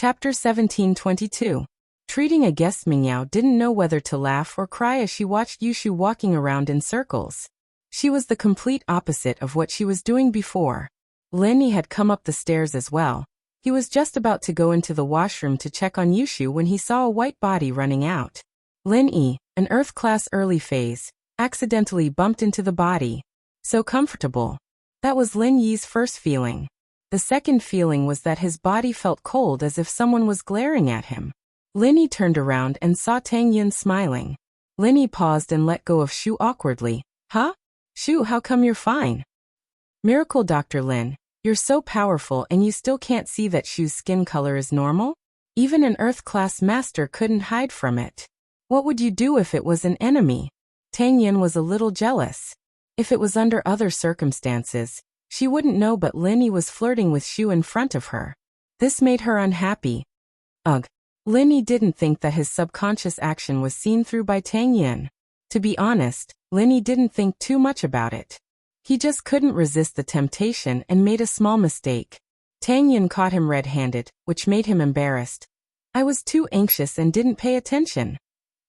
Chapter 1722. Treating a guest. Mingyao didn't know whether to laugh or cry as she watched Yushu walking around in circles. She was the complete opposite of what she was doing before. Lenny had come up the stairs as well. He was just about to go into the washroom to check on Yushu when he saw a white body running out. Lin-Yi, an Earth-class early phase, accidentally bumped into the body. So comfortable. That was Lin-Yi's first feeling. The second feeling was that his body felt cold as if someone was glaring at him. Lin-Yi turned around and saw Tang Yin smiling. Lin-Yi paused and let go of Shu awkwardly. Huh? Shu, how come you're fine? Miracle Dr. Lin, you're so powerful and you still can't see that Shu's skin color is normal? Even an Earth-class master couldn't hide from it. What would you do if it was an enemy? Tang Yin was a little jealous. If it was under other circumstances, she wouldn't know, but Lin-Yi was flirting with Shu in front of her. This made her unhappy. Ugh. Lin-Yi didn't think that his subconscious action was seen through by Tang Yin. To be honest, Lin-Yi didn't think too much about it. He just couldn't resist the temptation and made a small mistake. Tang Yin caught him red-handed, which made him embarrassed. I was too anxious and didn't pay attention.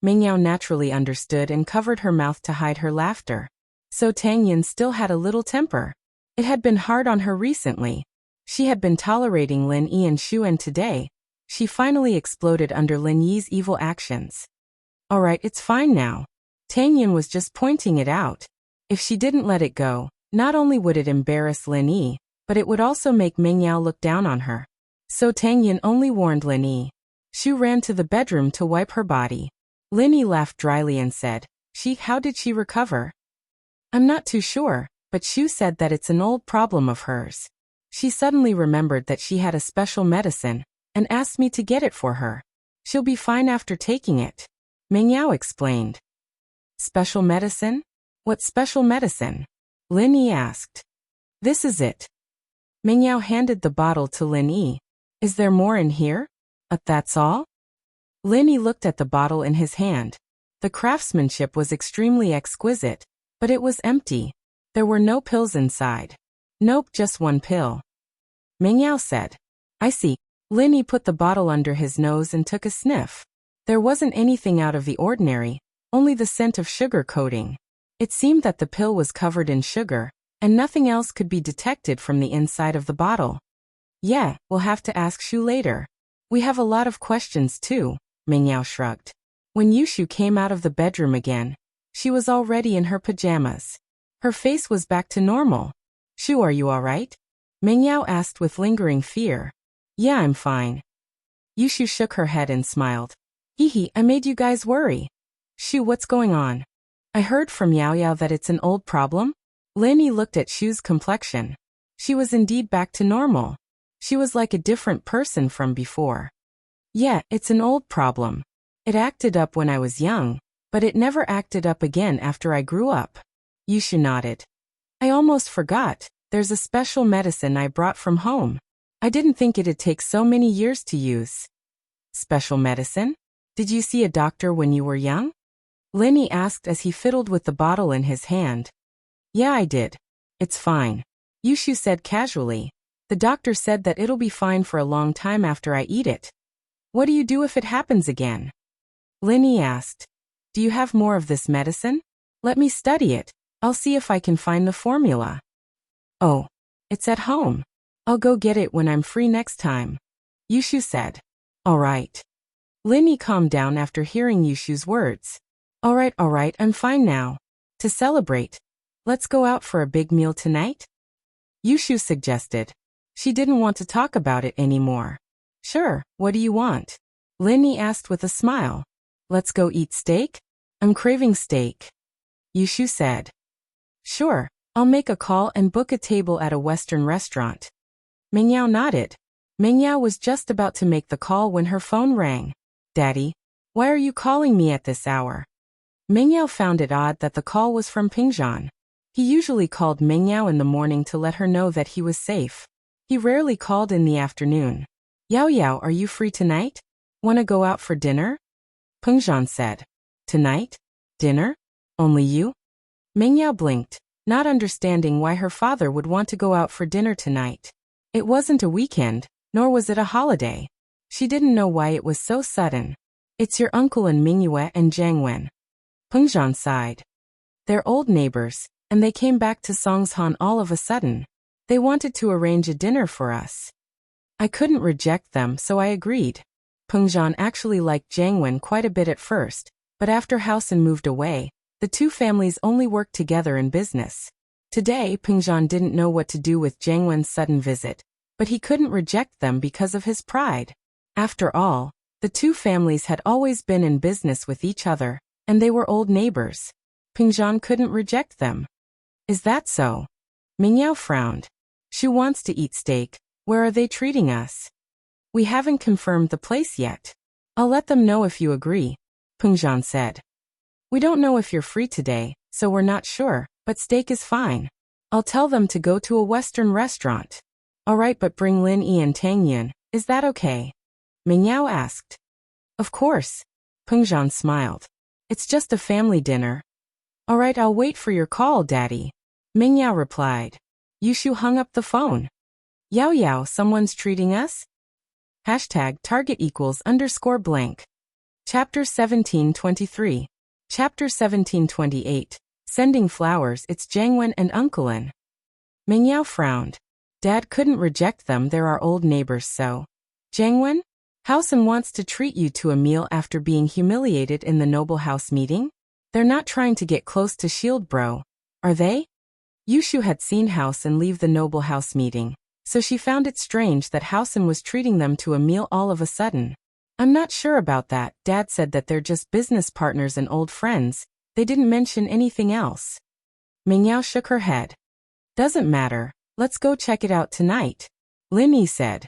Mingyao naturally understood and covered her mouth to hide her laughter. So Tang Yin still had a little temper. It had been hard on her recently. She had been tolerating Lin-Yi and Shu, and today, she finally exploded under Lin-Yi's evil actions. Alright, it's fine now. Tang Yin was just pointing it out. If she didn't let it go, not only would it embarrass Lin-Yi, but it would also make Mingyao look down on her. So Tang Yin only warned Lin-Yi. Shu ran to the bedroom to wipe her body. Lin-Yi laughed dryly and said, how did she recover? I'm not too sure, but Shu said that it's an old problem of hers. She suddenly remembered that she had a special medicine, and asked me to get it for her. She'll be fine after taking it. Mingyao explained. Special medicine? What special medicine? Lin-Yi asked. This is it. Mingyao handed the bottle to Lin-Yi. Is there more in here? That's all? Lin-Yi looked at the bottle in his hand. The craftsmanship was extremely exquisite, but it was empty. There were no pills inside. Nope, just one pill. Mingyao said. I see. Lin-Yi put the bottle under his nose and took a sniff. There wasn't anything out of the ordinary, only the scent of sugar coating. It seemed that the pill was covered in sugar, and nothing else could be detected from the inside of the bottle. Yeah, we'll have to ask Shu later. We have a lot of questions too, Mingyao shrugged. When Yushu came out of the bedroom again, she was already in her pajamas. Her face was back to normal. Shu, are you alright? Mingyao asked with lingering fear. Yeah, I'm fine. Yushu shook her head and smiled. Hee, I made you guys worry. Shu, what's going on? I heard from Yao Yao that it's an old problem. Lin-Yi looked at Shu's complexion. She was indeed back to normal. She was like a different person from before. Yeah, it's an old problem. It acted up when I was young, but it never acted up again after I grew up. Yushu nodded. I almost forgot. There's a special medicine I brought from home. I didn't think it'd take so many years to use. Special medicine? Did you see a doctor when you were young? Lin-Yi asked as he fiddled with the bottle in his hand. Yeah, I did. It's fine. Yushu said casually. The doctor said that it'll be fine for a long time after I eat it. What do you do if it happens again? Lin-Yi asked. Do you have more of this medicine? Let me study it. I'll see if I can find the formula. Oh, it's at home. I'll go get it when I'm free next time. Yushu said. Alright. Lin-Yi calmed down after hearing Yushu's words. Alright, I'm fine now. To celebrate, let's go out for a big meal tonight? Yushu suggested. She didn't want to talk about it anymore. Sure, what do you want? Lin-Yi asked with a smile. Let's go eat steak? I'm craving steak. Yushu said. Sure, I'll make a call and book a table at a Western restaurant. Mingyao nodded. Mingyao was just about to make the call when her phone rang. Daddy, why are you calling me at this hour? Mingyao found it odd that the call was from Pingzhan. He usually called Mingyao in the morning to let her know that he was safe. He rarely called in the afternoon. Yao Yao, are you free tonight? Wanna go out for dinner? Pingzhan said. Tonight? Dinner? Only you? Mingyao blinked, not understanding why her father would want to go out for dinner tonight. It wasn't a weekend, nor was it a holiday. She didn't know why it was so sudden. It's your uncle and Mingyue and Jiang Wen. Pengzhan sighed. They're old neighbors, and they came back to Songshan all of a sudden. They wanted to arrange a dinner for us. I couldn't reject them, so I agreed. Pengzhan actually liked Jiang Wen quite a bit at first, but after Haosen moved away, the two families only worked together in business. Today, Pengzhan didn't know what to do with Jiang Wen's sudden visit, but he couldn't reject them because of his pride. After all, the two families had always been in business with each other, and they were old neighbors. Pengzhan couldn't reject them. Is that so? Mingyao frowned. She wants to eat steak. Where are they treating us? We haven't confirmed the place yet. I'll let them know if you agree, Pengzhan said. We don't know if you're free today, so we're not sure, but steak is fine. I'll tell them to go to a Western restaurant. All right, but bring Lin Yi and Tang Yun, is that okay? Mingyao asked. Of course. Pengzhan smiled. It's just a family dinner. All right, I'll wait for your call, Daddy. Mingyao replied. Yushu hung up the phone. Yao Yao, someone's treating us? #target=_blank. Chapter 1723. Chapter 1728. Sending flowers, it's Jiang Wen and Uncle Lin. Mingyao frowned. Dad couldn't reject them, they're our old neighbors, so. Jiang Wen? Haosen wants to treat you to a meal after being humiliated in the Noble House meeting? They're not trying to get close to Shield Bro, are they? Yushu had seen Haosen leave the Noble House meeting, so she found it strange that Haosen was treating them to a meal all of a sudden. I'm not sure about that, Dad said that they're just business partners and old friends, they didn't mention anything else. Mingyao shook her head. Doesn't matter, let's go check it out tonight, Lin Yi said.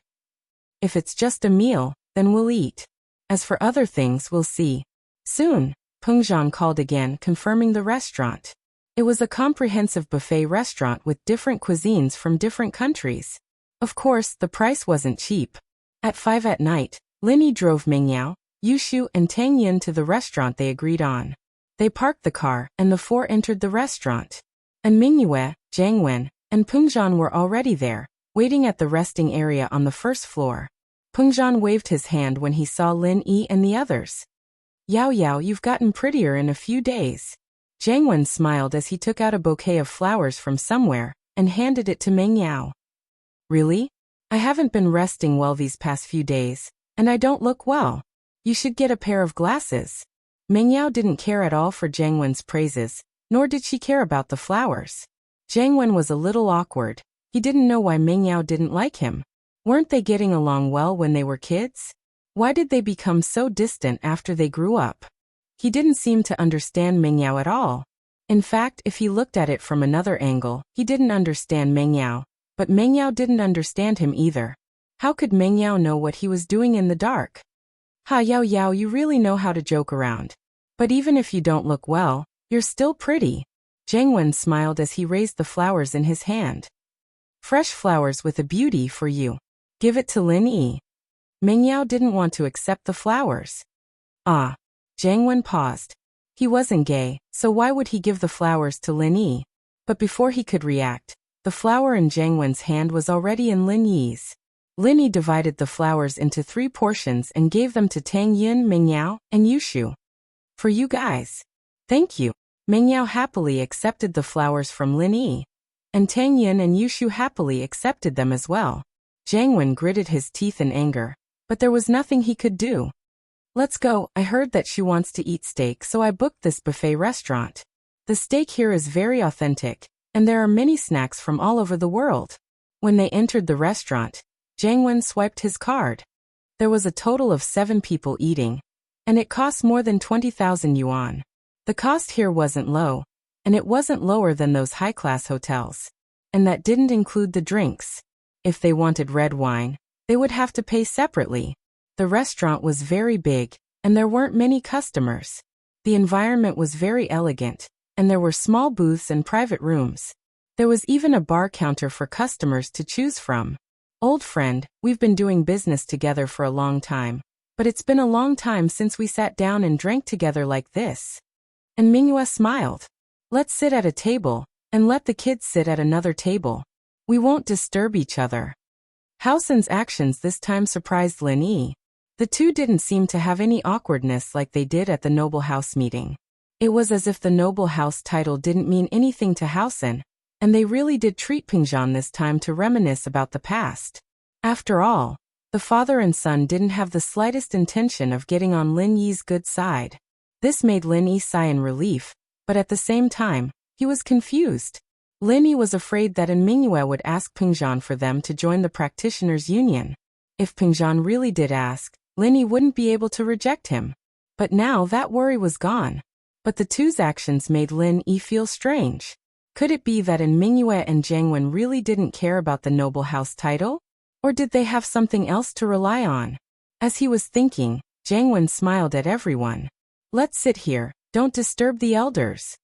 If it's just a meal, then we'll eat. As for other things, we'll see. Soon, Pengzhan called again, confirming the restaurant. It was a comprehensive buffet restaurant with different cuisines from different countries. Of course, the price wasn't cheap. At 5 at night, Lin Yi drove Mingyao, Yushu, and Tang Yun to the restaurant they agreed on. They parked the car, and the four entered the restaurant. And Mingyue, Jiang Wen, and Pengzhan were already there, waiting at the resting area on the first floor. Pengzhan waved his hand when he saw Lin Yi and the others. Yao Yao, you've gotten prettier in a few days. Jiang Wen smiled as he took out a bouquet of flowers from somewhere and handed it to Mingyao. Really? I haven't been resting well these past few days, and I don't look well. You should get a pair of glasses. Mingyao didn't care at all for Jiang Wen's praises, nor did she care about the flowers. Jiang Wen was a little awkward. He didn't know why Mingyao didn't like him. Weren't they getting along well when they were kids? Why did they become so distant after they grew up? He didn't seem to understand Mingyao at all. In fact, if he looked at it from another angle, he didn't understand Mingyao, but Mingyao didn't understand him either. How could Mingyao know what he was doing in the dark? Ha Yao Yao, you really know how to joke around. But even if you don't look well, you're still pretty. Jiang Wen smiled as he raised the flowers in his hand. Fresh flowers with a beauty for you. Give it to Lin Yi. Mingyao didn't want to accept the flowers. Ah. Jiang Wen paused. He wasn't gay, so why would he give the flowers to Lin Yi? But before he could react, the flower in Jiang Wen's hand was already in Lin Yi's. Lin Yi divided the flowers into 3 portions and gave them to Tang Yun, Mingyao, and Yushu. For you guys. Thank you. Mingyao happily accepted the flowers from Lin Yi. And Tang Yun and Yushu happily accepted them as well. Jiang Wen gritted his teeth in anger, but there was nothing he could do. Let's go, I heard that she wants to eat steak, so I booked this buffet restaurant. The steak here is very authentic, and there are many snacks from all over the world. When they entered the restaurant, Jiang Wen swiped his card. There was a total of 7 people eating, and it cost more than 20,000 yuan. The cost here wasn't low, and it wasn't lower than those high-class hotels. And that didn't include the drinks. If they wanted red wine, they would have to pay separately. The restaurant was very big, and there weren't many customers. The environment was very elegant, and there were small booths and private rooms. There was even a bar counter for customers to choose from. Old friend, we've been doing business together for a long time, but it's been a long time since we sat down and drank together like this. And Mingyue smiled. Let's sit at a table, and let the kids sit at another table. We won't disturb each other. Haosen's actions this time surprised Lin Yi. The two didn't seem to have any awkwardness like they did at the noble house meeting. It was as if the noble house title didn't mean anything to Housen, and they really did treat Pingzhan this time to reminisce about the past. After all, the father and son didn't have the slightest intention of getting on Lin Yi's good side. This made Lin Yi sigh in relief, but at the same time, he was confused. Lin Yi was afraid that Mingyue would ask Pingzhan for them to join the practitioners' union. If Pingzhan really did ask, Lin Yi wouldn't be able to reject him. But now that worry was gone. But the two's actions made Lin Yi feel strange. Could it be that Mingyue and Jiang Wen really didn't care about the noble house title? Or did they have something else to rely on? As he was thinking, Jiang Wen smiled at everyone. Let's sit here, don't disturb the elders.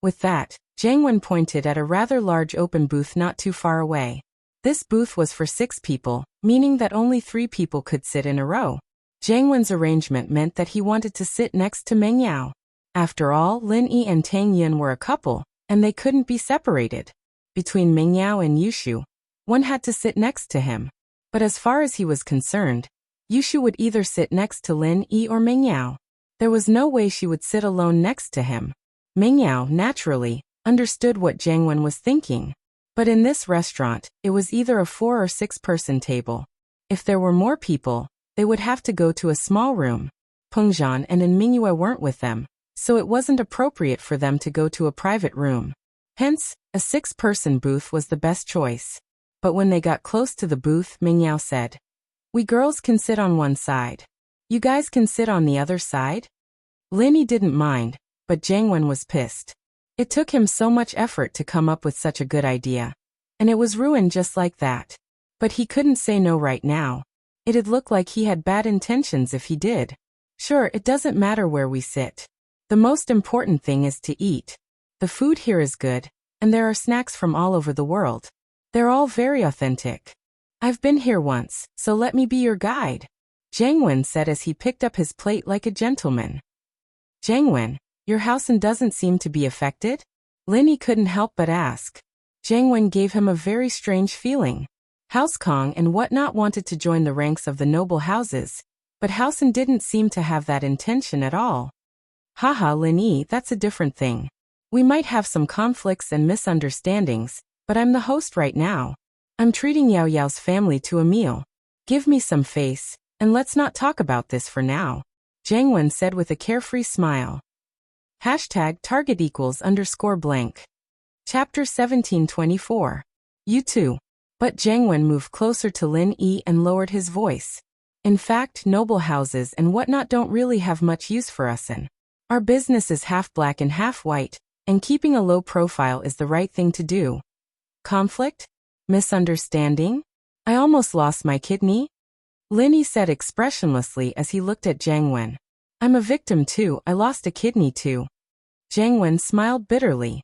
With that, Jiang Wen pointed at a rather large open booth not too far away. This booth was for 6 people, meaning that only 3 people could sit in a row. Jiang Wen's arrangement meant that he wanted to sit next to Meng Yao. After all, Lin Yi and Tang Yin were a couple, and they couldn't be separated. Between Meng Yao and Yushu, one had to sit next to him. But as far as he was concerned, Yushu would either sit next to Lin Yi or Meng Yao. There was no way she would sit alone next to him. Meng Yao, naturally, understood what Jiang Wen was thinking. But in this restaurant, it was either a 4 or 6 person table. If there were more people, they would have to go to a small room. Pengzhan and Mingyue weren't with them, so it wasn't appropriate for them to go to a private room. Hence, a 6-person booth was the best choice. But when they got close to the booth, Meng Yao said, "We girls can sit on one side. You guys can sit on the other side?" Lin Yi didn't mind, but Jiang Wen was pissed. It took him so much effort to come up with such a good idea. And it was ruined just like that. But he couldn't say no right now. It'd look like he had bad intentions if he did. Sure, it doesn't matter where we sit. The most important thing is to eat. The food here is good, and there are snacks from all over the world. They're all very authentic. I've been here once, so let me be your guide, Jiang Wen said as he picked up his plate like a gentleman. Jiang Wen, your Housen doesn't seem to be affected? Lin Yi couldn't help but ask. Jiang Wen gave him a very strange feeling. House Kong and whatnot wanted to join the ranks of the noble houses, but Housen didn't seem to have that intention at all. Haha, Lin Yi, that's a different thing. We might have some conflicts and misunderstandings, but I'm the host right now. I'm treating Yao Yao's family to a meal. Give me some face, and let's not talk about this for now, Jiang Wen said with a carefree smile. #target=_blank. Chapter 1724. You too. But Jiang Wen moved closer to Lin Yi and lowered his voice. In fact, noble houses and whatnot don't really have much use for us in. Our business is half black and half white, and keeping a low profile is the right thing to do. Conflict? Misunderstanding? I almost lost my kidney? Lin Yi said expressionlessly as he looked at Jiang Wen. I'm a victim too, I lost a kidney too. Jiang Wen smiled bitterly.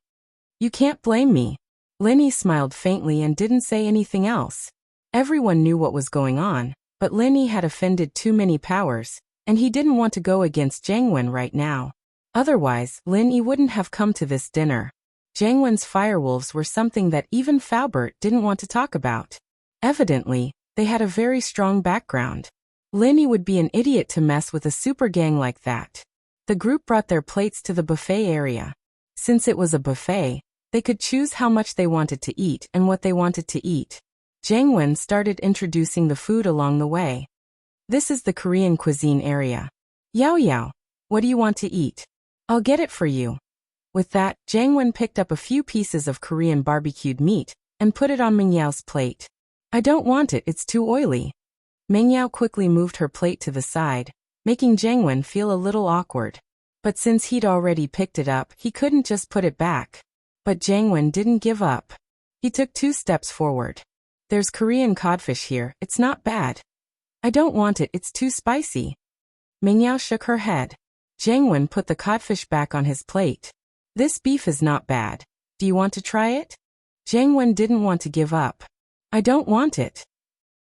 You can't blame me. Lin Yi smiled faintly and didn't say anything else. Everyone knew what was going on, but Lin Yi had offended too many powers, and he didn't want to go against Jiang Wen right now. Otherwise, Lin Yi wouldn't have come to this dinner. Jiang Wen's firewolves were something that even Faubert didn't want to talk about. Evidently, they had a very strong background. Lin Yi would be an idiot to mess with a super gang like that. The group brought their plates to the buffet area. Since it was a buffet, they could choose how much they wanted to eat and what they wanted to eat. Jiang Wen started introducing the food along the way. This is the Korean cuisine area. Yao Yao, what do you want to eat? I'll get it for you. With that, Jiang Wen picked up a few pieces of Korean barbecued meat and put it on Meng Yao's plate. I don't want it, it's too oily. Meng Yao quickly moved her plate to the side, making Jiang Wen feel a little awkward. But since he'd already picked it up, he couldn't just put it back. But Jiang Wen didn't give up. He took 2 steps forward. There's Korean codfish here, it's not bad. I don't want it, it's too spicy. Meng Yao shook her head. Jiang Wen put the codfish back on his plate. This beef is not bad. Do you want to try it? Jiang Wen didn't want to give up. I don't want it.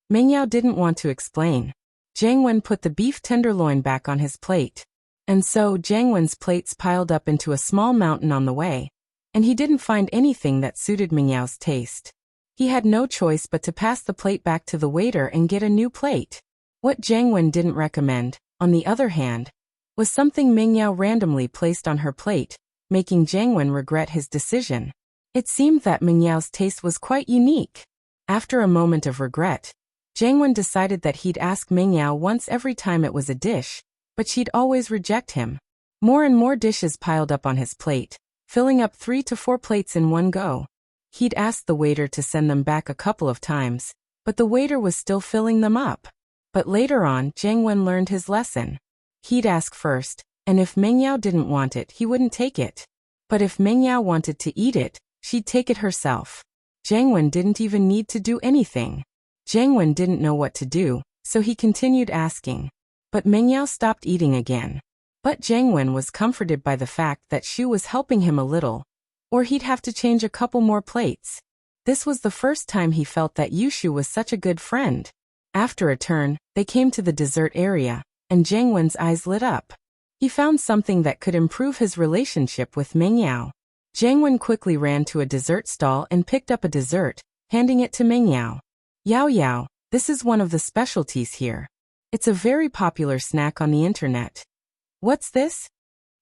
Meng Yao didn't want to explain. Jiang Wen put the beef tenderloin back on his plate. And so Jiang Wen's plates piled up into a small mountain on the way, and he didn't find anything that suited Meng Yao's taste. He had no choice but to pass the plate back to the waiter and get a new plate. What Jiang Wen didn't recommend, on the other hand, was something Meng Yao randomly placed on her plate, making Jiang Wen regret his decision. It seemed that Meng Yao's taste was quite unique. After a moment of regret, Jiang Wen decided that he'd ask Meng Yao once every time it was a dish, but she'd always reject him. More and more dishes piled up on his plate, filling up 3 to 4 plates in one go. He'd asked the waiter to send them back a couple of times, but the waiter was still filling them up. But later on, Jiang Wen learned his lesson. He'd ask first, and if Meng Yao didn't want it, he wouldn't take it. But if Meng Yao wanted to eat it, she'd take it herself. Jiang Wen didn't even need to do anything. Jiang Wen didn't know what to do, so he continued asking. But Meng Yao stopped eating again. But Jiang Wen was comforted by the fact that Xu was helping him a little, or he'd have to change a couple more plates. This was the first time he felt that Yushu was such a good friend. After a turn, they came to the dessert area, and Jiang Wen's eyes lit up. He found something that could improve his relationship with Meng Yao. Jiang Wen quickly ran to a dessert stall and picked up a dessert, handing it to Meng Yao. Yao Yao, this is one of the specialties here. It's a very popular snack on the internet. What's this?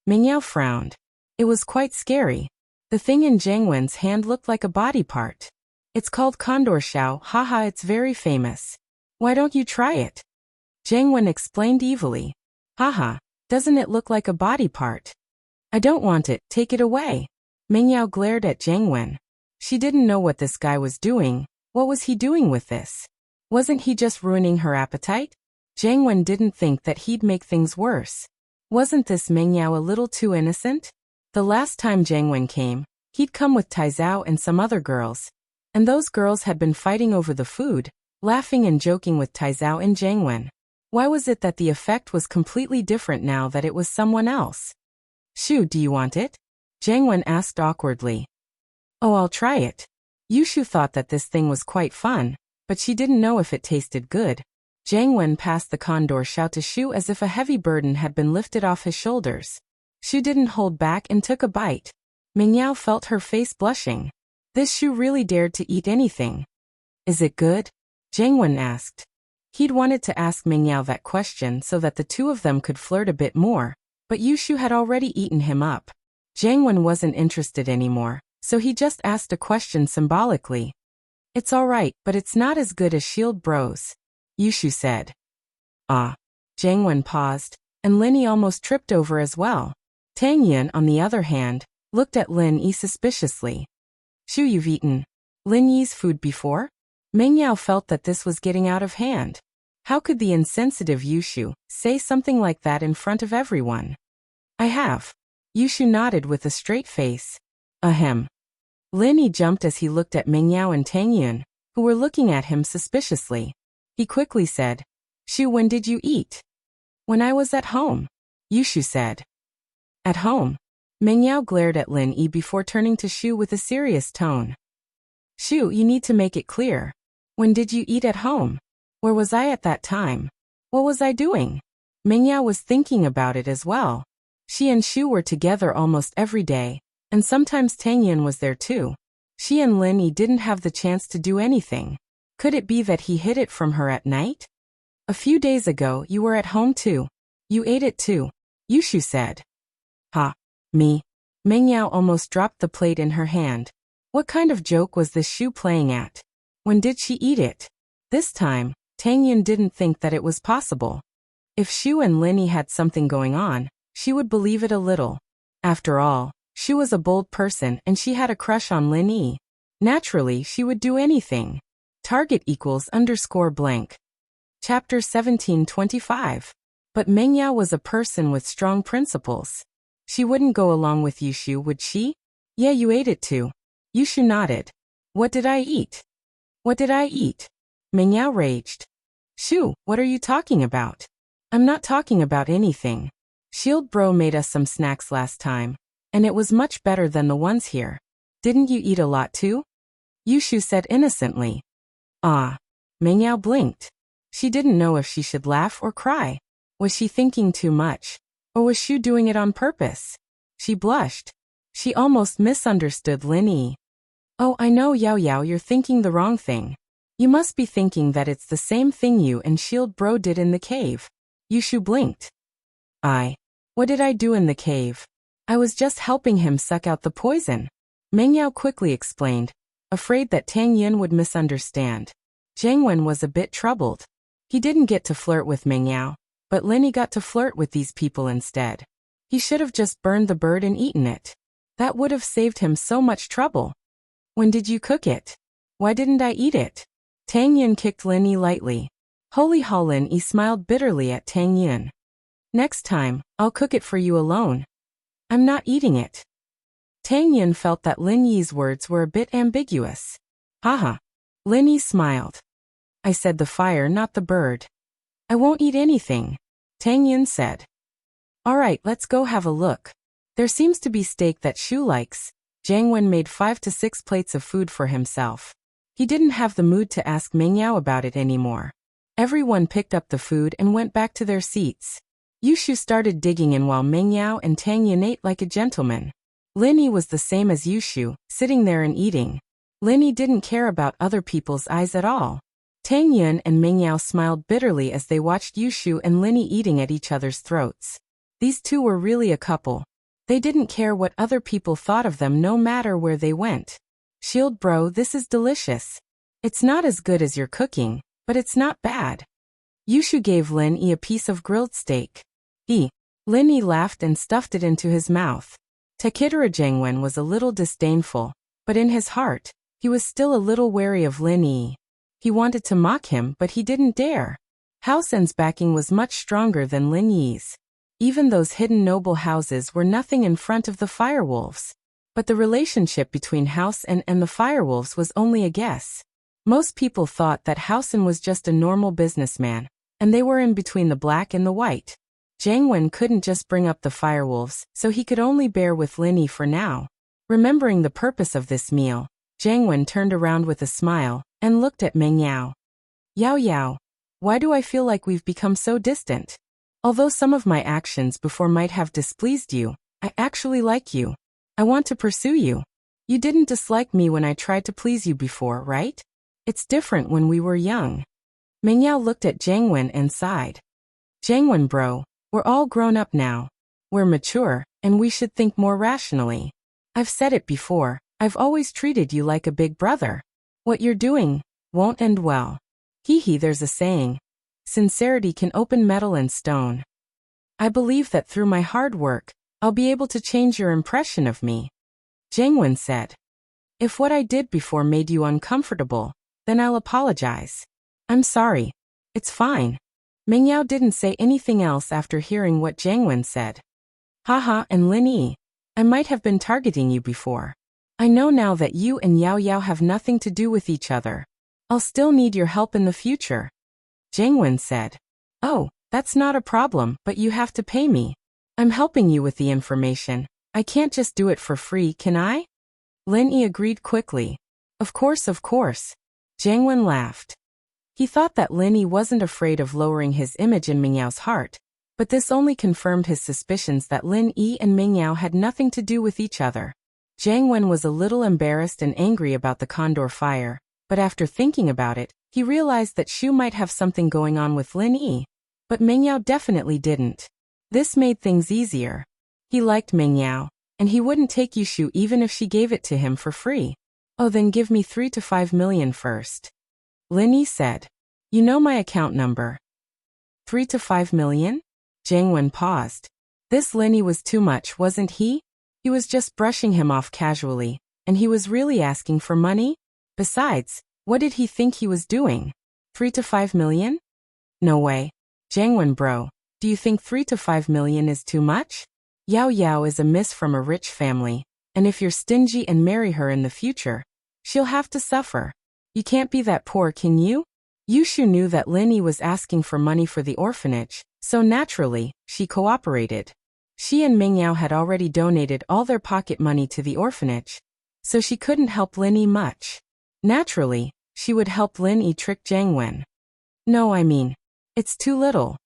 Meng Yao frowned. It was quite scary. The thing in Jiang Wen's hand looked like a body part. It's called condor shao, haha, it's very famous. Why don't you try it? Jiang Wen explained evilly. Haha, doesn't it look like a body part? I don't want it, take it away. Meng Yao glared at Jiang Wen. She didn't know what this guy was doing. What was he doing with this? Wasn't he just ruining her appetite? Jiang Wen didn't think that he'd make things worse. Wasn't this Meng Yao a little too innocent? The last time Jiang Wen came, he'd come with Tai Zhao and some other girls, and those girls had been fighting over the food, laughing and joking with Tai Zhao and Jiang Wen. Why was it that the effect was completely different now that it was someone else? Xu, do you want it? Jiang Wen asked awkwardly. Oh, I'll try it. Yushu thought that this thing was quite fun, but she didn't know if it tasted good. Jiang Wen passed the condor shao to Xu as if a heavy burden had been lifted off his shoulders. Xu didn't hold back and took a bite. Meng Yao felt her face blushing. This Xu really dared to eat anything. Is it good? Jiang Wen asked. He'd wanted to ask Meng Yao that question so that the two of them could flirt a bit more, but Yushu had already eaten him up. Jiang Wen wasn't interested anymore, so he just asked a question symbolically. It's alright, but it's not as good as Shield Bros, Yushu said. Ah. Jiang Wen paused, and Lin Yi almost tripped over as well. Tang Yin, on the other hand, looked at Lin Yi suspiciously. Xu, you've eaten Lin Yi's food before? Meng Yao felt that this was getting out of hand. How could the insensitive Yushu say something like that in front of everyone? I have. Yushu nodded with a straight face. Ahem. Lin Yi jumped as he looked at Meng Yao and Tang Yun, who were looking at him suspiciously. He quickly said, Xu, when did you eat? When I was at home, Yushu said. At home? Meng Yao glared at Lin Yi before turning to Xu with a serious tone. Xu, you need to make it clear. When did you eat at home? Where was I at that time? What was I doing? Meng Yao was thinking about it as well. She and Xu were together almost every day, and sometimes Tang Yin was there too. She and Lin Yi didn't have the chance to do anything. Could it be that he hid it from her at night? A few days ago you were at home too. You ate it too, Yushu said. Ha. Me. Meng Yao almost dropped the plate in her hand. What kind of joke was this Xu playing at? When did she eat it? This time, Tang Yin didn't think that it was possible. If Xu and Lin Yi had something going on, she would believe it a little. After all, Xu was a bold person and she had a crush on Lin Yi. Naturally, she would do anything. Target =_ blank. Chapter 1725. But Meng Yao was a person with strong principles. She wouldn't go along with Yushu, would she? Yeah, you ate it too. Yushu nodded. What did I eat? What did I eat? Meng Yao raged. Xu, what are you talking about? I'm not talking about anything. Shield Bro made us some snacks last time, and it was much better than the ones here. Didn't you eat a lot too? Yushu said innocently. Ah. Meng Yao blinked. She didn't know if she should laugh or cry. Was she thinking too much? Or was Xu doing it on purpose? She blushed. She almost misunderstood Lin Yi. Oh, I know, Yao Yao, you're thinking the wrong thing. You must be thinking that it's the same thing you and Shield Bro did in the cave. Yushu blinked. What did I do in the cave? I was just helping him suck out the poison. Mengyao quickly explained, afraid that Tang Yin would misunderstand. Jiang Wen was a bit troubled. He didn't get to flirt with Mengyao, but Linny got to flirt with these people instead. He should have just burned the bird and eaten it. That would have saved him so much trouble. When did you cook it? Why didn't I eat it? Tang Yin kicked Linny lightly. Holy Lin Yi smiled bitterly at Tang Yin. Next time, I'll cook it for you alone. I'm not eating it. Tang Yin felt that Lin Yi's words were a bit ambiguous. Haha. Lin Yi smiled. I said the fire, not the bird. I won't eat anything, Tang Yin said. Alright, let's go have a look. There seems to be steak that Shu likes. Jiang Wen made 5 to 6 plates of food for himself. He didn't have the mood to ask Mengyao about it anymore. Everyone picked up the food and went back to their seats. Yushu started digging in while Mengyao and Tang Yin ate like a gentleman. Lin Yi was the same as Yushu, sitting there and eating. Lin Yi didn't care about other people's eyes at all. Tang Yin and Mengyao smiled bitterly as they watched Yushu and Lin Yi eating at each other's throats. These two were really a couple. They didn't care what other people thought of them no matter where they went. Shield Bro, this is delicious. It's not as good as your cooking, but it's not bad. Yushu gave Lin Yi a piece of grilled steak. Lin Yi laughed and stuffed it into his mouth. Takitara Jiang Wen was a little disdainful, but in his heart, he was still a little wary of Lin Yi. He wanted to mock him, but he didn't dare. Hao Sen's backing was much stronger than Lin Yi's. Even those hidden noble houses were nothing in front of the firewolves. But the relationship between Hao Sen and the firewolves was only a guess. Most people thought that Hao Sen was just a normal businessman, and they were in between the black and the white. Jiang Wen couldn't just bring up the firewolves, so he could only bear with Lin Yi for now. Remembering the purpose of this meal, Jiang Wen turned around with a smile and looked at Mengyao. Yao Yao, why do I feel like we've become so distant? Although some of my actions before might have displeased you, I actually like you. I want to pursue you. You didn't dislike me when I tried to please you before, right? It's different when we were young. Mengyao looked at Jiang Wen and sighed. Jiang Wen bro, we're all grown up now. We're mature, and we should think more rationally. I've said it before, I've always treated you like a big brother. What you're doing won't end well. There's a saying. Sincerity can open metal and stone. I believe that through my hard work, I'll be able to change your impression of me. Jiang Wen said. If what I did before made you uncomfortable, then I'll apologize. I'm sorry. It's fine. Mengyao didn't say anything else after hearing what Jiang Wen said. Haha, and Lin Yi, I might have been targeting you before. I know now that you and Yao Yao have nothing to do with each other. I'll still need your help in the future. Jiang Wen said. Oh, that's not a problem, but you have to pay me. I'm helping you with the information. I can't just do it for free, can I? Lin Yi agreed quickly. Of course. Jiang Wen laughed. He thought that Lin Yi wasn't afraid of lowering his image in Mingyao's heart, but this only confirmed his suspicions that Lin Yi and Mingyao had nothing to do with each other. Jiang Wen was a little embarrassed and angry about the Condor fire, but after thinking about it, he realized that Shu might have something going on with Lin Yi. But Mingyao definitely didn't. This made things easier. He liked Mingyao, and he wouldn't take Yushu even if she gave it to him for free. Oh, then give me 3 to 5 million first. Lin Yi said. You know my account number. 3 to 5 million? Jiang Wen paused. This Lin Yi was too much, wasn't he? He was just brushing him off casually, and he was really asking for money? Besides, what did he think he was doing? 3 to 5 million? No way. Jiang Wen bro, do you think 3 to 5 million is too much? Yao Yao is a miss from a rich family, and if you're stingy and marry her in the future, she'll have to suffer. You can't be that poor, can you? Yushu knew that Lin Yi was asking for money for the orphanage, so naturally, she cooperated. She and Mingyao had already donated all their pocket money to the orphanage, so she couldn't help Lin Yi much. Naturally, she would help Lin Yi trick Jiang Wen. No, I mean, it's too little.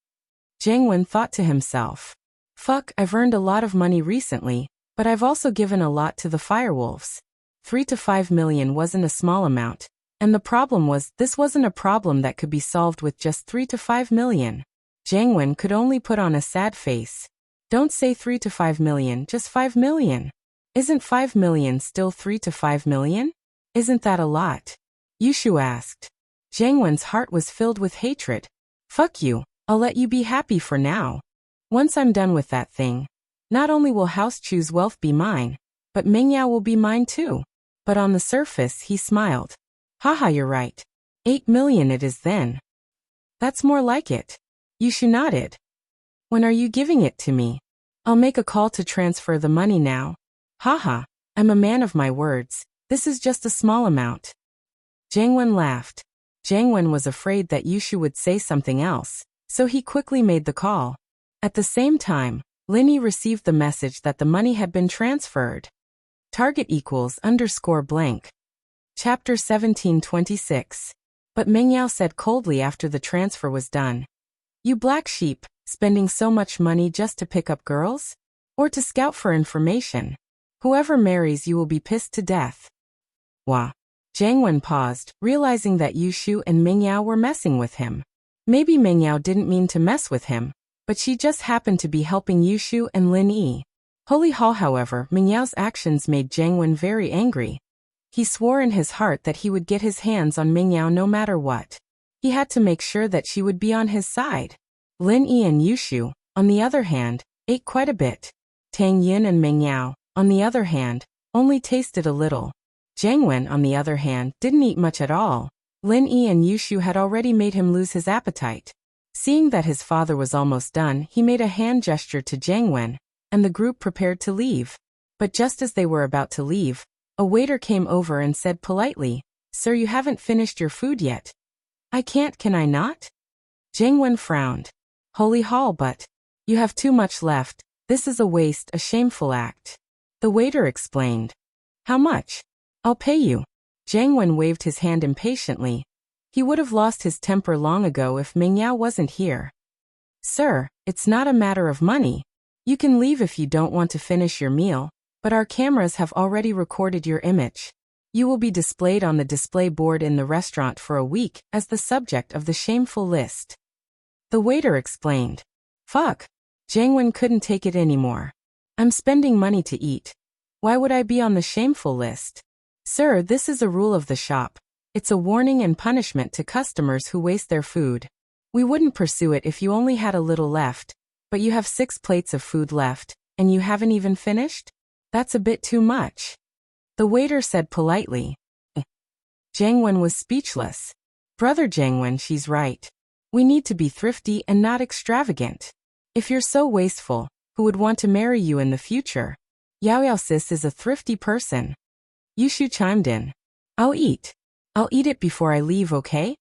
Jiang Wen thought to himself. Fuck, I've earned a lot of money recently, but I've also given a lot to the firewolves. 3 to 5 million wasn't a small amount, And the problem was, this wasn't a problem that could be solved with just 3 to 5 million. Jiang Wen could only put on a sad face. Don't say 3 to 5 million, just 5 million. Isn't 5 million still 3 to 5 million? Isn't that a lot? Yushu asked. Jiang Wen's heart was filled with hatred. Fuck you, I'll let you be happy for now. Once I'm done with that thing, not only will House Chu's wealth be mine, but Mingyao will be mine too. But on the surface he smiled. Haha, you're right. 8 million it is then. That's more like it. Yushu nodded. When are you giving it to me? I'll make a call to transfer the money now. Haha, I'm a man of my words. This is just a small amount. Jiang Wen laughed. Jiang Wen was afraid that Yushu would say something else, so he quickly made the call. At the same time, Lin Yi received the message that the money had been transferred. Target equals _blank. Chapter 1726. But Mingyao said coldly after the transfer was done. You black sheep, spending so much money just to pick up girls? Or to scout for information? Whoever marries you will be pissed to death. Wah. Jiang Wen paused, realizing that Yushu and Mingyao were messing with him. Maybe Mingyao didn't mean to mess with him, but she just happened to be helping Yushu and Lin Yi. Holy Hall, however, Mingyao's actions made Jiang Wen very angry. He swore in his heart that he would get his hands on Mingyao no matter what. He had to make sure that she would be on his side. Lin Yi and Yushu, on the other hand, ate quite a bit. Tang Yin and Mingyao, on the other hand, only tasted a little. Jiang Wen, on the other hand, didn't eat much at all. Lin Yi and Yushu had already made him lose his appetite. Seeing that his father was almost done, he made a hand gesture to Jiang Wen, and the group prepared to leave. But just as they were about to leave, a waiter came over and said politely, Sir, you haven't finished your food yet. I can't, can I not? Jiang Wen frowned. Holy Hall, but you have too much left. This is a waste, a shameful act. The waiter explained. How much? I'll pay you. Jiang Wen waved his hand impatiently. He would have lost his temper long ago if Mingyao wasn't here. Sir, it's not a matter of money. You can leave if you don't want to finish your meal, but our cameras have already recorded your image. You will be displayed on the display board in the restaurant for a week as the subject of the shameful list. The waiter explained. Fuck. Jiang Wen couldn't take it anymore. I'm spending money to eat. Why would I be on the shameful list? Sir, this is a rule of the shop. It's a warning and punishment to customers who waste their food. We wouldn't pursue it if you only had a little left, but you have 6 plates of food left, and you haven't even finished? That's a bit too much. The waiter said politely. Jiang Wen was speechless. Brother Jiang Wen, she's right. We need to be thrifty and not extravagant. If you're so wasteful, who would want to marry you in the future? Yao Yao sis is a thrifty person. Yushu chimed in. I'll eat it before I leave, okay?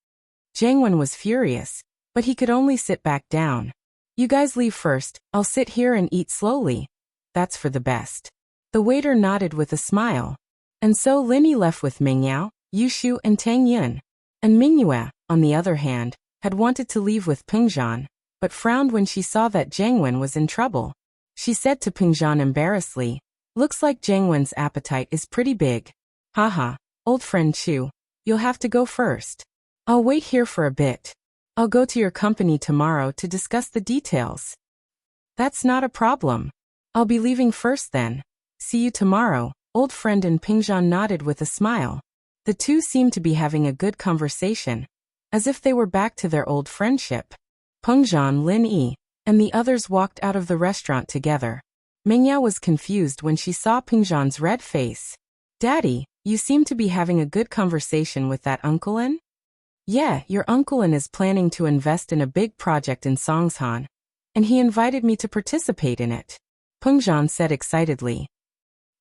Jiang Wen was furious, but he could only sit back down. You guys leave first, I'll sit here and eat slowly. That's for the best. The waiter nodded with a smile. And so Lin Yi left with Mingyao, Yushu and Tang Yin. And Mingyue, on the other hand, had wanted to leave with Pengzhan, but frowned when she saw that Jiang Wen was in trouble. She said to Pengzhan embarrassedly, Looks like Jiang Wen's appetite is pretty big. Haha, old friend Chu, you'll have to go first. I'll wait here for a bit. I'll go to your company tomorrow to discuss the details. That's not a problem. I'll be leaving first then. See you tomorrow, old friend, and Pengzhan nodded with a smile. The two seemed to be having a good conversation, as if they were back to their old friendship. Pengzhan, Lin Yi, and the others walked out of the restaurant together. Mingyao was confused when she saw Pengzhan's red face. Daddy, you seem to be having a good conversation with that Uncle In? Yeah, your Uncle In is planning to invest in a big project in Songshan, and he invited me to participate in it. Pengzhan said excitedly.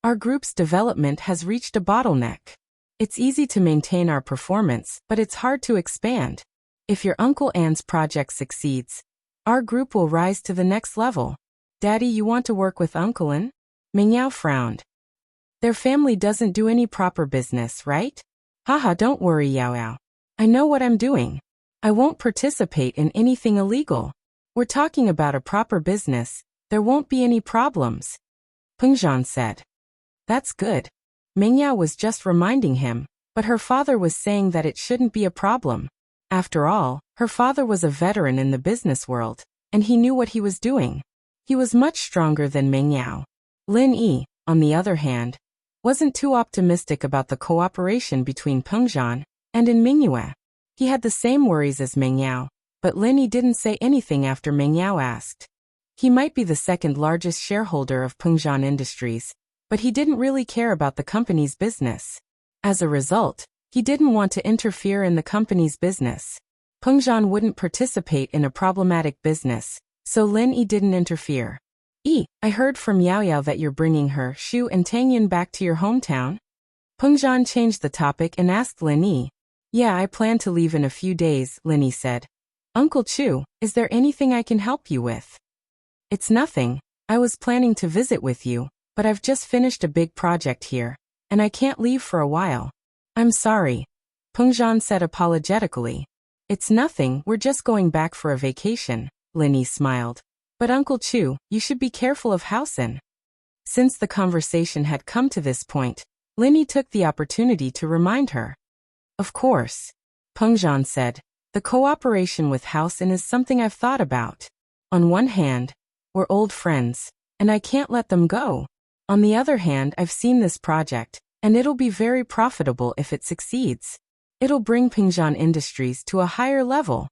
Our group's development has reached a bottleneck. It's easy to maintain our performance, but it's hard to expand. If your Uncle An's project succeeds, our group will rise to the next level. Daddy, you want to work with Uncle An? Mingyao frowned. Their family doesn't do any proper business, right? Haha, don't worry, Yao Yao. I know what I'm doing. I won't participate in anything illegal. We're talking about a proper business. There won't be any problems. Pengzhan said. That's good. Mingyao was just reminding him. But her father was saying that it shouldn't be a problem. After all, her father was a veteran in the business world, and he knew what he was doing. He was much stronger than Meng Yao. Lin Yi, on the other hand, wasn't too optimistic about the cooperation between Peng Zhan and Mingyue. He had the same worries as Meng Yao, but Lin Yi didn't say anything after Meng Yao asked. He might be the second largest shareholder of Peng Zhan Industries, but he didn't really care about the company's business. As a result, he didn't want to interfere in the company's business. Peng Zhan wouldn't participate in a problematic business, so Lin Yi didn't interfere. I heard from Yao Yao that you're bringing her, Shu and Tangyan back to your hometown? Peng Zhan changed the topic and asked Lin Yi. Yeah, I plan to leave in a few days, Lin Yi said. Uncle Chu, is there anything I can help you with? It's nothing. I was planning to visit with you, but I've just finished a big project here, and I can't leave for a while. I'm sorry. Peng Zhan said apologetically. It's nothing, we're just going back for a vacation, Lin Yi smiled. But Uncle Chu, you should be careful of Housen. Since the conversation had come to this point, Lin Yi took the opportunity to remind her. Of course. Peng Zhan said. The cooperation with Housen is something I've thought about. On one hand, we're old friends, and I can't let them go. On the other hand, I've seen this project, and it'll be very profitable if it succeeds. It'll bring Peng Zhan Industries to a higher level.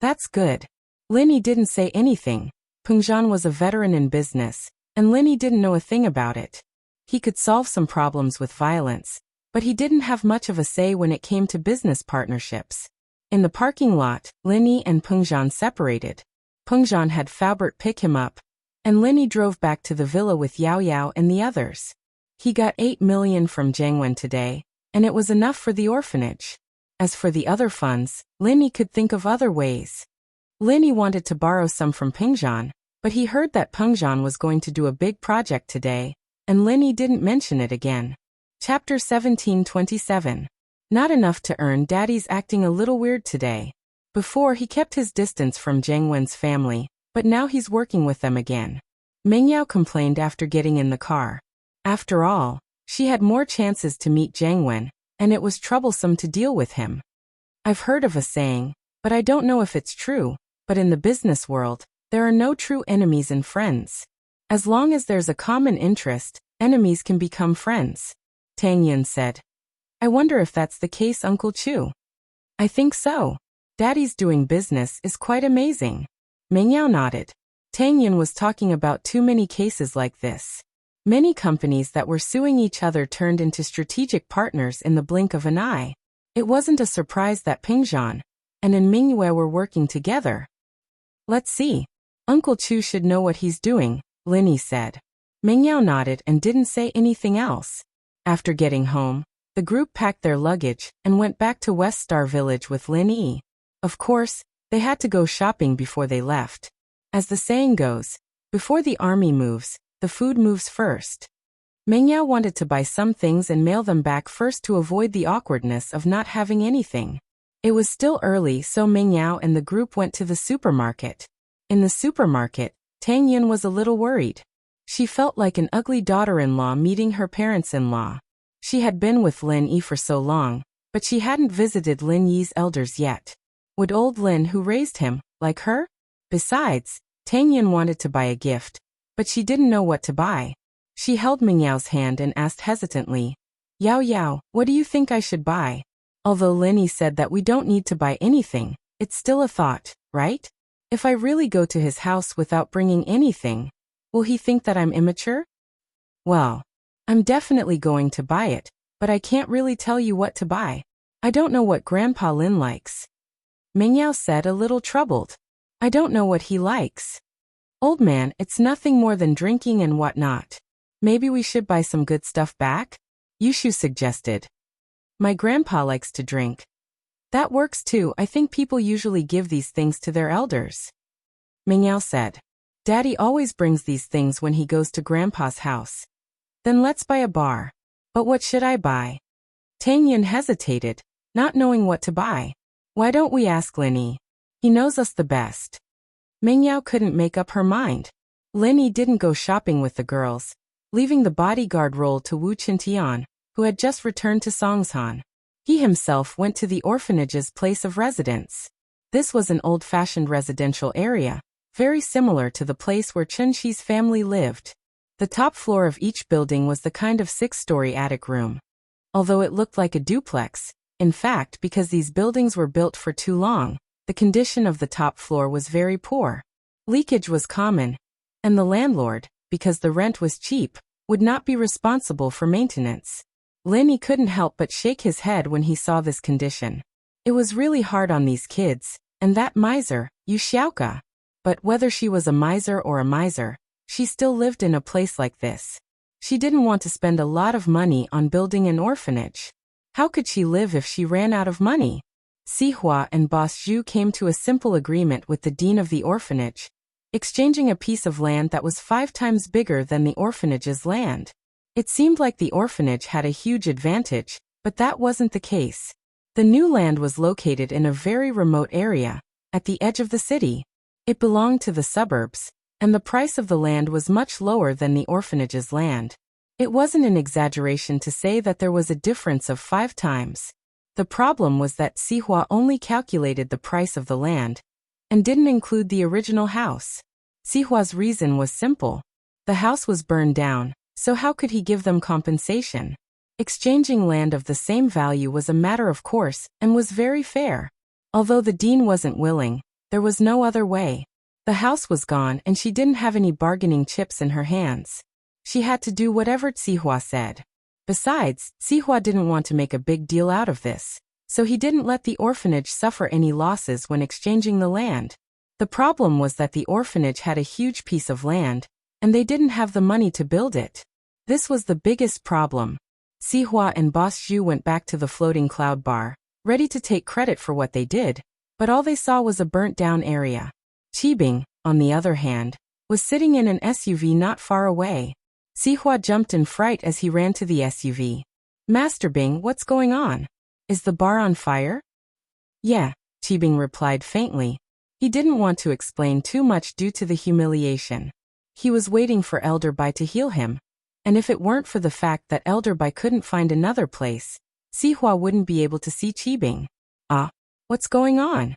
That's good. Lin Yi didn't say anything. Peng Zhan was a veteran in business, and Lin Yi didn't know a thing about it. He could solve some problems with violence, but he didn't have much of a say when it came to business partnerships. In the parking lot, Lin Yi and Peng Zhan separated. Peng Zhan had Faubert pick him up, and Lin Yi drove back to the villa with Yao Yao and the others. He got 8 million from Jiangwen today, and it was enough for the orphanage. As for the other funds, Lin Yi could think of other ways. Lin Yi wanted to borrow some from Peng Zhan, but he heard that Peng Zhan was going to do a big project today, and Lin Yi didn't mention it again. Chapter 1727. Not enough to earn. Daddy's acting a little weird today. Before he kept his distance from Jiangwen's family, but now he's working with them again. Meng Yao complained after getting in the car. After all, she had more chances to meet Jiangwen, and it was troublesome to deal with him. I've heard of a saying, but I don't know if it's true, but in the business world, there are no true enemies and friends. As long as there's a common interest, enemies can become friends. Tang Yin said. I wonder if that's the case, Uncle Chu. I think so. Daddy's doing business is quite amazing. Meng Yao nodded. Tang Yin was talking about too many cases like this. Many companies that were suing each other turned into strategic partners in the blink of an eye. It wasn't a surprise that Peng Zhan and Mingyue were working together. Let's see. Uncle Chu should know what he's doing, Lin Yi said. Meng Yao nodded and didn't say anything else. After getting home, the group packed their luggage and went back to West Star Village with Lin Yi. Of course, they had to go shopping before they left. As the saying goes, before the army moves, the food moves first. Meng Yao wanted to buy some things and mail them back first to avoid the awkwardness of not having anything. It was still early, so Meng Yao and the group went to the supermarket. In the supermarket, Tang Yin was a little worried. She felt like an ugly daughter-in-law meeting her parents-in-law. She had been with Lin Yi for so long, but she hadn't visited Lin Yi's elders yet. Would old Lin, who raised him, like her? Besides, Tang Yin wanted to buy a gift, but she didn't know what to buy. She held Meng Yao's hand and asked hesitantly, Yao Yao, what do you think I should buy? Although Lin Yi said that we don't need to buy anything, it's still a thought, right? If I really go to his house without bringing anything, will he think that I'm immature? Well, I'm definitely going to buy it, but I can't really tell you what to buy. I don't know what Grandpa Lin likes. Meng Yao said, a little troubled. I don't know what he likes. Old man, it's nothing more than drinking and whatnot. Maybe we should buy some good stuff back? Yushu suggested. My grandpa likes to drink. That works too. I think people usually give these things to their elders. Meng Yao said. Daddy always brings these things when he goes to Grandpa's house. Then let's buy a bar. But what should I buy? Tang Yin hesitated, not knowing what to buy. Why don't we ask Lin Yi? He knows us the best. Meng Yao couldn't make up her mind. Lin Yi didn't go shopping with the girls, leaving the bodyguard role to Wu Qintian, who had just returned to Songshan. He himself went to the orphanage's place of residence. This was an old-fashioned residential area, very similar to the place where Chunxi's family lived. The top floor of each building was the kind of 6-story attic room. Although it looked like a duplex, in fact, because these buildings were built for too long, the condition of the top floor was very poor. Leakage was common, and the landlord, because the rent was cheap, would not be responsible for maintenance. Linny couldn't help but shake his head when he saw this condition. It was really hard on these kids, and that miser, Wuxia. But whether she was a miser or a miser, she still lived in a place like this. She didn't want to spend a lot of money on building an orphanage. How could she live if she ran out of money? Sihua and Boss Zhu came to a simple agreement with the dean of the orphanage, exchanging a piece of land that was 5 times bigger than the orphanage's land. It seemed like the orphanage had a huge advantage, but that wasn't the case. The new land was located in a very remote area, at the edge of the city. It belonged to the suburbs, and the price of the land was much lower than the orphanage's land. It wasn't an exaggeration to say that there was a difference of 5 times. The problem was that Sihua only calculated the price of the land, and didn't include the original house. Sihua's reason was simple. The house was burned down, so how could he give them compensation? Exchanging land of the same value was a matter of course, and was very fair. Although the dean wasn't willing, there was no other way. The house was gone and she didn't have any bargaining chips in her hands. She had to do whatever Sihua said. Besides, Sihua didn't want to make a big deal out of this, so he didn't let the orphanage suffer any losses when exchanging the land. The problem was that the orphanage had a huge piece of land, and they didn't have the money to build it. This was the biggest problem. Sihua and Boss Zhu went back to the floating cloud bar, ready to take credit for what they did, but all they saw was a burnt-down area. Qibing, on the other hand, was sitting in an SUV not far away. Sihua jumped in fright as he ran to the SUV. "Master Bing, what's going on? Is the bar on fire?" "Yeah," Qibing replied faintly. He didn't want to explain too much due to the humiliation. He was waiting for Elder Bai to heal him, and if it weren't for the fact that Elder Bai couldn't find another place, Sihua wouldn't be able to see Qibing. What's going on?"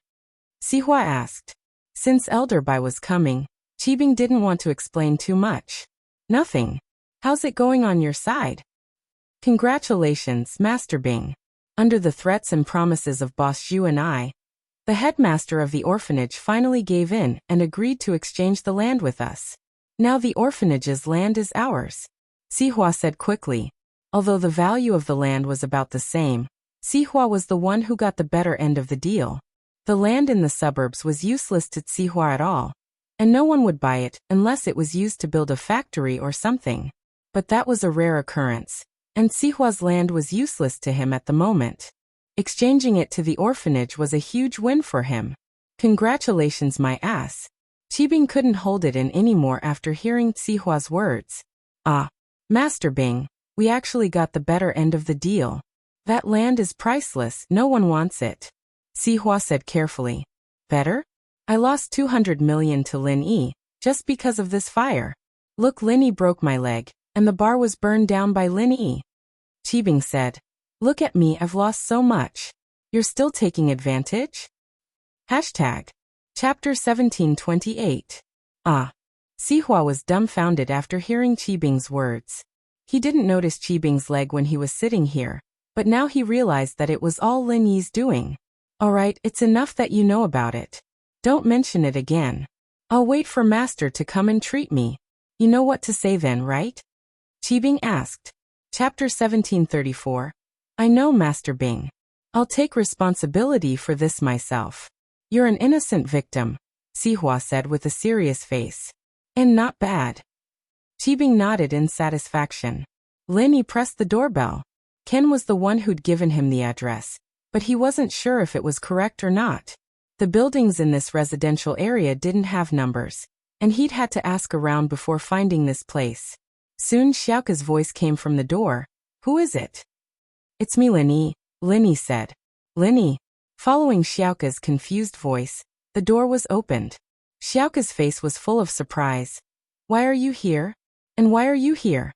Sihua asked. Since Elder Bai was coming, Qibing didn't want to explain too much. "Nothing. How's it going on your side?" "Congratulations, Master Bing. Under the threats and promises of Boss Zhu and I, the headmaster of the orphanage finally gave in and agreed to exchange the land with us. Now the orphanage's land is ours," Sihua said quickly. Although the value of the land was about the same, Sihua was the one who got the better end of the deal. The land in the suburbs was useless to Sihua at all, and no one would buy it unless it was used to build a factory or something. But that was a rare occurrence, and Sihua's land was useless to him at the moment. Exchanging it to the orphanage was a huge win for him. "Congratulations, my ass." Qibing couldn't hold it in anymore after hearing Sihua's words. Master Bing, we actually got the better end of the deal. That land is priceless, no one wants it," Sihua said carefully. "Better? I lost 200 million to Lin Yi, just because of this fire. Look, Lin Yi broke my leg, and the bar was burned down by Lin Yi." Qibing said, "Look at me, I've lost so much. You're still taking advantage?" Chapter 1728. Sihua was dumbfounded after hearing Qibing's words. He didn't notice Qibing's leg when he was sitting here, but now he realized that it was all Lin Yi's doing. "Alright, it's enough that you know about it. Don't mention it again. I'll wait for Master to come and treat me. You know what to say then, right?" Qibing asked. Chapter 1734. I know, Master Bing. I'll take responsibility for this myself. You're an innocent victim, Sihua said with a serious face. And not bad. Qibing nodded in satisfaction. Lin Yi pressed the doorbell. Ken was the one who'd given him the address, but he wasn't sure if it was correct or not. The buildings in this residential area didn't have numbers, and he'd had to ask around before finding this place. Soon Xiaoka's voice came from the door. "Who is it?" "It's me, Lin Yi said. "Lin Yi." Following Xiaoka's confused voice, the door was opened. Xiaoka's face was full of surprise. "Why are you here? And why are you here?"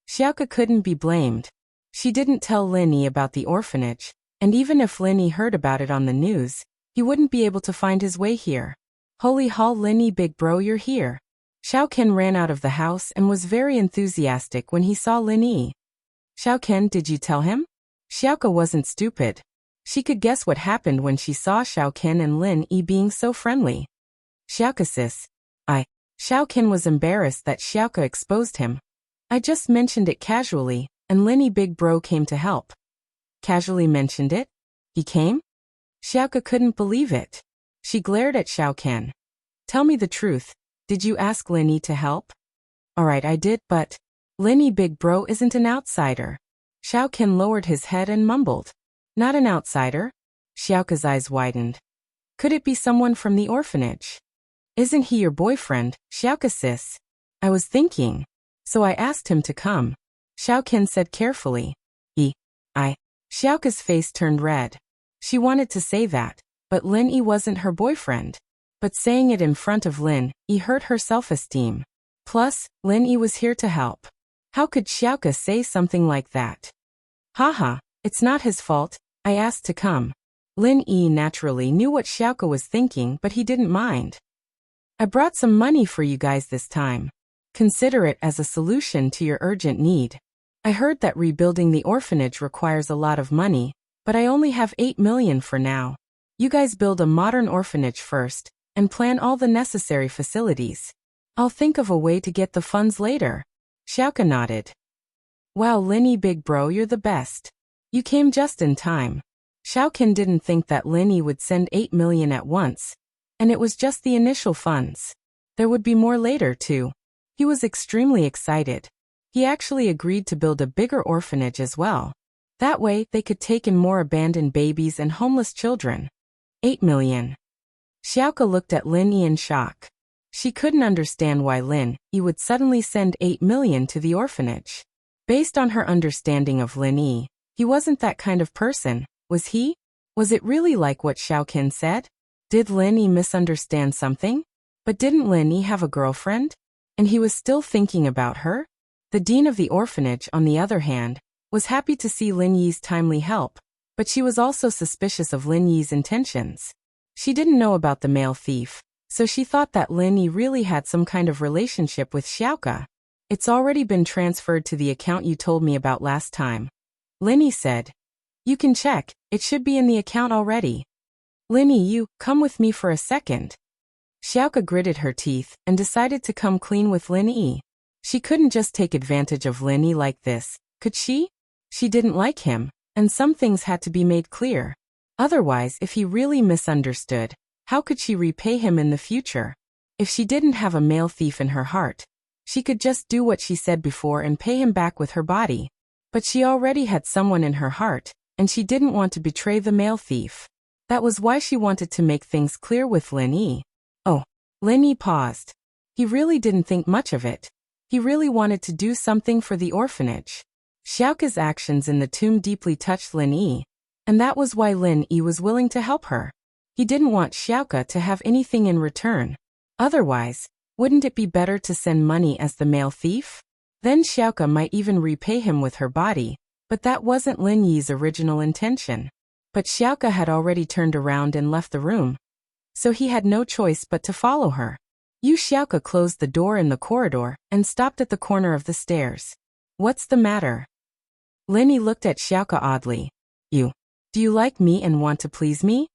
Xiaoka couldn't be blamed. She didn't tell Lin Yi about the orphanage, And even if Lin Yi heard about it on the news, he wouldn't be able to find his way here. Holy hall, Lin Yi, big bro, you're here. Xiaoqian ran out of the house and was very enthusiastic when he saw Lin Yi. Xiaoqian, did you tell him? Xiaoke wasn't stupid. She could guess what happened when she saw Xiaoqian and Lin Yi being so friendly. Xiaoke sis. Xiaoqian was embarrassed that Xiaoke exposed him. I just mentioned it casually, and Lin Yi big bro came to help. Casually mentioned it? He came? Xiaoke couldn't believe it. She glared at Xiaoqian. Tell me the truth, did you ask Lin Yi to help? Alright, I did, but Lin Yi big bro isn't an outsider. Xiaoqian lowered his head and mumbled. Not an outsider? Xiaoke's eyes widened. Could it be someone from the orphanage? Isn't he your boyfriend, Xiaoke sis? I was thinking. So I asked him to come. Xiaoqian said carefully. Xiaoke's face turned red. She wanted to say that, but Lin Yi wasn't her boyfriend. But saying it in front of Lin Yi hurt her self-esteem. Plus, Lin Yi was here to help. How could Xiaoke say something like that? Haha, it's not his fault, I asked to come. Lin Yi naturally knew what Xiaoke was thinking, but he didn't mind. I brought some money for you guys this time. Consider it as a solution to your urgent need. I heard that rebuilding the orphanage requires a lot of money, but I only have 8 million for now. You guys build a modern orphanage first, and plan all the necessary facilities. I'll think of a way to get the funds later. Xiaoke nodded. Wow, Lin Yi big bro, you're the best. You came just in time. Xiaoqian didn't think that Lin Yi would send 8 million at once, and it was just the initial funds. There would be more later too. He was extremely excited. He actually agreed to build a bigger orphanage as well. That way, they could take in more abandoned babies and homeless children. 8 million. Xiaoke looked at Lin Yi in shock. She couldn't understand why Lin Yi would suddenly send 8 million to the orphanage. Based on her understanding of Lin Yi, he wasn't that kind of person, was he? Was it really like what Xiaoqian said? Did Lin Yi misunderstand something? But didn't Lin Yi have a girlfriend? And he was still thinking about her? The dean of the orphanage, on the other hand, was happy to see Lin Yi's timely help, but she was also suspicious of Lin Yi's intentions. She didn't know about the male thief, so she thought that Lin Yi really had some kind of relationship with Xiaoke. It's already been transferred to the account you told me about last time. Lin Yi said. You can check, it should be in the account already. Lin Yi, you, come with me for a second. Xiaoke gritted her teeth and decided to come clean with Lin Yi. She couldn't just take advantage of Lin Yi like this, could she? She didn't like him, and some things had to be made clear. Otherwise, if he really misunderstood, how could she repay him in the future? If she didn't have a male thief in her heart, she could just do what she said before and pay him back with her body. But she already had someone in her heart, and she didn't want to betray the male thief. That was why she wanted to make things clear with Lin Yi. Oh, Lin Yi paused. He really didn't think much of it. He really wanted to do something for the orphanage. Xiaoke's actions in the tomb deeply touched Lin Yi, and that was why Lin Yi was willing to help her. He didn't want Xiaoke to have anything in return. Otherwise, wouldn't it be better to send money as the male thief? Then Xiaoke might even repay him with her body, but that wasn't Lin Yi's original intention. But Xiaoke had already turned around and left the room, so he had no choice but to follow her. Xiaoke closed the door in the corridor and stopped at the corner of the stairs. What's the matter? Lin Yi looked at Xiaoke oddly. Do you like me and want to please me?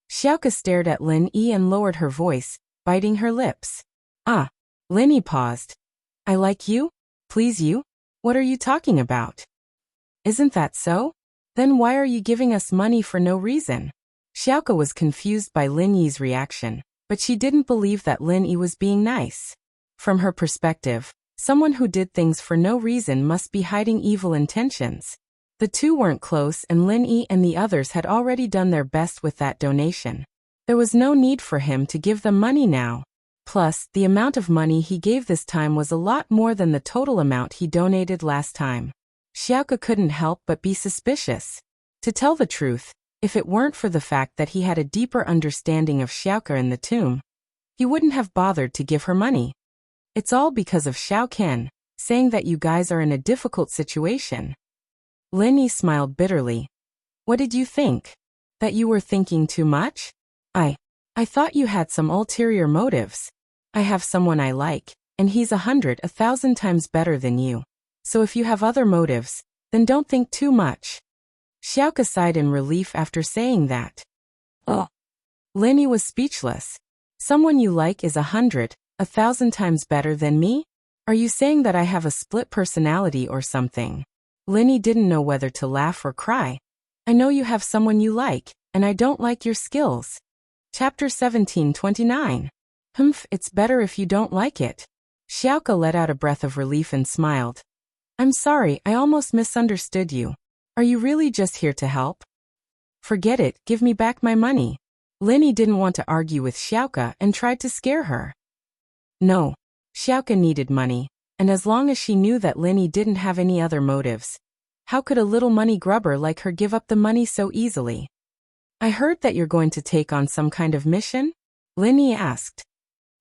Xiaoke stared at Lin Yi and lowered her voice, biting her lips. Lin Yi paused. I like you? Please you? What are you talking about? Isn't that so? Then why are you giving us money for no reason? Xiaoke was confused by Lin Yi's reaction, but she didn't believe that Lin Yi was being nice. From her perspective, someone who did things for no reason must be hiding evil intentions. The two weren't close, and Lin Yi and the others had already done their best with that donation. There was no need for him to give them money now. Plus, the amount of money he gave this time was a lot more than the total amount he donated last time. Xiaoke couldn't help but be suspicious. To tell the truth, if it weren't for the fact that he had a deeper understanding of Xiaoke in the tomb, he wouldn't have bothered to give her money. It's all because of Xiaoqian, saying that you guys are in a difficult situation. Lin Yi smiled bitterly. What did you think? That you were thinking too much? I thought you had some ulterior motives. I have someone I like, and he's 1,000 times better than you. So if you have other motives, then don't think too much. Xiaoke sighed in relief after saying that. Oh. Linny was speechless. Someone you like is 1,000 times better than me? Are you saying that I have a split personality or something? Linny didn't know whether to laugh or cry. I know you have someone you like, and I don't like your skills. Chapter 17:29. It's better if you don't like it. Xiaoke let out a breath of relief and smiled. I'm sorry, I almost misunderstood you. Are you really just here to help? Forget it, give me back my money. Linny didn't want to argue with Xiaoke and tried to scare her. No. Xiaoke needed money, and as long as she knew that Linny didn't have any other motives, how could a little money grubber like her give up the money so easily? I heard that you're going to take on some kind of mission? Linny asked.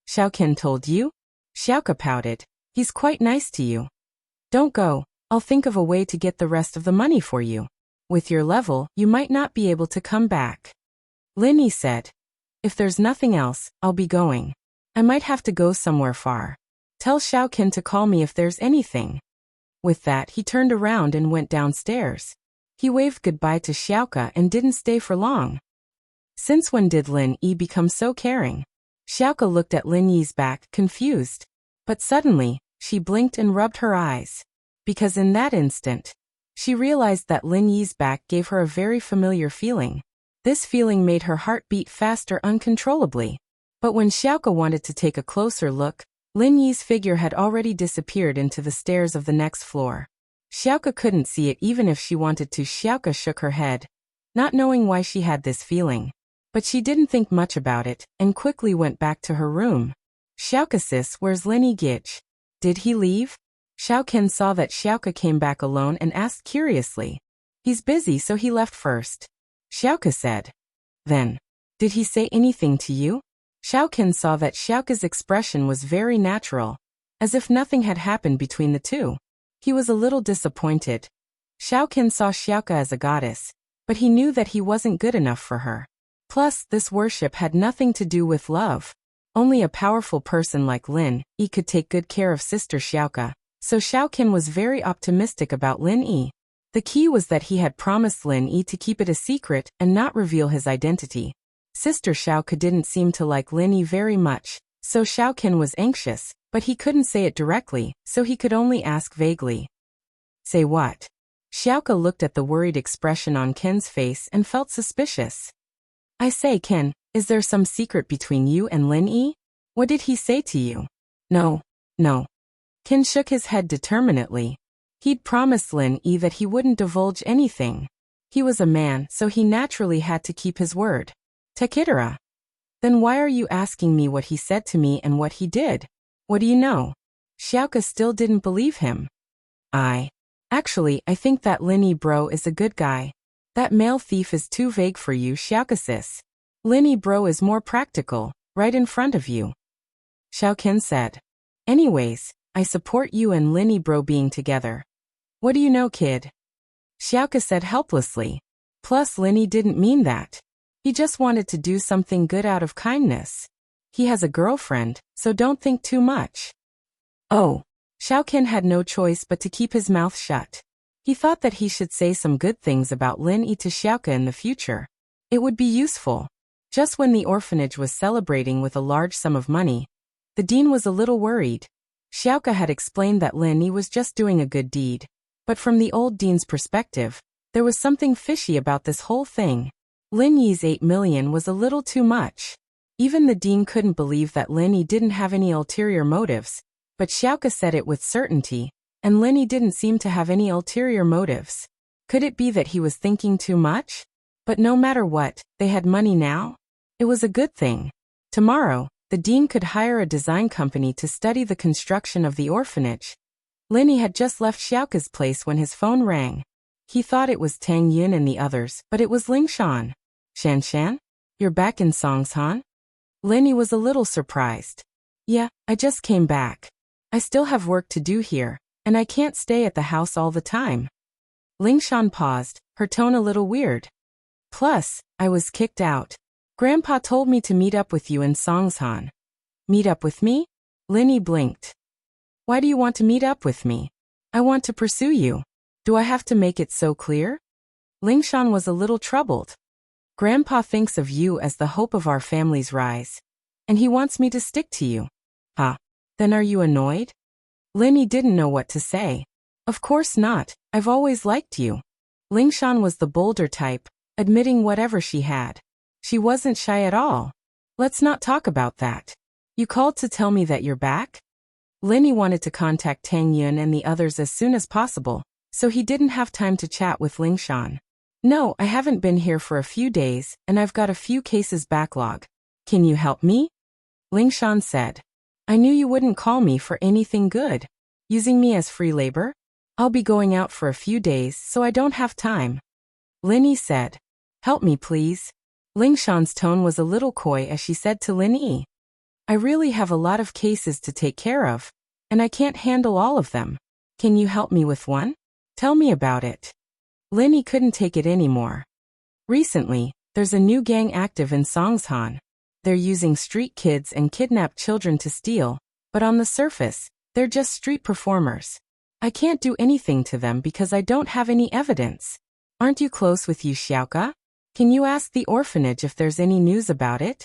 Xiaoke told you? Xiaoke pouted. He's quite nice to you. Don't go, I'll think of a way to get the rest of the money for you. With your level, you might not be able to come back. Linny said. If there's nothing else, I'll be going. I might have to go somewhere far. Tell Xiaoke to call me if there's anything. With that, he turned around and went downstairs. He waved goodbye to Xiaoke and didn't stay for long. Since when did Lin Yi become so caring? Xiaoke looked at Lin Yi's back, confused. But suddenly, she blinked and rubbed her eyes. Because in that instant, she realized that Lin Yi's back gave her a very familiar feeling. This feeling made her heart beat faster uncontrollably. But when Xiaoke wanted to take a closer look, Lin Yi's figure had already disappeared into the stairs of the next floor. Xiaoke couldn't see it even if she wanted to. Xiaoke shook her head, not knowing why she had this feeling. But she didn't think much about it, and quickly went back to her room. Xiaoke sis, where's Lin Yi? Did he leave? Xiaoke saw that Xiaoke came back alone and asked curiously. He's busy, so he left first. Xiaoke said. Then, did he say anything to you? Xiaoke saw that Xiaoke's expression was very natural, as if nothing had happened between the two. He was a little disappointed. Xiaoke saw Xiaoke as a goddess, but he knew that he wasn't good enough for her. Plus, this worship had nothing to do with love. Only a powerful person like Lin Yi could take good care of Sister Xiaoke, so Xiaoke was very optimistic about Lin Yi. The key was that he had promised Lin Yi to keep it a secret and not reveal his identity. Sister Xiaoke didn't seem to like Lin Yi very much, so Xiaoke was anxious, but he couldn't say it directly, so he could only ask vaguely. Say what? Xiaoke looked at the worried expression on Ken's face and felt suspicious. I say, Ken, is there some secret between you and Lin Yi? What did he say to you? No. Ken shook his head determinedly. He'd promised Lin Yi that he wouldn't divulge anything. He was a man, so he naturally had to keep his word. Takitara. Then why are you asking me what he said to me and what he did? What do you know? Xiaoke still didn't believe him. Actually, I think that Lin Yi bro is a good guy. That male thief is too vague for you, Xiaoke sis. Lin Yi bro is more practical, right in front of you. Xiaoke said. Anyways, I support you and Lin Yi bro being together. What do you know, kid? Xiaoke said helplessly. Plus Lin Yi didn't mean that. He just wanted to do something good out of kindness. He has a girlfriend, so don't think too much. Oh. Xiaoke had no choice but to keep his mouth shut. He thought that he should say some good things about Lin Yi to Xiaoke in the future. It would be useful. Just when the orphanage was celebrating with a large sum of money, the dean was a little worried. Xiaoke had explained that Lin Yi was just doing a good deed, but from the old dean's perspective, there was something fishy about this whole thing. Lin Yi's 8 million was a little too much. Even the dean couldn't believe that Lin Yi didn't have any ulterior motives, but Xiaoke said it with certainty, and Lin Yi didn't seem to have any ulterior motives. Could it be that he was thinking too much? But no matter what, they had money now. It was a good thing. Tomorrow, the dean could hire a design company to study the construction of the orphanage. Lin Yi had just left Xiaoke's place when his phone rang. He thought it was Tang Yun and the others, but it was Lingshan. Shan? You're back in Songshan? Lin Yi was a little surprised. Yeah, I just came back. I still have work to do here, and I can't stay at the house all the time. Lingshan paused, her tone a little weird. Plus, I was kicked out. Grandpa told me to meet up with you in Songshan. Meet up with me? Linny blinked. Why do you want to meet up with me? I want to pursue you. Do I have to make it so clear? Lingshan was a little troubled. Grandpa thinks of you as the hope of our family's rise. And he wants me to stick to you. Huh? Then are you annoyed? Linny didn't know what to say. Of course not, I've always liked you. Lingshan was the bolder type, admitting whatever she had. She wasn't shy at all. Let's not talk about that. You called to tell me that you're back? Linny wanted to contact Tang Yun and the others as soon as possible, so he didn't have time to chat with Lingshan. No, I haven't been here for a few days, and I've got a few cases backlog. Can you help me? Lingshan said. I knew you wouldn't call me for anything good. Using me as free labor? I'll be going out for a few days, so I don't have time. Linny said. Help me, please. Lingshan's tone was a little coy as she said to Linny. I really have a lot of cases to take care of, and I can't handle all of them. Can you help me with one? Tell me about it. Linny couldn't take it anymore. Recently, there's a new gang active in Songshan. They're using street kids and kidnapped children to steal, but on the surface, they're just street performers. I can't do anything to them because I don't have any evidence. Aren't you close with Yu Xiaoka? Can you ask the orphanage if there's any news about it?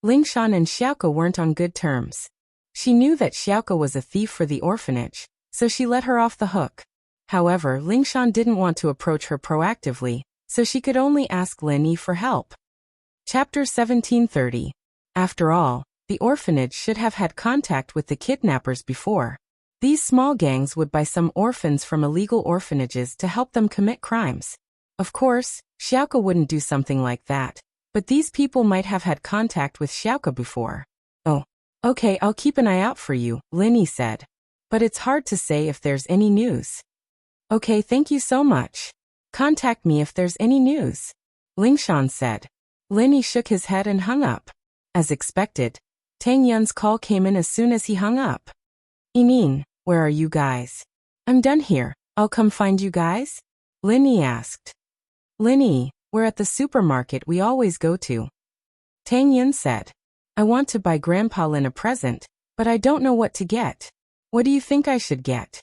Lingshan and Xiaoka weren't on good terms. She knew that Xiaoka was a thief for the orphanage, so she let her off the hook. However, Lingshan didn't want to approach her proactively, so she could only ask Linny for help. Chapter 1730. After all, the orphanage should have had contact with the kidnappers before. These small gangs would buy some orphans from illegal orphanages to help them commit crimes. Of course, Xiaoka wouldn't do something like that, but these people might have had contact with Xiaoka before. Oh, okay, I'll keep an eye out for you, Linny said. But it's hard to say if there's any news. Okay, thank you so much. Contact me if there's any news, Lingshan said. Linny shook his head and hung up. As expected, Tang Yun's call came in as soon as he hung up. Enin, where are you guys? I'm done here, I'll come find you guys? Linny asked. Linny, we're at the supermarket we always go to. Tang Yun said. I want to buy Grandpa Lin a present, but I don't know what to get. What do you think I should get?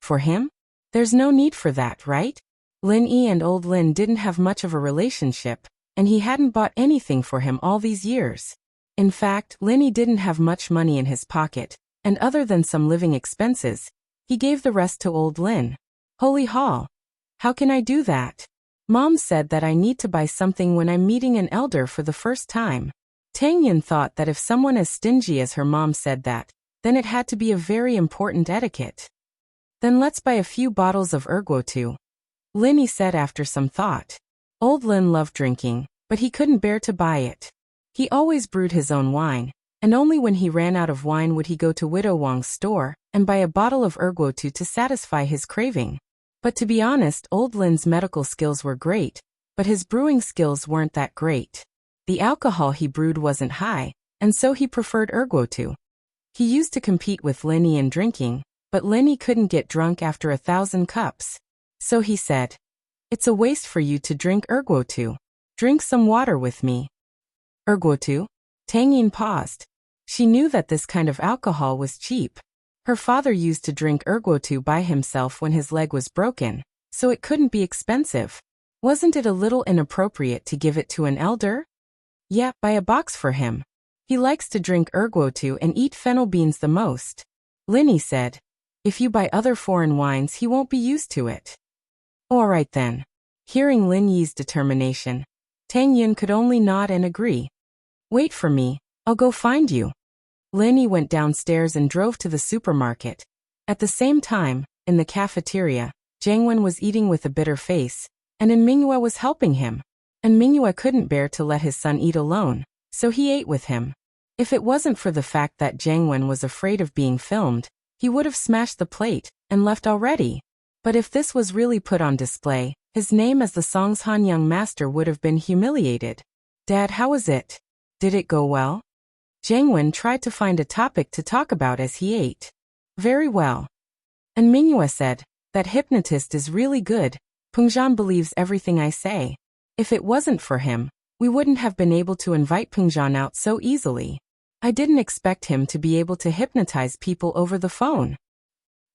For him? There's no need for that, right? Lin Yi and old Lin didn't have much of a relationship, and he hadn't bought anything for him all these years. In fact, Linny didn't have much money in his pocket, and other than some living expenses, he gave the rest to old Lin. Holy Hall! How can I do that? Mom said that I need to buy something when I'm meeting an elder for the first time. Tang Yun thought that if someone as stingy as her mom said that, then it had to be a very important etiquette. Then let's buy a few bottles of erguo too, Linny said after some thought. Old Lin loved drinking, but he couldn't bear to buy it. He always brewed his own wine, and only when he ran out of wine would he go to Widow Wang's store and buy a bottle of erguo to satisfy his craving. But to be honest, old Lin's medical skills were great, but his brewing skills weren't that great. The alcohol he brewed wasn't high, and so he preferred erguo. He used to compete with Linny in drinking, but Linny couldn't get drunk after 1,000 cups. So he said, it's a waste for you to drink erguo. Drink some water with me. Erguo? Tang Yin paused. She knew that this kind of alcohol was cheap. Her father used to drink erguo by himself when his leg was broken, so it couldn't be expensive. Wasn't it a little inappropriate to give it to an elder? Yeah, buy a box for him. He likes to drink erguo and eat fennel beans the most. Linny said. If you buy other foreign wines, he won't be used to it. All right then. Hearing Lin Yi's determination, Tang Yun could only nod and agree. Wait for me, I'll go find you. Lin Yi went downstairs and drove to the supermarket. At the same time, in the cafeteria, Jiang Wen was eating with a bitter face, and Mingyue was helping him. And Mingyue couldn't bear to let his son eat alone, so he ate with him. If it wasn't for the fact that Jiang Wen was afraid of being filmed, he would have smashed the plate and left already. But if this was really put on display, his name as the Songshan young master would have been humiliated. Dad, how was it? Did it go well? Jiang Wen tried to find a topic to talk about as he ate. Very well. And Mingyue said, that hypnotist is really good. Pengzhan believes everything I say. If it wasn't for him, we wouldn't have been able to invite Pingzhan out so easily. I didn't expect him to be able to hypnotize people over the phone.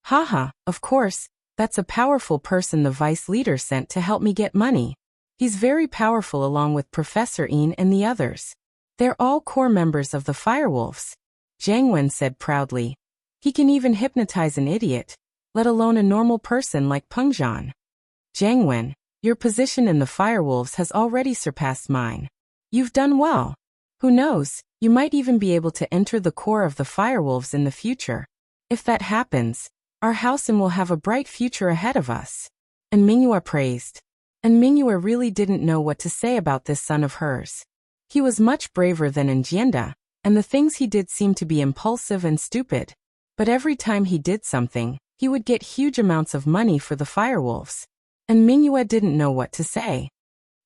Haha, of course, that's a powerful person the vice leader sent to help me get money. He's very powerful along with Professor Yin and the others. They're all core members of the Firewolves, Jiang Wen said proudly. He can even hypnotize an idiot, let alone a normal person like Pengzhan. Jiang Wen, your position in the Firewolves has already surpassed mine. You've done well. Who knows, you might even be able to enter the core of the Firewolves in the future. If that happens, our house will have a bright future ahead of us. And Mingyue praised. And Mingyue really didn't know what to say about this son of hers. He was much braver than Njienda, and the things he did seemed to be impulsive and stupid. But every time he did something, he would get huge amounts of money for the Firewolves. And Mingyue didn't know what to say.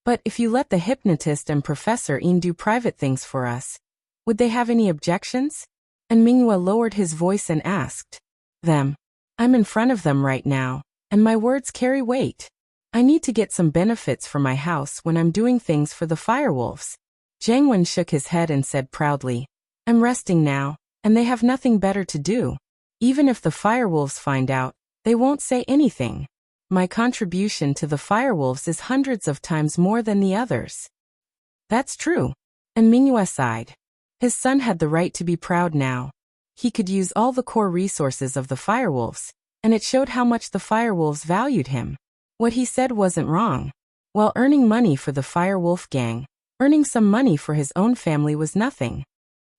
But if you let the hypnotist and Professor Yin do private things for us, would they have any objections? And Mingyue lowered his voice and asked them. I'm in front of them right now, and my words carry weight. I need to get some benefits for my house when I'm doing things for the Firewolves. Jiang Wen shook his head and said proudly, I'm resting now, and they have nothing better to do. Even if the Firewolves find out, they won't say anything. My contribution to the Firewolves is hundreds of times more than the others. That's true. And Mingyue sighed. His son had the right to be proud now. He could use all the core resources of the Firewolves, and it showed how much the Firewolves valued him. What he said wasn't wrong. While earning money for the Firewolf gang, earning some money for his own family was nothing.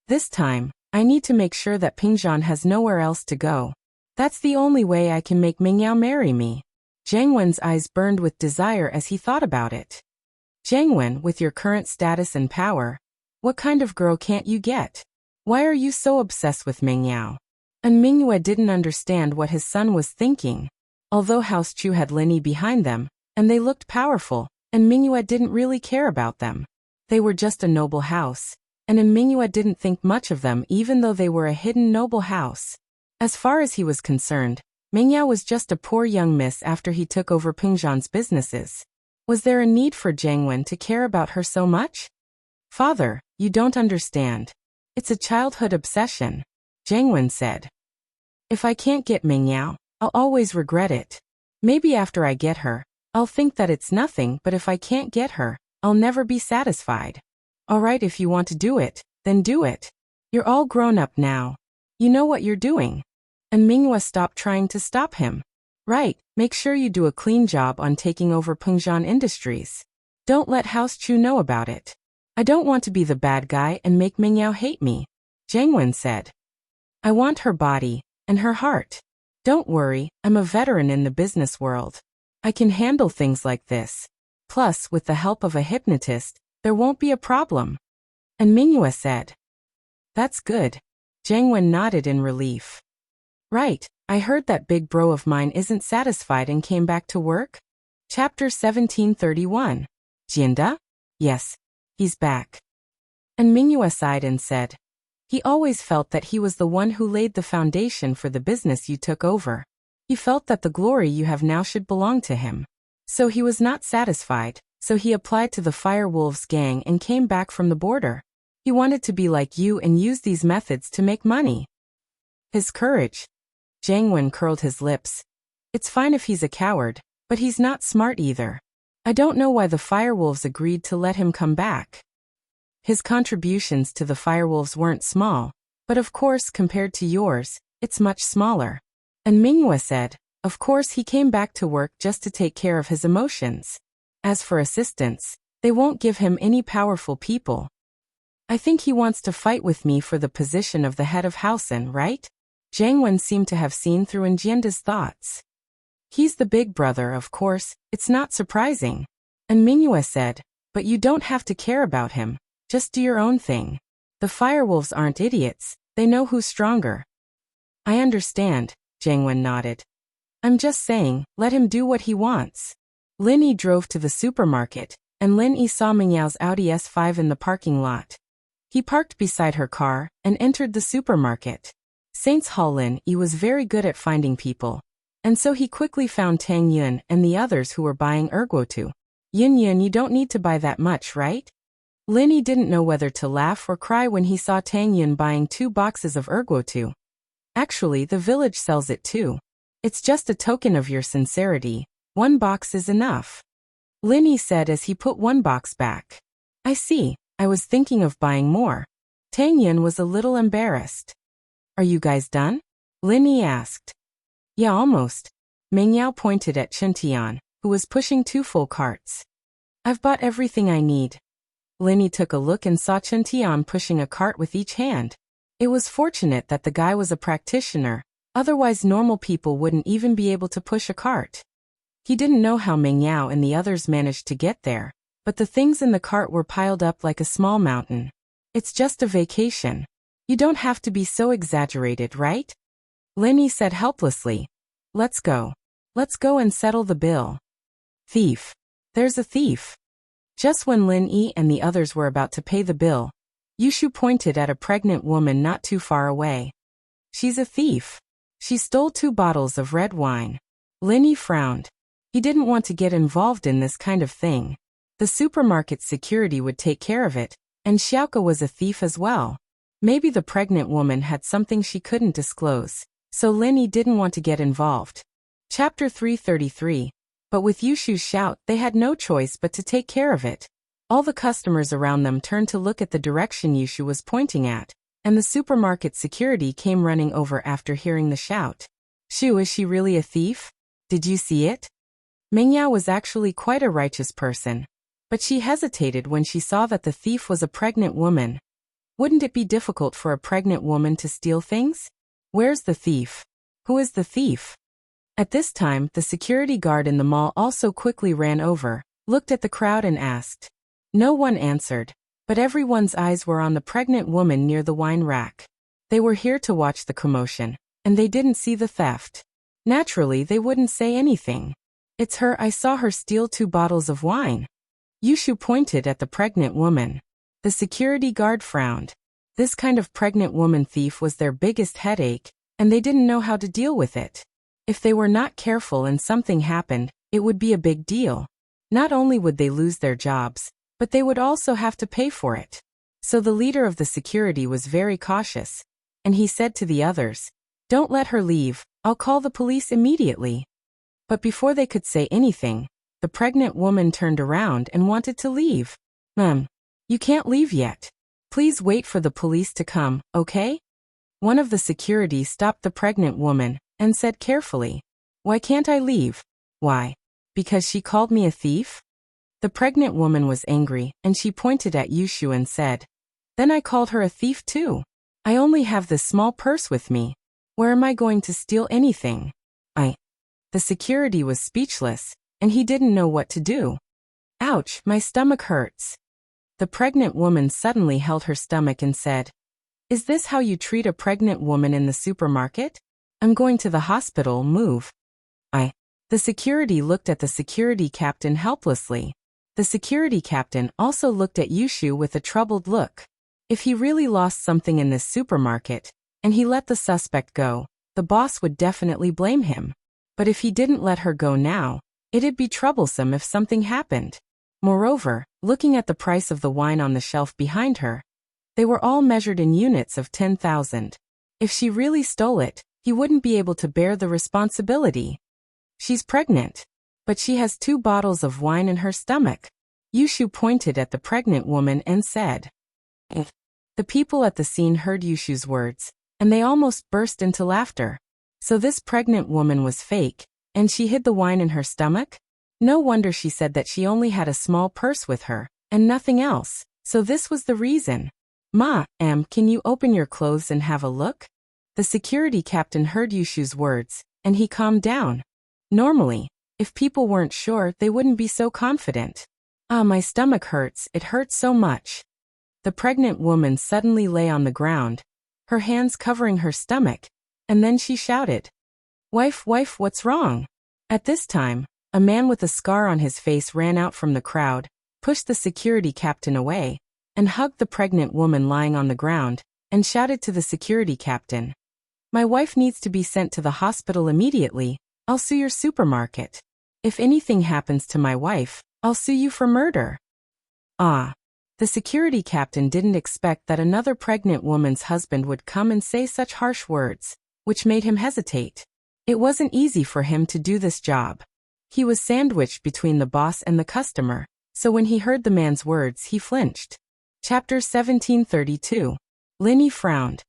This time, I need to make sure that Pingzhan has nowhere else to go. That's the only way I can make Mingyue marry me. Jiang Wen's eyes burned with desire as he thought about it. Jiang Wen, with your current status and power, what kind of girl can't you get? Why are you so obsessed with Mingyue? And Mingyue didn't understand what his son was thinking. Although House Chu had Linny behind them, and they looked powerful, and Mingyue didn't really care about them. They were just a noble house, and Mingyue didn't think much of them even though they were a hidden noble house. As far as he was concerned, Mingyue was just a poor young miss after he took over Pingzhan's businesses. Was there a need for Jiang Wen to care about her so much? Father, you don't understand. It's a childhood obsession, Jiang Wen said. If I can't get Mingyue, I'll always regret it. Maybe after I get her, I'll think that it's nothing, but if I can't get her, I'll never be satisfied. Alright, if you want to do it, then do it. You're all grown up now. You know what you're doing. And Mingyue stopped trying to stop him. Right, make sure you do a clean job on taking over Pengzhan Industries. Don't let House Chu know about it. I don't want to be the bad guy and make Mingyue hate me, Jiang Wen said. I want her body, and her heart. Don't worry, I'm a veteran in the business world. I can handle things like this. Plus, with the help of a hypnotist, there won't be a problem. And Mingyue said. That's good. Jiang Wen nodded in relief. Right, I heard that big bro of mine isn't satisfied and came back to work? Chapter 1731. Jianda? Yes, he's back. And Mingyue sighed and said. He always felt that he was the one who laid the foundation for the business you took over. He felt that the glory you have now should belong to him. So he was not satisfied, so he applied to the Firewolves gang and came back from the border. He wanted to be like you and use these methods to make money. His courage. Jiang Wen curled his lips. It's fine if he's a coward, but he's not smart either. I don't know why the Firewolves agreed to let him come back. His contributions to the Firewolves weren't small, but of course compared to yours, it's much smaller. And Mingyue said, of course he came back to work just to take care of his emotions. As for assistants, they won't give him any powerful people. I think he wants to fight with me for the position of the head of Housen, right? Jiang Wen seemed to have seen through Njianda's thoughts. He's the big brother, of course, it's not surprising. And Mingyue said, but you don't have to care about him. Just do your own thing. The Firewolves aren't idiots, they know who's stronger. I understand, Jiang Wen nodded. I'm just saying, let him do what he wants. Lin Yi drove to the supermarket, and Lin Yi saw Mingyue's Audi S5 in the parking lot. He parked beside her car, and entered the supermarket. Saints Hall Lin Yi was very good at finding people, and so he quickly found Tang Yun and the others who were buying ergotu. Yin Yin, you don't need to buy that much, right? Linny didn't know whether to laugh or cry when he saw Tang Yun buying 2 boxes of erguotu. Actually, the village sells it too. It's just a token of your sincerity. 1 box is enough. Linny said as he put 1 box back. I see, I was thinking of buying more. Tang Yun was a little embarrassed. Are you guys done? Linny asked. Yeah, almost. Meng Yao pointed at Chen Tian, who was pushing 2 full carts. I've bought everything I need. Linny took a look and saw Chen Tian pushing a cart with each hand. It was fortunate that the guy was a practitioner, otherwise normal people wouldn't even be able to push a cart. He didn't know how Meng Yao and the others managed to get there, but the things in the cart were piled up like a small mountain. It's just a vacation. You don't have to be so exaggerated, right? Linny said helplessly. Let's go. Let's go and settle the bill. Thief. There's a thief. Just when Lin Yi and the others were about to pay the bill, Yushu pointed at a pregnant woman not too far away. She's a thief. She stole 2 bottles of red wine. Linny frowned. He didn't want to get involved in this kind of thing. The supermarket's security would take care of it, and Xiaoke was a thief as well. Maybe the pregnant woman had something she couldn't disclose, so Linny didn't want to get involved. Chapter 333. But with Yushu's shout, they had no choice but to take care of it. All the customers around them turned to look at the direction Yushu was pointing at, and the supermarket security came running over after hearing the shout. Shu, is she really a thief? Did you see it? Meng Yao was actually quite a righteous person, but she hesitated when she saw that the thief was a pregnant woman. Wouldn't it be difficult for a pregnant woman to steal things? Where's the thief? Who is the thief? At this time, the security guard in the mall also quickly ran over, looked at the crowd and asked. No one answered, but everyone's eyes were on the pregnant woman near the wine rack. They were here to watch the commotion, and they didn't see the theft. Naturally, they wouldn't say anything. It's her, I saw her steal 2 bottles of wine. Yushu pointed at the pregnant woman. The security guard frowned. This kind of pregnant woman thief was their biggest headache, and they didn't know how to deal with it. If they were not careful and something happened, it would be a big deal. Not only would they lose their jobs, but they would also have to pay for it. So the leader of the security was very cautious, and he said to the others, Don't let her leave, I'll call the police immediately. But before they could say anything, the pregnant woman turned around and wanted to leave. You can't leave yet. Please wait for the police to come, okay? One of the security stopped the pregnant woman and said carefully, Why can't I leave? Why? Because she called me a thief? The pregnant woman was angry, and she pointed at Yushu and said, Then I called her a thief too. I only have this small purse with me. Where am I going to steal anything? The security was speechless, and he didn't know what to do. Ouch, my stomach hurts. The pregnant woman suddenly held her stomach and said, Is this how you treat a pregnant woman in the supermarket? I'm going to the hospital, move. The security looked at the security captain helplessly. The security captain also looked at Yushu with a troubled look. If he really lost something in this supermarket, and he let the suspect go, the boss would definitely blame him. But if he didn't let her go now, it'd be troublesome if something happened. Moreover, looking at the price of the wine on the shelf behind her, they were all measured in units of 10,000. If she really stole it, he wouldn't be able to bear the responsibility. She's pregnant, but she has 2 bottles of wine in her stomach. Yushu pointed at the pregnant woman and said. The people at the scene heard Yushu's words, and they almost burst into laughter. So this pregnant woman was fake, and she hid the wine in her stomach? No wonder she said that she only had a small purse with her, and nothing else, so this was the reason. Can you open your clothes and have a look? The security captain heard Yushu's words, and he calmed down. Normally, if people weren't sure, they wouldn't be so confident. My stomach hurts, it hurts so much. The pregnant woman suddenly lay on the ground, her hands covering her stomach, and then she shouted, Wife, what's wrong? At this time, a man with a scar on his face ran out from the crowd, pushed the security captain away, and hugged the pregnant woman lying on the ground, and shouted to the security captain, My wife needs to be sent to the hospital immediately. I'll sue your supermarket. If anything happens to my wife, I'll sue you for murder. Ah. The security captain didn't expect that another pregnant woman's husband would come and say such harsh words, which made him hesitate. It wasn't easy for him to do this job. He was sandwiched between the boss and the customer, so when he heard the man's words he flinched. Chapter 1732. Linny frowned.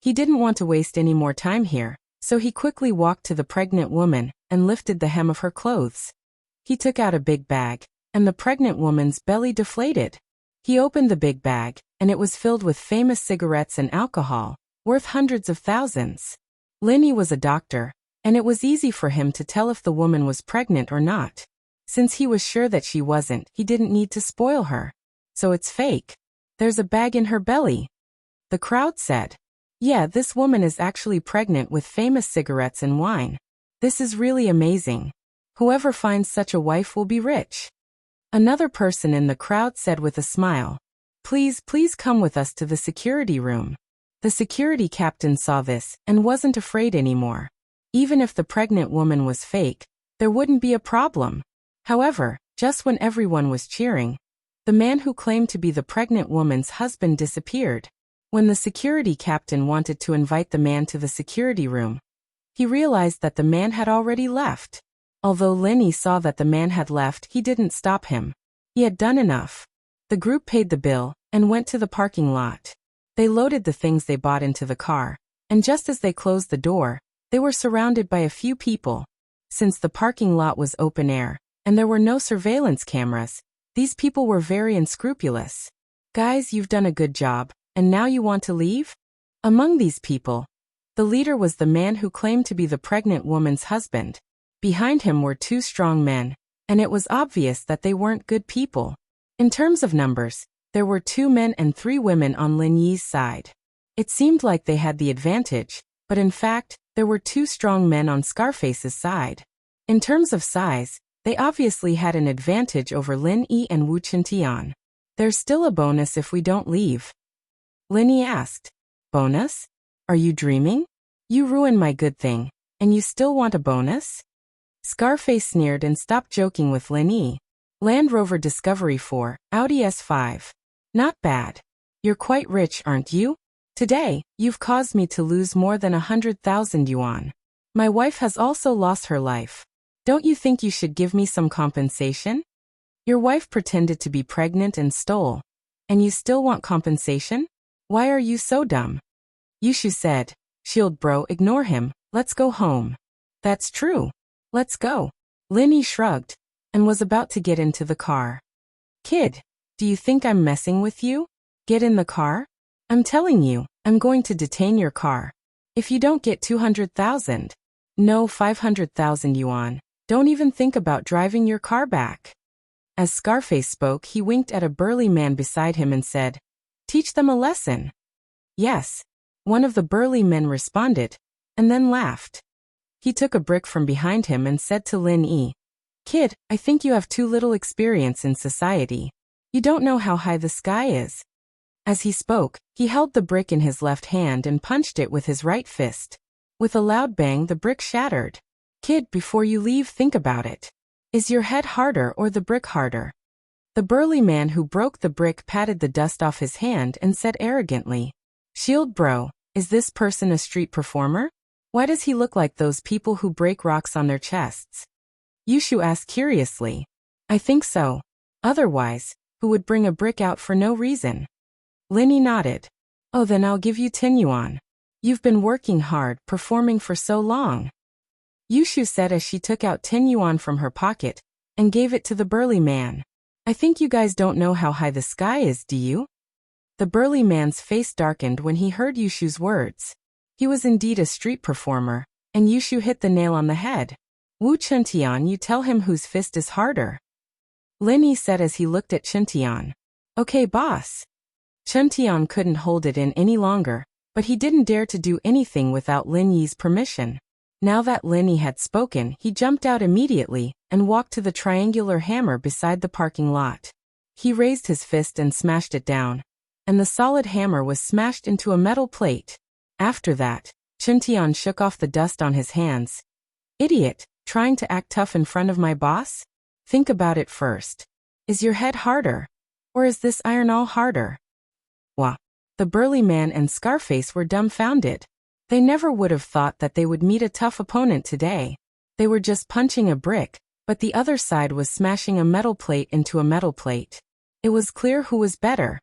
He didn't want to waste any more time here, so he quickly walked to the pregnant woman and lifted the hem of her clothes. He took out a big bag, and the pregnant woman's belly deflated. He opened the big bag, and it was filled with famous cigarettes and alcohol, worth hundreds of thousands. Linny was a doctor, and it was easy for him to tell if the woman was pregnant or not. Since he was sure that she wasn't, he didn't need to spoil her. So it's fake. There's a bag in her belly. The crowd said. Yeah, this woman is actually pregnant with famous cigarettes and wine. This is really amazing. Whoever finds such a wife will be rich. Another person in the crowd said with a smile, please come with us to the security room. The security captain saw this and wasn't afraid anymore. Even if the pregnant woman was fake, there wouldn't be a problem. However, just when everyone was cheering, the man who claimed to be the pregnant woman's husband disappeared. When the security captain wanted to invite the man to the security room, he realized that the man had already left. Although Linny saw that the man had left, he didn't stop him. He had done enough. The group paid the bill and went to the parking lot. They loaded the things they bought into the car, and just as they closed the door, they were surrounded by a few people. Since the parking lot was open air, and there were no surveillance cameras, these people were very unscrupulous. Guys, you've done a good job, and now you want to leave? Among these people, the leader was the man who claimed to be the pregnant woman's husband. Behind him were two strong men, and it was obvious that they weren't good people. In terms of numbers, there were 2 men and 3 women on Lin Yi's side. It seemed like they had the advantage, but in fact, there were 2 strong men on Scarface's side. In terms of size, they obviously had an advantage over Lin Yi and Wu Chintian. There's still a bonus if we don't leave. Lin Yi asked. Bonus? Are you dreaming? You ruined my good thing, and you still want a bonus? Scarface sneered and stopped joking with Lin Yi. Land Rover Discovery 4, Audi S5. Not bad. You're quite rich, aren't you? Today, you've caused me to lose more than 100,000 yuan. My wife has also lost her life. Don't you think you should give me some compensation? Your wife pretended to be pregnant and stole. And you still want compensation? Why are you so dumb? Yushu said. Shield bro, ignore him. Let's go home. That's true. Let's go. Lin Yi shrugged and was about to get into the car. Kid, do you think I'm messing with you? Get in the car? I'm telling you, I'm going to detain your car. If you don't get 200,000, no 500,000 yuan, don't even think about driving your car back. As Scarface spoke, he winked at a burly man beside him and said, Teach them a lesson. Yes. One of the burly men responded, and then laughed. He took a brick from behind him and said to Lin Yi, Kid, I think you have too little experience in society. You don't know how high the sky is. As he spoke, he held the brick in his left hand and punched it with his right fist. With a loud bang, the brick shattered. Kid, before you leave, think about it. Is your head harder or the brick harder? The burly man who broke the brick patted the dust off his hand and said arrogantly, Shield bro, is this person a street performer? Why does he look like those people who break rocks on their chests? Yushu asked curiously. I think so. Otherwise, who would bring a brick out for no reason? Lin Yi nodded. Oh, then I'll give you 10 yuan. You've been working hard, performing for so long. Yushu said as she took out 10 yuan from her pocket and gave it to the burly man. I think you guys don't know how high the sky is, do you? The burly man's face darkened when he heard Yushu's words. He was indeed a street performer, and Yushu hit the nail on the head. Wu Chintian, you tell him whose fist is harder. Lin Yi said as he looked at Chintian. Okay, boss. Chintian couldn't hold it in any longer, but he didn't dare to do anything without Lin Yi's permission. Now that Lin Yi had spoken, he jumped out immediately and walked to the triangular hammer beside the parking lot. He raised his fist and smashed it down, and the solid hammer was smashed into a metal plate. After that, Chintian shook off the dust on his hands. Idiot, trying to act tough in front of my boss? Think about it first. Is your head harder? Or is this iron all harder? Wah! The burly man and Scarface were dumbfounded. They never would have thought that they would meet a tough opponent today. They were just punching a brick, but the other side was smashing a metal plate into a metal plate. It was clear who was better.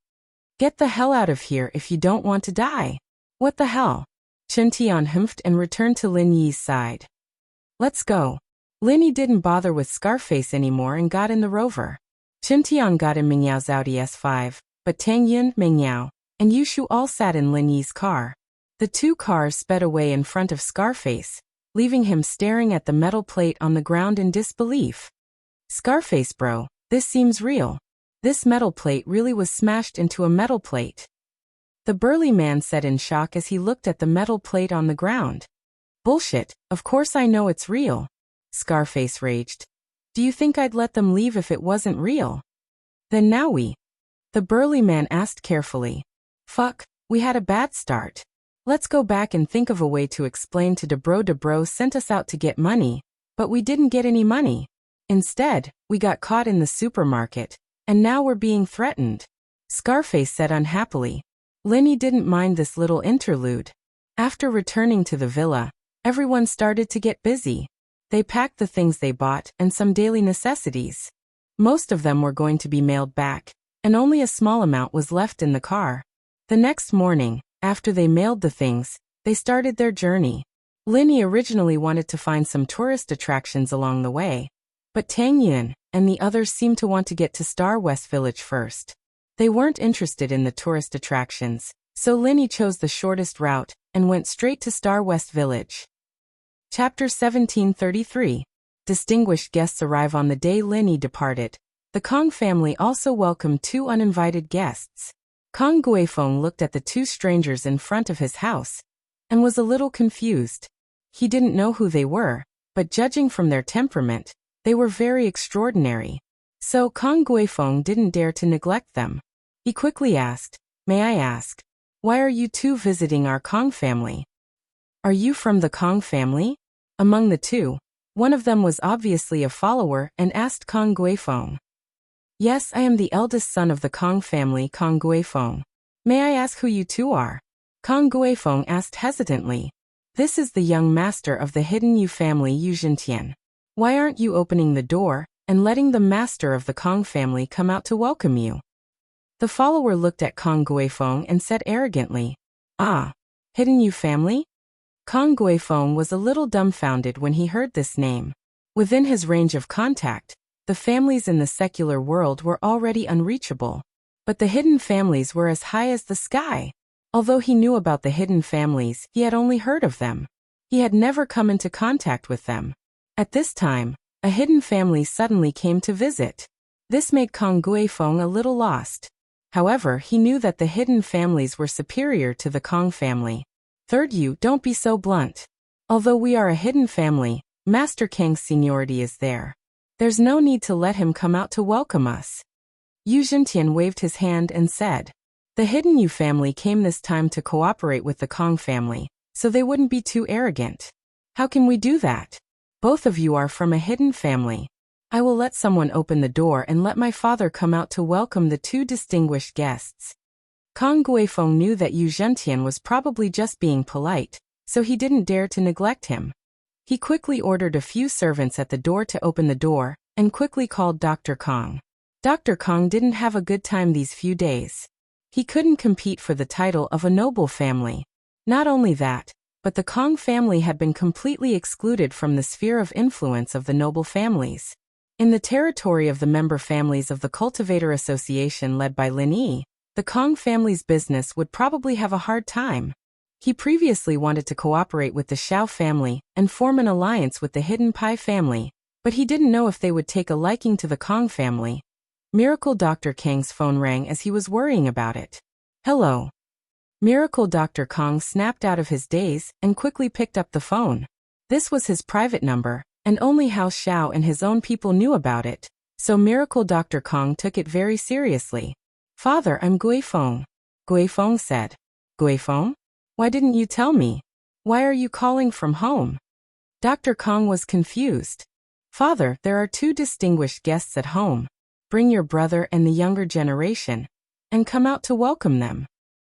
Get the hell out of here if you don't want to die. What the hell? Chen Tian humphed and returned to Lin Yi's side. Let's go. Lin Yi didn't bother with Scarface anymore and got in the Rover. Chen Tian got in Ming Yao's Audi S5, but Tang Yin, Ming Yao, and Yushu all sat in Lin Yi's car. The two cars sped away in front of Scarface, leaving him staring at the metal plate on the ground in disbelief. Scarface bro, this seems real. This metal plate really was smashed into a metal plate. The burly man said in shock as he looked at the metal plate on the ground. Bullshit, of course I know it's real. Scarface raged. Do you think I'd let them leave if it wasn't real? Then now we. The burly man asked carefully. Fuck, we had a bad start. Let's go back and think of a way to explain to Debro. Debro sent us out to get money, but we didn't get any money. Instead, we got caught in the supermarket, and now we're being threatened. Scarface said unhappily. Lin Yi didn't mind this little interlude. After returning to the villa, everyone started to get busy. They packed the things they bought and some daily necessities. Most of them were going to be mailed back, and only a small amount was left in the car. The next morning, after they mailed the things, they started their journey. Lin Yi originally wanted to find some tourist attractions along the way, but Tang Yin and the others seemed to want to get to Star West Village first. They weren't interested in the tourist attractions, so Lin Yi chose the shortest route and went straight to Star West Village. Chapter 1733. Distinguished guests arrive on the day Lin Yi departed. The Kong family also welcomed two uninvited guests. Kong Guifeng looked at the two strangers in front of his house and was a little confused. He didn't know who they were, but judging from their temperament, they were very extraordinary. So Kong Guifeng didn't dare to neglect them. He quickly asked, "May I ask, why are you two visiting our Kong family? Are you from the Kong family?" Among the two, one of them was obviously a follower and asked Kong Guifeng. "Yes, I am the eldest son of the Kong family, Kong Guifeng. May I ask who you two are?" Kong Guifeng asked hesitantly. "This is the young master of the hidden Yu family, Yu Zhentian. Why aren't you opening the door and letting the master of the Kong family come out to welcome you?" The follower looked at Kong Guifeng and said arrogantly, "Ah, hidden Yu family?" Kong Guifeng was a little dumbfounded when he heard this name. Within his range of contact, the families in the secular world were already unreachable, but the hidden families were as high as the sky. Although he knew about the hidden families, he had only heard of them. He had never come into contact with them. At this time, a hidden family suddenly came to visit. This made Kong Guifeng a little lost. However, he knew that the hidden families were superior to the Kong family. Third, you don't be so blunt. Although we are a hidden family, Master Kang's seniority is there. There's no need to let him come out to welcome us. Yu Zhentian waved his hand and said, "The hidden Yu family came this time to cooperate with the Kong family, so they wouldn't be too arrogant. How can we do that? Both of you are from a hidden family. I will let someone open the door and let my father come out to welcome the two distinguished guests." Kong Guifeng knew that Yu Zhentian was probably just being polite, so he didn't dare to neglect him. He quickly ordered a few servants at the door to open the door, and quickly called Dr. Kong. Dr. Kong didn't have a good time these few days. He couldn't compete for the title of a noble family. Not only that, but the Kong family had been completely excluded from the sphere of influence of the noble families. In the territory of the member families of the Cultivator Association led by Lin Yi, the Kong family's business would probably have a hard time. He previously wanted to cooperate with the Xiao family and form an alliance with the Hidden Pai family, but he didn't know if they would take a liking to the Kong family. Miracle Dr. Kang's phone rang as he was worrying about it. "Hello." Miracle Dr. Kong snapped out of his daze and quickly picked up the phone. This was his private number, and only House Xiao and his own people knew about it, so Miracle Dr. Kong took it very seriously. "Father, I'm Guifeng." Guifeng said. "Guifeng? Why didn't you tell me? Why are you calling from home?" Dr. Kong was confused. "Father, there are two distinguished guests at home. bring your brother and the younger generation, and come out to welcome them.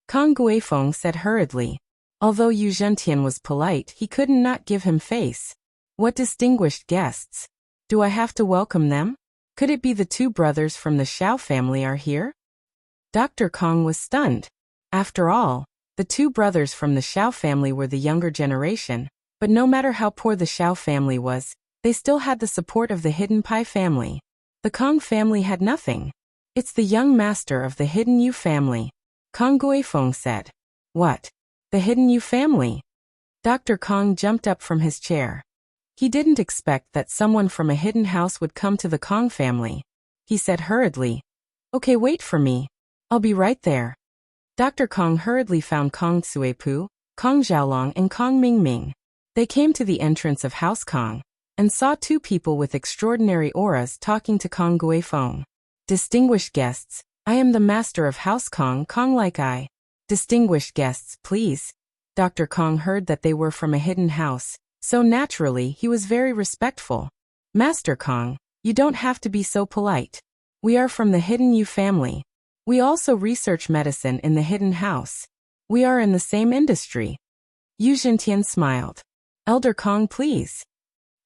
Kang Guifeng said hurriedly. Although Yu Zhentian was polite, he couldn't not give him face. What distinguished guests? Do I have to welcome them? Could it be the two brothers from the Xiao family are here? Dr. Kong was stunned. After all, the two brothers from the Xiao family were the younger generation, but no matter how poor the Xiao family was, they still had the support of the Hidden Pai family. The Kong family had nothing. It's the young master of the Hidden Yu family, Kang Guifeng said. What? The Hidden Yu family? Dr. Kong jumped up from his chair. He didn't expect that someone from a hidden house would come to the Kong family. He said hurriedly, "Okay, wait for me. I'll be right there." Dr. Kong hurriedly found Kong Cuipu, Kong Xiaolong and Kong Mingming. They came to the entrance of House Kong and saw two people with extraordinary auras talking to Kang Guifeng. Distinguished guests, I am the master of House Kong, Kong like I. Distinguished guests, please. Dr. Kong heard that they were from a hidden house, so naturally he was very respectful. Master Kong, you don't have to be so polite. We are from the Hidden Yu family. We also research medicine in the hidden house. We are in the same industry. Yu Zhentian smiled. Elder Kong, please.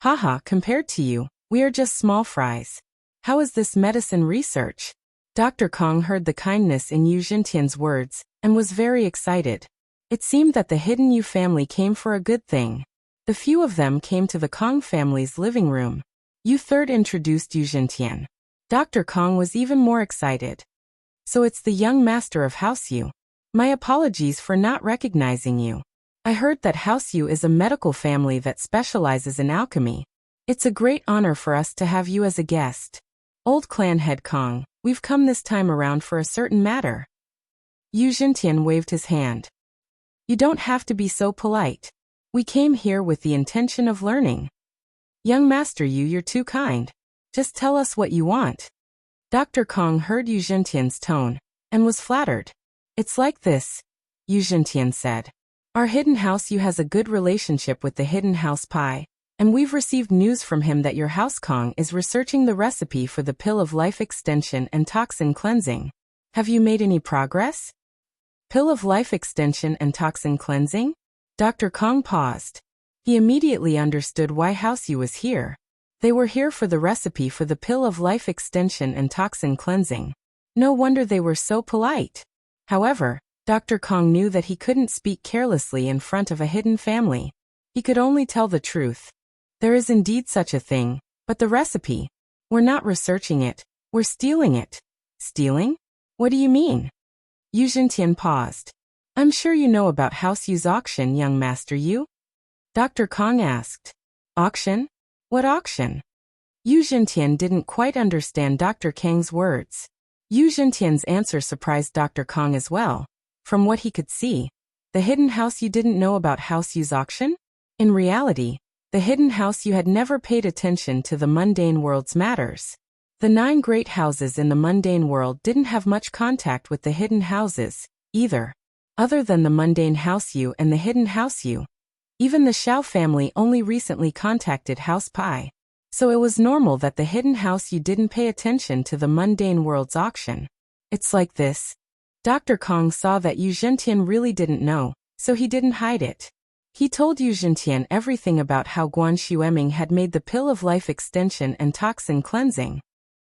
Haha, compared to you, we are just small fries. How is this medicine research? Dr. Kong heard the kindness in Yu Zhentian's words and was very excited. It seemed that the Hidden Yu family came for a good thing. The few of them came to the Kong family's living room. Yu Third introduced Yu Zhentian. Dr. Kong was even more excited. So it's the young master of House Yu. My apologies for not recognizing you. I heard that House Yu is a medical family that specializes in alchemy. It's a great honor for us to have you as a guest. Old clan head Kong, we've come this time around for a certain matter. Yu Zhentian waved his hand. You don't have to be so polite. We came here with the intention of learning. Young Master Yu, you're too kind. Just tell us what you want. Dr. Kong heard Yu Zhentian's tone and was flattered. It's like this, Yu Zhentian said. Our hidden house Yu has a good relationship with the hidden house Pai, and we've received news from him that your house Kong is researching the recipe for the pill of life extension and toxin cleansing. Have you made any progress? Pill of life extension and toxin cleansing? Dr. Kong paused. He immediately understood why House Yu was here. They were here for the recipe for the pill of life extension and toxin cleansing. No wonder they were so polite. However, Dr. Kong knew that he couldn't speak carelessly in front of a hidden family. He could only tell the truth. There is indeed such a thing, but the recipe, we're not researching it, we're stealing it. Stealing? What do you mean? Yu Zhentian paused. I'm sure you know about House Yu's auction, young Master Yu? Dr. Kong asked. Auction? What auction? Yu Zhentian didn't quite understand Dr. Kang's words. Yu Zhentian's answer surprised Dr. Kong as well. From what he could see, the hidden house Yu didn't know about House Yu's auction? In reality, the hidden house Yu had never paid attention to the mundane world's matters. The 9 great houses in the mundane world didn't have much contact with the hidden houses, either. Other than the mundane house Yu and the hidden house Yu. Even the Xiao family only recently contacted House Pai. So it was normal that the hidden house Yu didn't pay attention to the mundane world's auction. It's like this. Dr. Kong saw that Yu Zhentian really didn't know, so he didn't hide it. He told Yu Zhentian everything about how Guan Xueming had made the pill of life extension and toxin cleansing.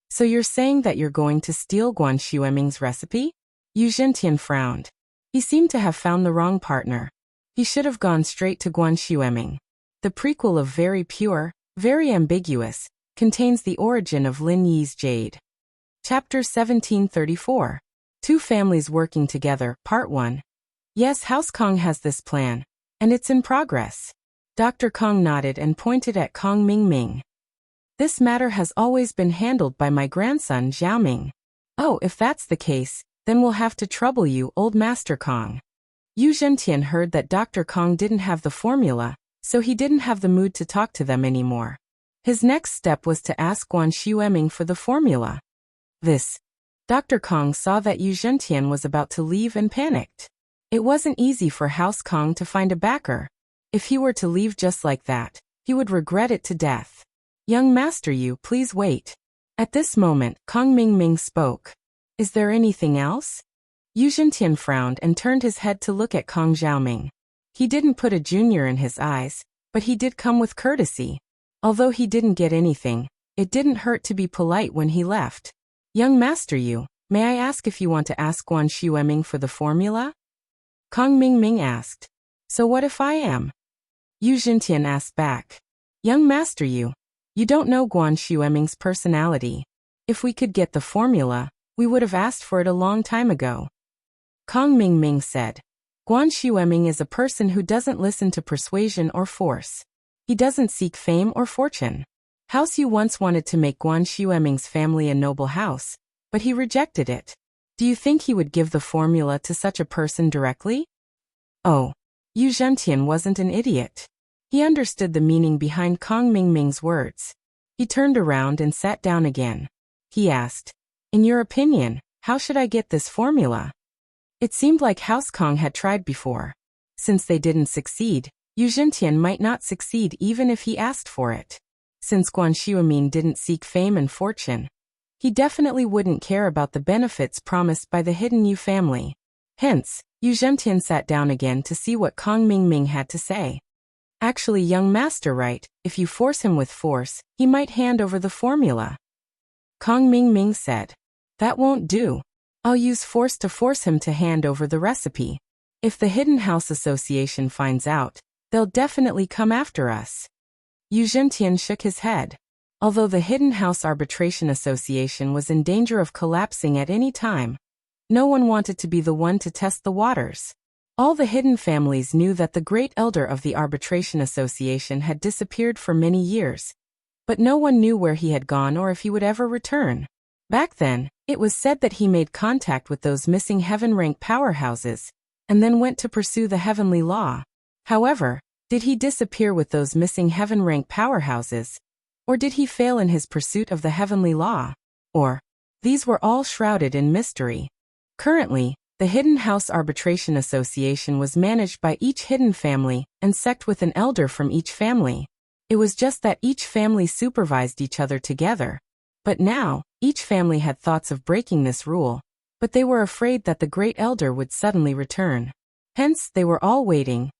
So you're saying that you're going to steal Guan Xueming's recipe? Yu Zhentian frowned. He seemed to have found the wrong partner. He should have gone straight to Guan Xueming. The prequel of Very Pure, Very Ambiguous, contains the origin of Lin Yi's jade. Chapter 1734. Two Families Working Together, Part 1. Yes, House Kong has this plan, and it's in progress. Dr. Kong nodded and pointed at Kong Mingming. This matter has always been handled by my grandson Xiaoming. Oh, if that's the case, then we'll have to trouble you, old Master Kong. Yu Zhentian heard that Dr. Kong didn't have the formula, so he didn't have the mood to talk to them anymore. His next step was to ask Guan Xueming for the formula. Dr. Kong saw that Yu Zhentian was about to leave and panicked. It wasn't easy for House Kong to find a backer. If he were to leave just like that, he would regret it to death. Young Master Yu, please wait. At this moment, Kong Mingming spoke. Is there anything else? Yu Zhentian frowned and turned his head to look at Kong Xiaoming. He didn't put a junior in his eyes, but he did come with courtesy. Although he didn't get anything, it didn't hurt to be polite when he left. Young Master Yu, may I ask if you want to ask Guan Xueming for the formula? Kong Mingming asked. So what if I am? Yu Zhentian asked back. Young Master Yu, you don't know Guan Xueming's personality. If we could get the formula, we would have asked for it a long time ago. Kong Mingming said. Guan Xueming is a person who doesn't listen to persuasion or force. He doesn't seek fame or fortune. House Yu once wanted to make Guan Xueming's family a noble house, but he rejected it. Do you think he would give the formula to such a person directly? Oh, Yu Zhentian wasn't an idiot. He understood the meaning behind Kong Mingming's words. He turned around and sat down again. He asked, in your opinion, how should I get this formula? It seemed like House Kong had tried before. Since they didn't succeed, Yu Zhentian might not succeed even if he asked for it. Since Guan Xueming didn't seek fame and fortune, he definitely wouldn't care about the benefits promised by the hidden Yu family. Hence, Yu Zhentian sat down again to see what Kong Mingming had to say. Actually, young master, right, if you force him with force, he might hand over the formula. Kong Mingming said. That won't do. I'll use force to force him to hand over the recipe. If the Hidden House Association finds out, they'll definitely come after us. Yu Zhentian shook his head. Although the Hidden House Arbitration Association was in danger of collapsing at any time, no one wanted to be the one to test the waters. All the hidden families knew that the great elder of the Arbitration Association had disappeared for many years, but no one knew where he had gone or if he would ever return. Back then, it was said that he made contact with those missing heaven-rank powerhouses, and then went to pursue the heavenly law. However, did he disappear with those missing heaven-rank powerhouses? Or did he fail in his pursuit of the heavenly law? Or, these were all shrouded in mystery. Currently, the Hidden House Arbitration Association was managed by each hidden family and sect with an elder from each family. It was just that each family supervised each other together. But now, each family had thoughts of breaking this rule, but they were afraid that the great elder would suddenly return. Hence, they were all waiting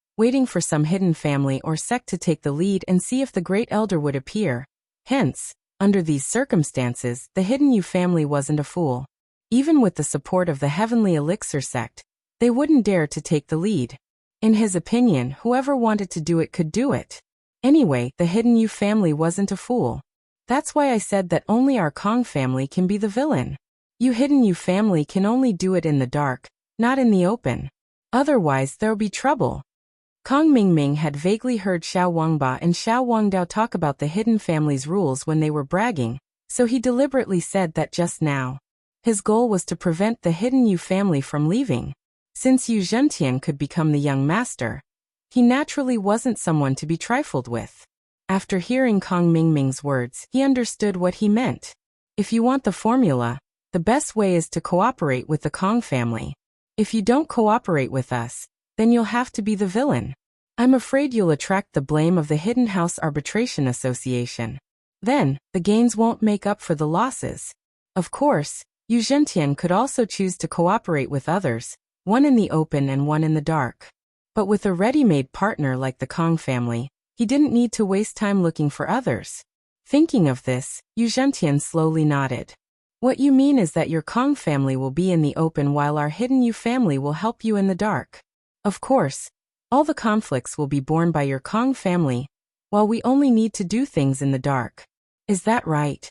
for some hidden family or sect to take the lead and see if the great elder would appear. Hence, under these circumstances, the hidden Yu family wasn't a fool. Even with the support of the Heavenly Elixir sect, they wouldn't dare to take the lead. In his opinion, whoever wanted to do it could do it. Anyway, the hidden Yu family wasn't a fool. That's why I said that only our Kong family can be the villain. Hidden Yu family can only do it in the dark, not in the open. Otherwise, there'll be trouble. Kong Mingming had vaguely heard Xiao Wangba and Xiao Wangdao talk about the hidden family's rules when they were bragging, so he deliberately said that just now. His goal was to prevent the hidden Yu family from leaving. Since Yu Zhentian could become the young master, he naturally wasn't someone to be trifled with. After hearing Kong Mingming's words, he understood what he meant. If you want the formula, the best way is to cooperate with the Kong family. If you don't cooperate with us, then you'll have to be the villain. I'm afraid you'll attract the blame of the Hidden House Arbitration Association. Then, the gains won't make up for the losses. Of course, Yu Zhentian could also choose to cooperate with others, one in the open and one in the dark. But with a ready-made partner like the Kong family, he didn't need to waste time looking for others. Thinking of this, Yu Zhentian slowly nodded. What you mean is that your Kong family will be in the open while our hidden Yu family will help you in the dark. Of course, all the conflicts will be borne by your Kong family, while we only need to do things in the dark. Is that right?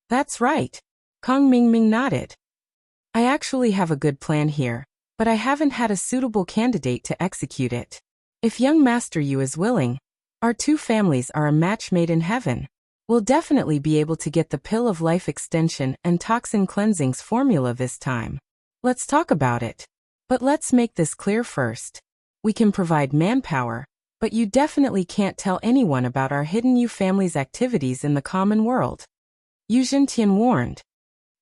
That's right. Kong Mingming nodded. I actually have a good plan here, but I haven't had a suitable candidate to execute it. If young Master Yu is willing, our two families are a match made in heaven. We'll definitely be able to get the Pill of Life Extension and Toxin Cleansing's formula this time. Let's talk about it. But let's make this clear first. We can provide manpower, but you definitely can't tell anyone about our hidden Yu family's activities in the common world. Yu Zhentian warned.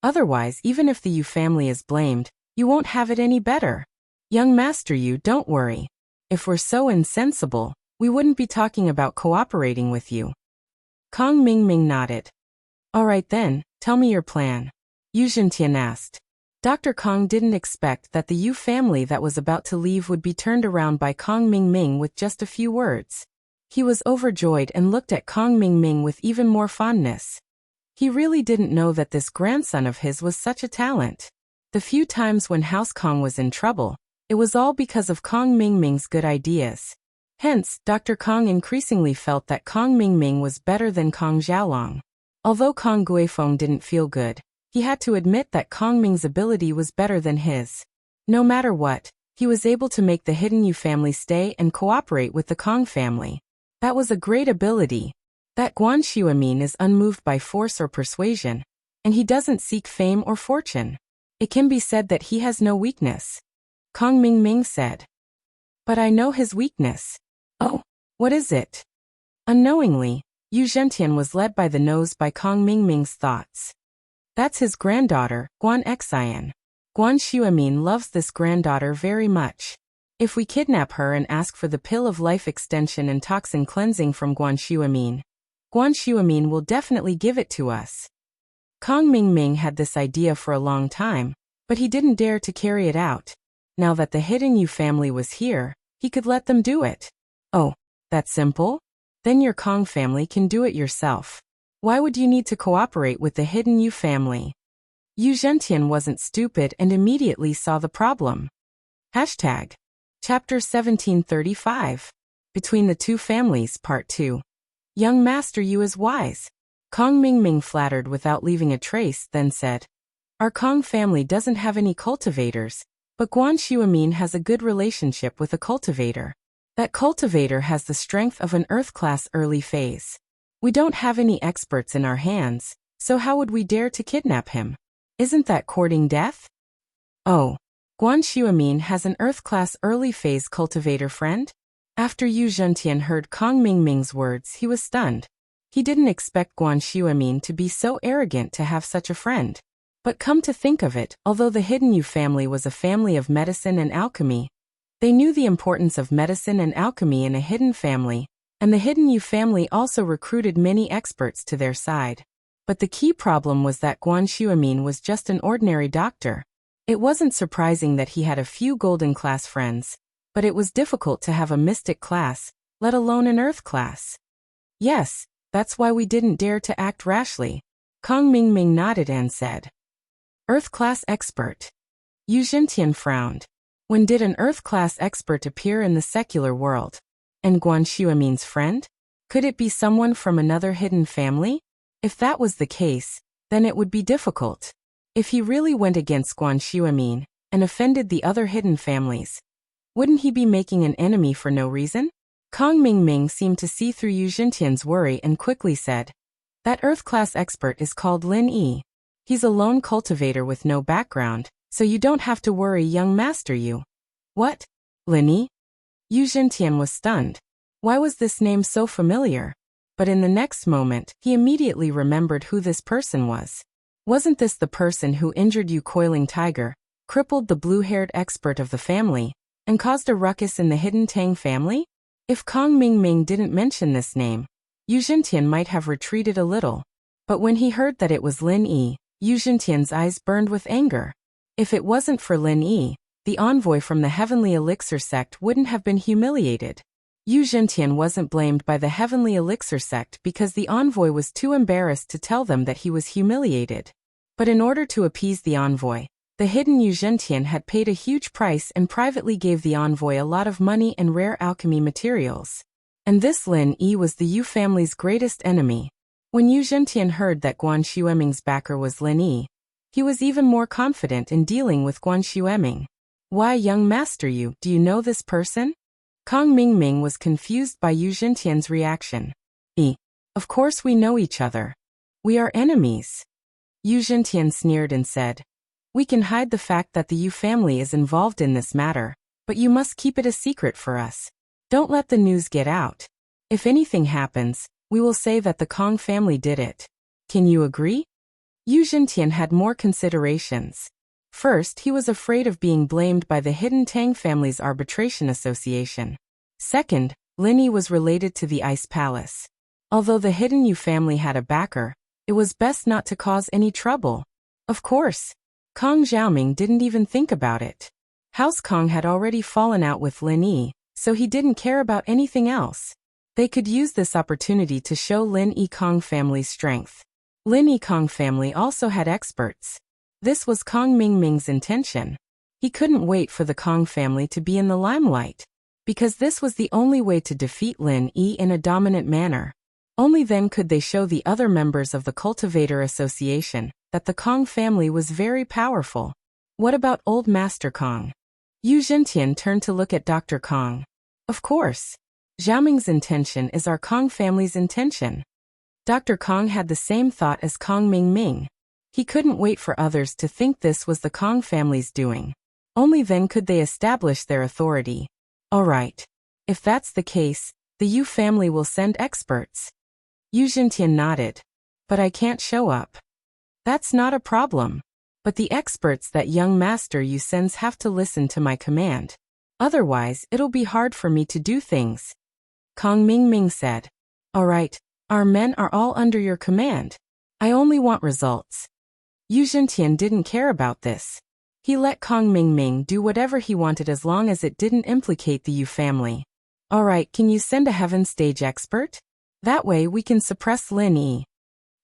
Otherwise, even if the Yu family is blamed, you won't have it any better. Young Master Yu, don't worry. If we're so insensible, we wouldn't be talking about cooperating with you. Kong Mingming nodded. All right then, tell me your plan. Yu Zhentian asked. Dr. Kong didn't expect that the Yu family that was about to leave would be turned around by Kong Mingming with just a few words. He was overjoyed and looked at Kong Mingming with even more fondness. He really didn't know that this grandson of his was such a talent. The few times when House Kong was in trouble, it was all because of Kong Mingming's good ideas. Hence, Dr. Kong increasingly felt that Kong Mingming was better than Kong Xiaolong. Although Kong Guifeng didn't feel good, he had to admit that Kong Ming's ability was better than his. No matter what, he was able to make the hidden Yu family stay and cooperate with the Kong family. That was a great ability. That Guan Xuemin is unmoved by force or persuasion, and he doesn't seek fame or fortune. It can be said that he has no weakness. Kong Mingming said. But I know his weakness. Oh, what is it? Unknowingly, Yu Zhentian was led by the nose by Kong Mingming's thoughts. That's his granddaughter, Guan Xian. Guan Xuemin loves this granddaughter very much. If we kidnap her and ask for the pill of life extension and toxin cleansing from Guan Xuemin will definitely give it to us. Kong Mingming had this idea for a long time, but he didn't dare to carry it out. Now that the hidden Yu family was here, he could let them do it. Oh, that's simple? Then your Kong family can do it yourself. Why would you need to cooperate with the hidden Yu family? Yu Zhentian wasn't stupid and immediately saw the problem. Hashtag. Chapter 1735. Between the Two Families, Part 2. Young Master Yu is wise. Kong Mingming flattered without leaving a trace, then said, Our Kong family doesn't have any cultivators, but Guan Xuemin has a good relationship with a cultivator. That cultivator has the strength of an Earth-class early phase. We don't have any experts in our hands, so how would we dare to kidnap him? Isn't that courting death? Oh, Guan Xuemin has an Earth-class early phase cultivator friend? After Yu Zhentian heard Kong Mingming's words, he was stunned. He didn't expect Guan Xuemin to be so arrogant to have such a friend. But come to think of it, although the hidden Yu family was a family of medicine and alchemy, they knew the importance of medicine and alchemy in a hidden family, and the hidden Yu family also recruited many experts to their side. But the key problem was that Guan Xuemin was just an ordinary doctor. It wasn't surprising that he had a few golden class friends, but it was difficult to have a mystic class, let alone an earth class. Yes, that's why we didn't dare to act rashly. Kong Mingming nodded and said. Earth class expert. Yu Zhentian frowned. When did an earth class expert appear in the secular world? And Guan Xuemin's friend? Could it be someone from another hidden family? If that was the case, then it would be difficult. If he really went against Guan Xuemin and offended the other hidden families, wouldn't he be making an enemy for no reason? Kong Mingming seemed to see through Yu Zhentian's worry and quickly said, That earth-class expert is called Lin Yi. He's a lone cultivator with no background, so you don't have to worry, young master Yu. What? Lin Yi? Yu Zhentian was stunned. Why was this name so familiar? But in the next moment, he immediately remembered who this person was. Wasn't this the person who injured Yu Coiling Tiger, crippled the blue-haired expert of the family, and caused a ruckus in the hidden Tang family? If Kong Mingming didn't mention this name, Yu Zhentian might have retreated a little. But when he heard that it was Lin Yi, Yu Zhentian's eyes burned with anger. If it wasn't for Lin Yi, the envoy from the Heavenly Elixir sect wouldn't have been humiliated. Yu Zhentian wasn't blamed by the Heavenly Elixir sect because the envoy was too embarrassed to tell them that he was humiliated. But in order to appease the envoy, the hidden Yu Zhentian had paid a huge price and privately gave the envoy a lot of money and rare alchemy materials. And this Lin Yi was the Yu family's greatest enemy. When Yu Zhentian heard that Guan Xueming's backer was Lin Yi, he was even more confident in dealing with Guan Xueming. Why, young master Yu, do you know this person? Kong Mingming was confused by Yu Zhentian's reaction. Of course we know each other. We are enemies. Yu Zhentian sneered and said, We can hide the fact that the Yu family is involved in this matter, but you must keep it a secret for us. Don't let the news get out. If anything happens, we will say that the Kong family did it. Can you agree? Yu Zhentian had more considerations. First, he was afraid of being blamed by the hidden Tang family's arbitration association. Second, Lin Yi was related to the Ice Palace. Although the hidden Yu family had a backer, It was best not to cause any trouble. Of course. Kong Xiaoming didn't even think about it. House Kong had already fallen out with Lin Yi, so he didn't care about anything else. They could use this opportunity to show Lin Yi Kong family's strength. Lin Yi Kong family also had experts. This was Kong Mingming's intention. He couldn't wait for the Kong family to be in the limelight, because this was the only way to defeat Lin Yi in a dominant manner. Only then could they show the other members of the Cultivator Association that the Kong family was very powerful. What about Old Master Kong? Yu Zhentian turned to look at Dr. Kong. Of course. Xiaoming's intention is our Kong family's intention. Dr. Kong had the same thought as Kong Mingming. He couldn't wait for others to think this was the Kong family's doing. Only then could they establish their authority. All right. If that's the case, the Yu family will send experts. Yu Zhentian nodded. But I can't show up. That's not a problem. But the experts that young master Yu sends have to listen to my command. Otherwise, it'll be hard for me to do things. Kong Mingming said. All right, our men are all under your command. I only want results. Yu Zhentian didn't care about this. He let Kong Mingming do whatever he wanted as long as it didn't implicate the Yu family. All right, can you send a heaven stage expert? That way we can suppress Lin Yi.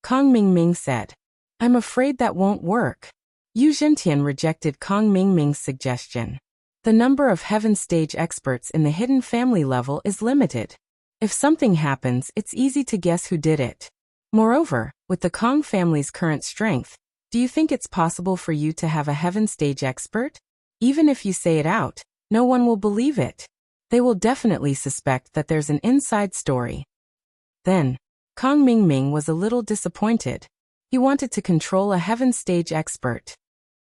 Kong Mingming said. I'm afraid that won't work. Yu Zhentian rejected Kong Mingming's suggestion. The number of heaven stage experts in the hidden family level is limited. If something happens, it's easy to guess who did it. Moreover, with the Kong family's current strength, do you think it's possible for you to have a heaven stage expert? Even if you say it out, no one will believe it. They will definitely suspect that there's an inside story. Then, Kong Mingming was a little disappointed. He wanted to control a heaven stage expert.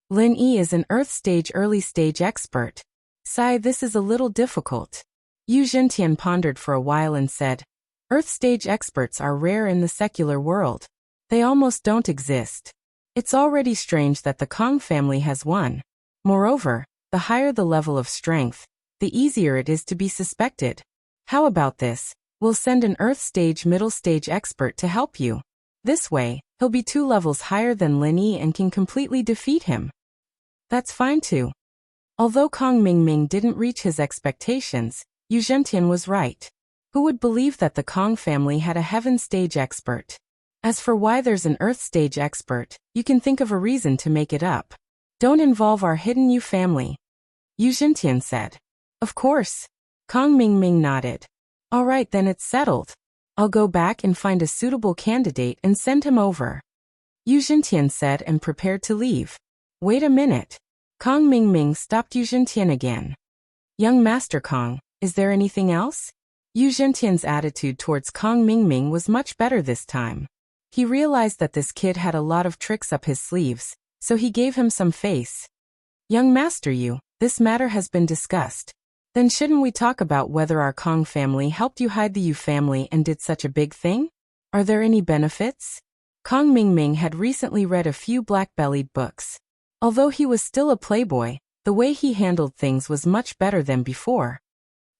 Lin Yi is an earth stage early stage expert. Sigh, this is a little difficult. Yu Zhentian pondered for a while and said, Earth stage experts are rare in the secular world. They almost don't exist. It's already strange that the Kong family has one. Moreover, the higher the level of strength, the easier it is to be suspected. How about this? We'll send an earth stage middle stage expert to help you. This way, he'll be 2 levels higher than Lin Yi and can completely defeat him. That's fine too. Although Kong Mingming didn't reach his expectations, Yu Zhentian was right. Who would believe that the Kong family had a heaven stage expert? As for why there's an earth stage expert, you can think of a reason to make it up. Don't involve our hidden Yu family. Yu Zhentian said. Of course. Kong Mingming nodded. All right, then it's settled. I'll go back and find a suitable candidate and send him over. Yu Zhentian said and prepared to leave. Wait a minute. Kong Mingming stopped Yu Zhentian again. Young Master Kong, is there anything else? Yu Zhentian's attitude towards Kong Mingming was much better this time. He realized that this kid had a lot of tricks up his sleeves, so he gave him some face. Young Master Yu, this matter has been discussed. Then shouldn't we talk about whether our Kong family helped you hide the Yu family and did such a big thing? Are there any benefits? Kong Mingming had recently read a few black-bellied books. Although he was still a playboy, the way he handled things was much better than before.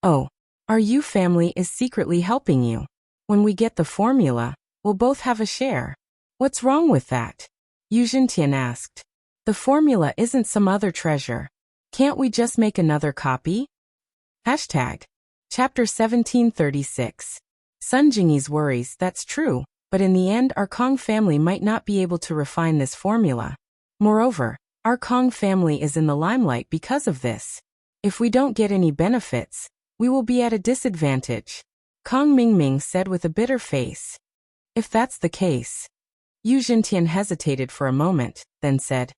Oh, our Yu family is secretly helping you. When we get the formula, we'll both have a share. What's wrong with that? Yu Zhentian asked. The formula isn't some other treasure. Can't we just make another copy? Chapter 1736. Sun Jingyi's worries, that's true, but in the end our Kong family might not be able to refine this formula. Moreover, our Kong family is in the limelight because of this. If we don't get any benefits, we will be at a disadvantage. Kong Mingming said with a bitter face. If that's the case. Yu Zhentian hesitated for a moment, then said,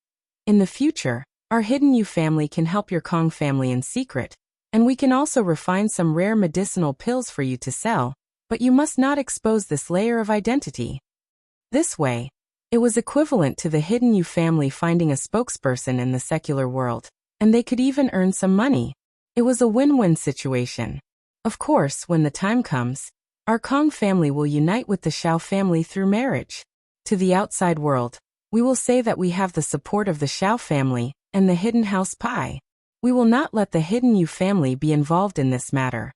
in the future, our hidden Yu family can help your Kong family in secret, and we can also refine some rare medicinal pills for you to sell, but you must not expose this layer of identity. This way, it was equivalent to the hidden Yu family finding a spokesperson in the secular world, and they could even earn some money. It was a win-win situation. Of course, when the time comes, our Kong family will unite with the Xiao family through marriage. To the outside world, we will say that we have the support of the Xiao family and the hidden house Pai. We will not let the hidden Yu family be involved in this matter.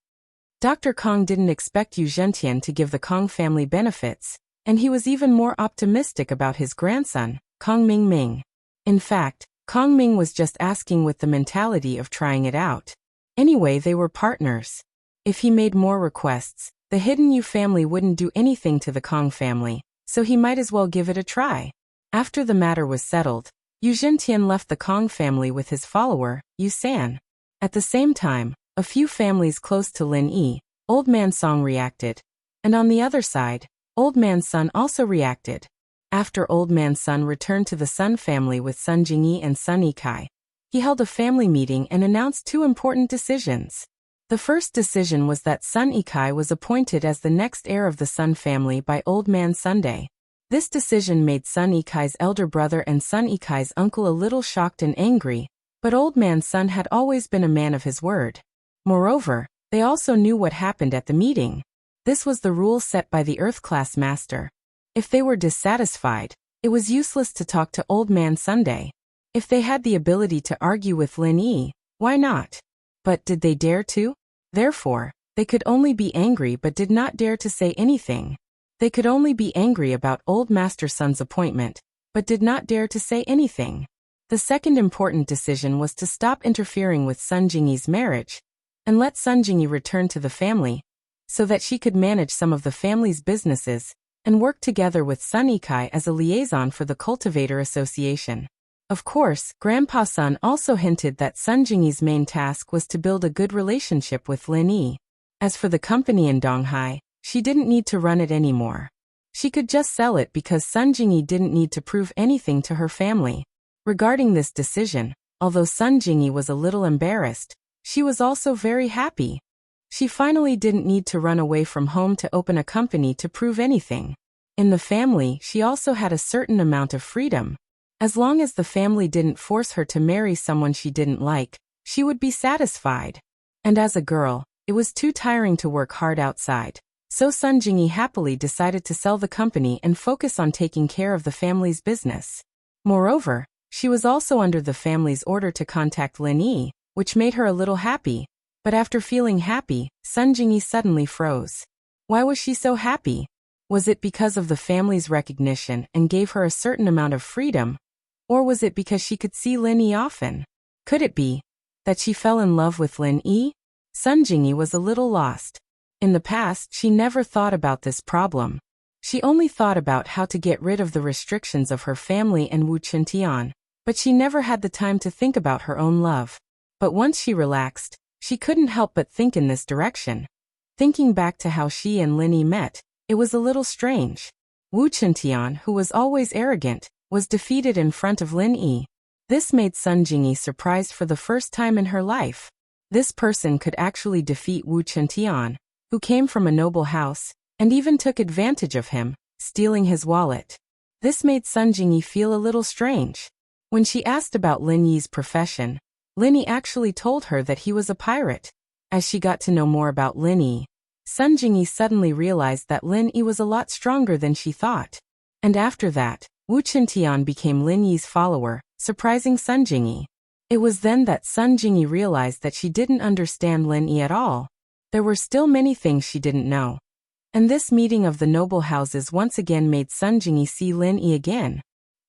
Dr. Kong didn't expect Yu Zhentian to give the Kong family benefits, And he was even more optimistic about his grandson, Kong Ming. In fact, Kong Ming was just asking with the mentality of trying it out. Anyway, they were partners. If he made more requests, the hidden Yu family wouldn't do anything to the Kong family, so he might as well give it a try. After the matter was settled, Yu Zhentian left the Kong family with his follower, Yu San. At the same time, a few families close to Lin Yi, Old Man Song reacted. And on the other side, Old Man Sun also reacted. After Old Man Sun returned to the Sun family with Sun Jingyi and Sun Yikai, he held a family meeting and announced two important decisions. The first decision was that Sun Yikai was appointed as the next heir of the Sun family by Old Man Sunday. This decision made Sun Yikai's elder brother and Sun Yikai's uncle a little shocked and angry, but Old Man Sun had always been a man of his word. Moreover, they also knew what happened at the meeting. This was the rule set by the Earth Class Master. If they were dissatisfied, it was useless to talk to Old Man Sunday. If they had the ability to argue with Lin Yi, why not? But did they dare to? Therefore, they could only be angry but did not dare to say anything. They could only be angry about Old Master Sun's appointment, but did not dare to say anything. The second important decision was to stop interfering with Sun Jingyi's marriage, and let Sun Jingyi return to the family, so that she could manage some of the family's businesses, and work together with Sun Yikai as a liaison for the Cultivator Association. Of course, Grandpa Sun also hinted that Sun Jingyi's main task was to build a good relationship with Lin Yi. As for the company in Donghai, she didn't need to run it anymore. She could just sell it because Sun Jingyi didn't need to prove anything to her family. Regarding this decision, although Sun Jingyi was a little embarrassed, she was also very happy. She finally didn't need to run away from home to open a company to prove anything. In the family, she also had a certain amount of freedom. As long as the family didn't force her to marry someone she didn't like, she would be satisfied. And as a girl, it was too tiring to work hard outside. So Sun Jingyi happily decided to sell the company and focus on taking care of the family's business. Moreover, she was also under the family's order to contact Lin Yi, which made her a little happy. But after feeling happy, Sun Jingyi suddenly froze. Why was she so happy? Was it because of the family's recognition and gave her a certain amount of freedom? Or was it because she could see Lin Yi often? Could it be that she fell in love with Lin Yi? Sun Jingyi was a little lost. In the past, she never thought about this problem. She only thought about how to get rid of the restrictions of her family and Wu Qintian, but she never had the time to think about her own love. But once she relaxed, she couldn't help but think in this direction. Thinking back to how she and Lin Yi met, it was a little strange. Wu Qintian, who was always arrogant, was defeated in front of Lin Yi. This made Sun Jingyi surprised for the first time in her life. This person could actually defeat Wu Qintian, who came from a noble house, and even took advantage of him, stealing his wallet. This made Sun Jingyi feel a little strange. When she asked about Lin Yi's profession, Lin Yi actually told her that he was a pirate. As she got to know more about Lin Yi, Sun Jingyi suddenly realized that Lin Yi was a lot stronger than she thought. And after that, Wu Qintian became Lin Yi's follower, surprising Sun Jingyi. It was then that Sun Jingyi realized that she didn't understand Lin Yi at all. There were still many things she didn't know. And this meeting of the noble houses once again made Sun Jingyi see Lin Yi again.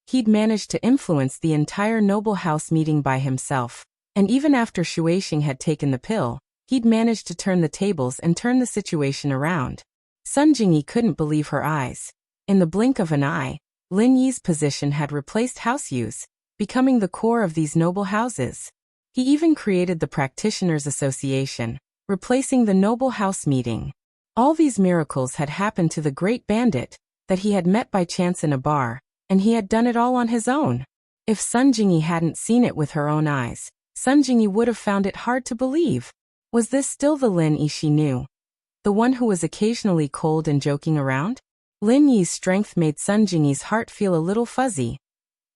He'd managed to influence the entire noble house meeting by himself. And even after Shueishing had taken the pill, he'd managed to turn the tables and turn the situation around. Sun Jingyi couldn't believe her eyes. In the blink of an eye, Lin Yi's position had replaced House Yu's, becoming the core of these noble houses. He even created the Practitioners Association, replacing the noble house meeting. All these miracles had happened to the great bandit that he had met by chance in a bar, and he had done it all on his own. If Sun Jingyi hadn't seen it with her own eyes, Sun Jingyi would have found it hard to believe. Was this still the Lin Yi she knew? The one who was occasionally cold and joking around? Lin Yi's strength made Sun Jingyi's heart feel a little fuzzy.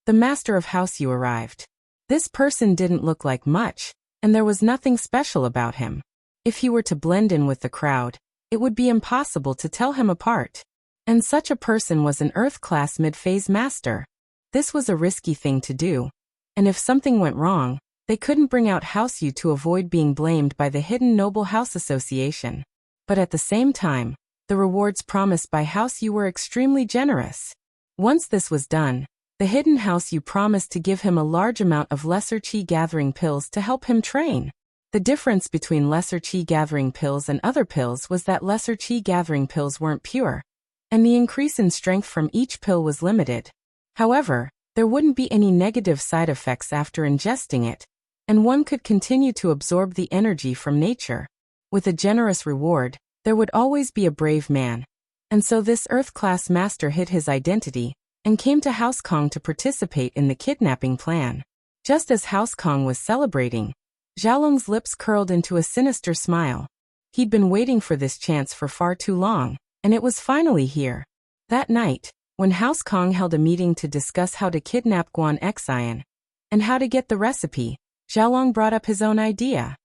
The master of House Yu arrived. This person didn't look like much, and there was nothing special about him. If he were to blend in with the crowd, it would be impossible to tell him apart. And such a person was an Earth-class mid-phase master. This was a risky thing to do. And if something went wrong, they couldn't bring out House Yu to avoid being blamed by the hidden Noble House Association. But at the same time, the rewards promised by House Yu were extremely generous. Once this was done, the hidden House Yu promised to give him a large amount of lesser qi gathering pills to help him train. The difference between lesser qi gathering pills and other pills was that lesser qi gathering pills weren't pure, and the increase in strength from each pill was limited. However, there wouldn't be any negative side effects after ingesting it, and one could continue to absorb the energy from nature. With a generous reward, there would always be a brave man. And so this Earth-class master hid his identity and came to House Kong to participate in the kidnapping plan. Just as House Kong was celebrating, Xiaolong's lips curled into a sinister smile. He'd been waiting for this chance for far too long, and it was finally here. That night, when House Kong held a meeting to discuss how to kidnap Guan Xian and how to get the recipe, Xiaolong brought up his own idea.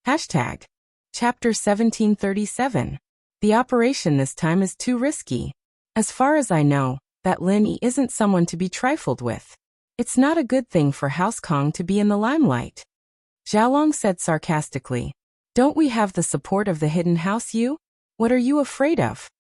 Hashtag. Chapter 1737. The operation this time is too risky. As far as I know, that Lin Yi isn't someone to be trifled with. It's not a good thing for House Kong to be in the limelight. Xiaolong said sarcastically. Don't we have the support of the hidden House Yu? What are you afraid of?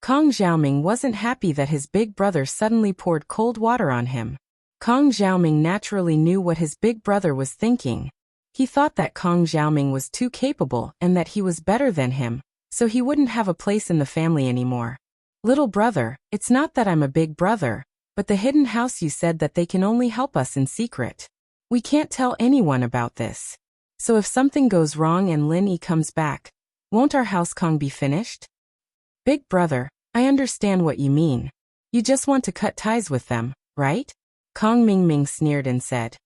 Kong Xiaoming wasn't happy that his big brother suddenly poured cold water on him. Kong Xiaoming naturally knew what his big brother was thinking. He thought that Kong Xiaoming was too capable and that he was better than him, so he wouldn't have a place in the family anymore. Little brother, it's not that I'm a big brother, but the hidden House Yu said that they can only help us in secret. We can't tell anyone about this. So if something goes wrong and Lin Yi comes back, won't our House Kong be finished? Big brother, I understand what you mean. You just want to cut ties with them, right? Kong Mingming sneered and said.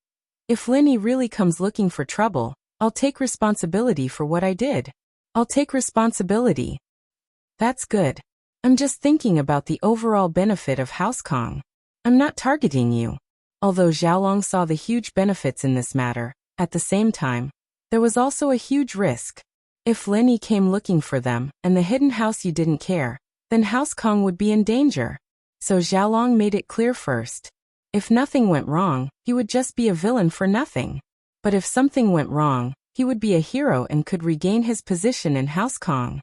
If Lin Yi really comes looking for trouble, I'll take responsibility for what I did. I'll take responsibility. That's good. I'm just thinking about the overall benefit of House Kong. I'm not targeting you. Although Xiaolong saw the huge benefits in this matter, at the same time, there was also a huge risk. If Lin Yi came looking for them and the hidden House Yu didn't care, then House Kong would be in danger. So Xiaolong made it clear first. If nothing went wrong, he would just be a villain for nothing. But if something went wrong, he would be a hero and could regain his position in House Kong.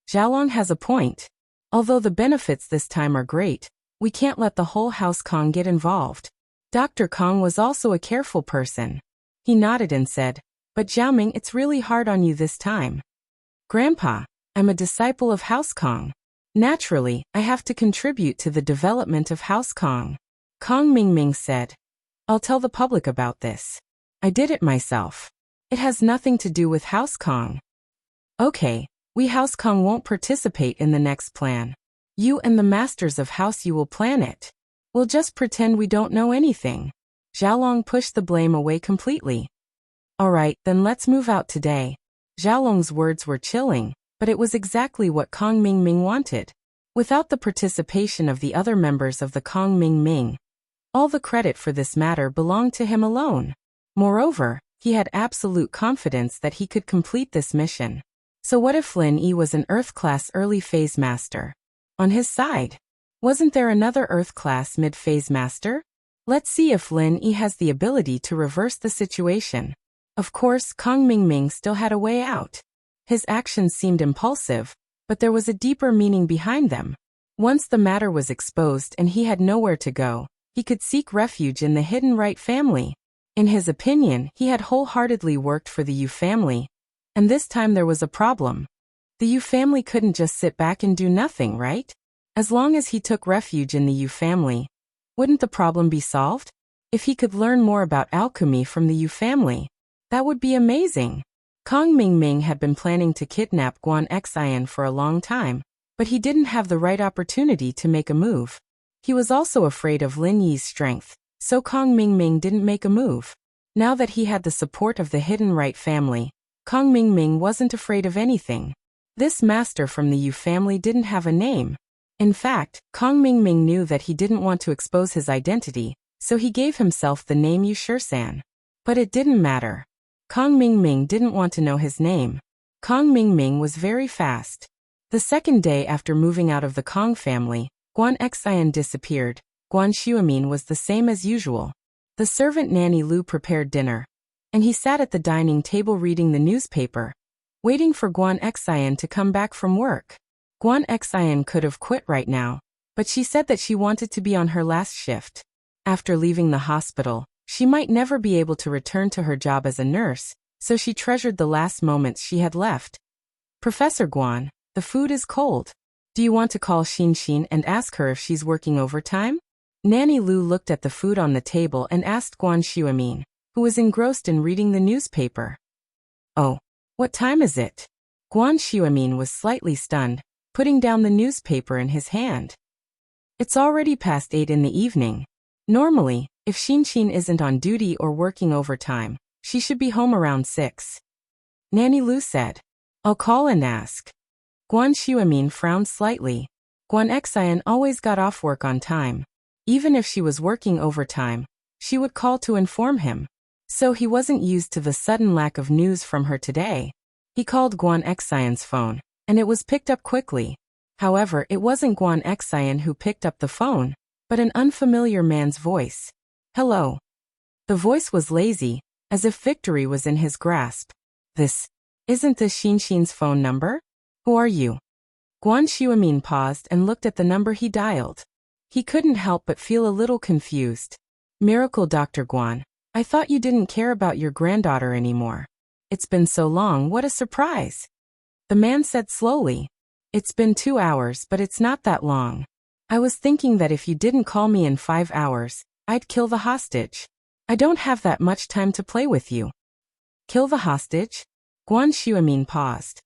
Xiaolong has a point. Although the benefits this time are great, we can't let the whole House Kong get involved. Dr. Kong was also a careful person. He nodded and said, But Xiaoming, it's really hard on you this time. Grandpa, I'm a disciple of House Kong. Naturally, I have to contribute to the development of House Kong. Kong Mingming said. I'll tell the public about this. I did it myself. It has nothing to do with House Kong. Okay, we House Kong won't participate in the next plan. You and the masters of House Yu will plan it. We'll just pretend we don't know anything. Xiaolong pushed the blame away completely. Alright, then let's move out today. Xiaolong's words were chilling, but it was exactly what Kong Mingming wanted. Without the participation of the other members of the Kong Mingming, all the credit for this matter belonged to him alone. Moreover, he had absolute confidence that he could complete this mission. So what if Lin Yi was an Earth-class early-phase master? On his side, wasn't there another Earth-class mid-phase master? Let's see if Lin Yi has the ability to reverse the situation. Of course, Kong Mingming still had a way out. His actions seemed impulsive, but there was a deeper meaning behind them. Once the matter was exposed and he had nowhere to go, he could seek refuge in the hidden Right family. In his opinion, he had wholeheartedly worked for the Yu family, and this time there was a problem. The Yu family couldn't just sit back and do nothing, right? As long as he took refuge in the Yu family, wouldn't the problem be solved? If he could learn more about alchemy from the Yu family, that would be amazing. Kong Mingming had been planning to kidnap Guan Xian for a long time, but he didn't have the right opportunity to make a move. He was also afraid of Lin Yi's strength, so Kong Mingming didn't make a move. Now that he had the support of the hidden Right family, Kong Mingming wasn't afraid of anything. This master from the Yu family didn't have a name. In fact, Kong Mingming knew that he didn't want to expose his identity, so he gave himself the name Yu Shisan. But it didn't matter. Kong Mingming didn't want to know his name. Kong Mingming was very fast. The second day after moving out of the Kong family, Guan Xian disappeared. Guan Xuemin was the same as usual. The servant Nanny Lu prepared dinner, and he sat at the dining table reading the newspaper, waiting for Guan Xian to come back from work. Guan Xian could have quit right now, but she said that she wanted to be on her last shift. After leaving the hospital, she might never be able to return to her job as a nurse, so she treasured the last moments she had left. Professor Guan, the food is cold. Do you want to call Xin and ask her if she's working overtime? Nanny Lu looked at the food on the table and asked Guan Xuemin, who was engrossed in reading the newspaper. Oh, what time is it? Guan Xuemin was slightly stunned, putting down the newspaper in his hand. It's already past 8 in the evening. Normally, if Xin isn't on duty or working overtime, she should be home around 6. Nanny Lu said. I'll call and ask. Guan Xuemin frowned slightly. Guan Xian always got off work on time. Even if she was working overtime, she would call to inform him. So he wasn't used to the sudden lack of news from her today. He called Guan Xian's phone, and it was picked up quickly. However, it wasn't Guan Xian who picked up the phone, but an unfamiliar man's voice. Hello. The voice was lazy, as if victory was in his grasp. Isn't this Xin's phone number? Who are you? Guan Xuemin paused and looked at the number he dialed. He couldn't help but feel a little confused. Miracle Dr. Guan, I thought you didn't care about your granddaughter anymore. It's been so long, what a surprise. The man said slowly. It's been 2 hours, but it's not that long. I was thinking that if you didn't call me in 5 hours, I'd kill the hostage. I don't have that much time to play with you. Kill the hostage? Guan Xuemin paused.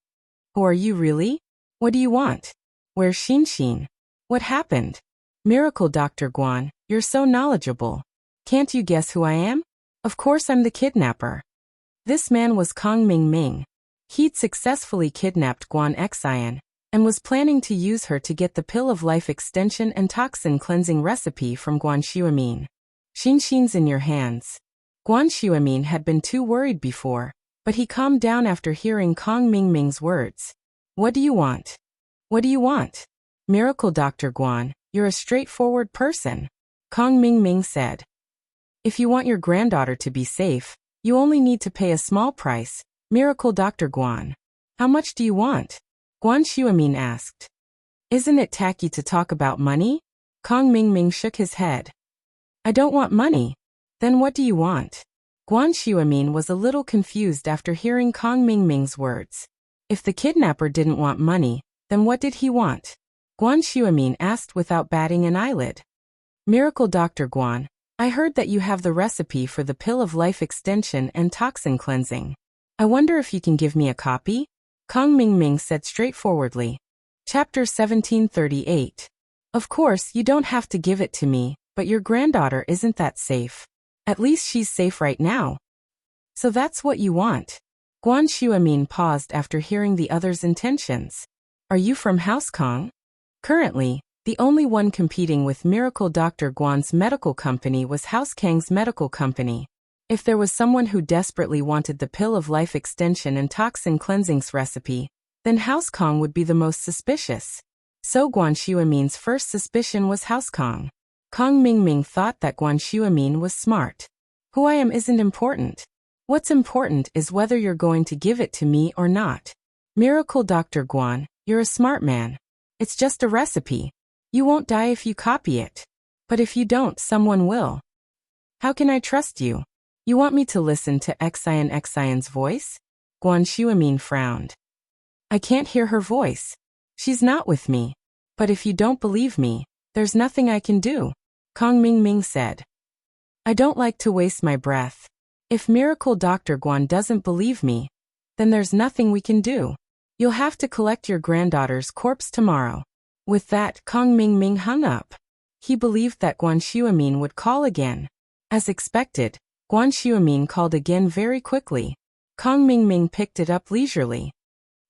Who are you really? What do you want? Where's Xin? What happened? Miracle Dr. Guan, you're so knowledgeable. Can't you guess who I am? Of course I'm the kidnapper. This man was Kong Ming. He'd successfully kidnapped Guan Xian, and was planning to use her to get the pill of life extension and toxin cleansing recipe from Guan Xuemin. Xin's in your hands. Guan Xuemin had been too worried before, but he calmed down after hearing Kong Ming's words. What do you want? What do you want? Miracle Dr. Guan, you're a straightforward person. Kong Ming said. If you want your granddaughter to be safe, you only need to pay a small price. Miracle Dr. Guan. How much do you want? Guan Xuemin asked. Isn't it tacky to talk about money? Kong Ming shook his head. I don't want money. Then what do you want? Guan Xuemin was a little confused after hearing Kong Ming's words. If the kidnapper didn't want money, then what did he want? Guan Xuemin asked without batting an eyelid. Miracle Dr. Guan, I heard that you have the recipe for the pill of life extension and toxin cleansing. I wonder if you can give me a copy? Kong Ming said straightforwardly. Chapter 1738. Of course, you don't have to give it to me, but your granddaughter isn't that safe. At least she's safe right now. So that's what you want. Guan Xuemin paused after hearing the other's intentions. Are you from House Kong? Currently, the only one competing with Miracle Dr. Guan's medical company was House Kang's medical company. If there was someone who desperately wanted the pill of life extension and toxin cleansing's recipe, then House Kong would be the most suspicious. So Guan Xuemin's first suspicion was House Kong. Kong Ming thought that Guan Xuemin was smart. Who I am isn't important. What's important is whether you're going to give it to me or not. Miracle Dr. Guan, you're a smart man. It's just a recipe. You won't die if you copy it. But if you don't, someone will. How can I trust you? You want me to listen to Xian's voice? Guan Xuemin frowned. I can't hear her voice. She's not with me. But if you don't believe me, there's nothing I can do. Kong Ming said. I don't like to waste my breath. If Miracle Dr. Guan doesn't believe me, then there's nothing we can do. You'll have to collect your granddaughter's corpse tomorrow. With that, Kong Ming hung up. He believed that Guan Xuemin would call again. As expected, Guan Xuemin called again very quickly. Kong Ming picked it up leisurely.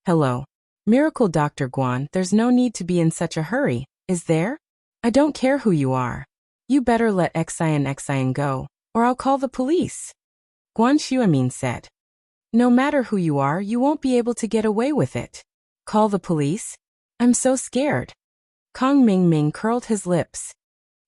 Hello. Miracle Dr. Guan, there's no need to be in such a hurry, is there? I don't care who you are. You better let Xian go, or I'll call the police. Guan Xuemin said. No matter who you are, you won't be able to get away with it. Call the police? I'm so scared. Kong Ming curled his lips.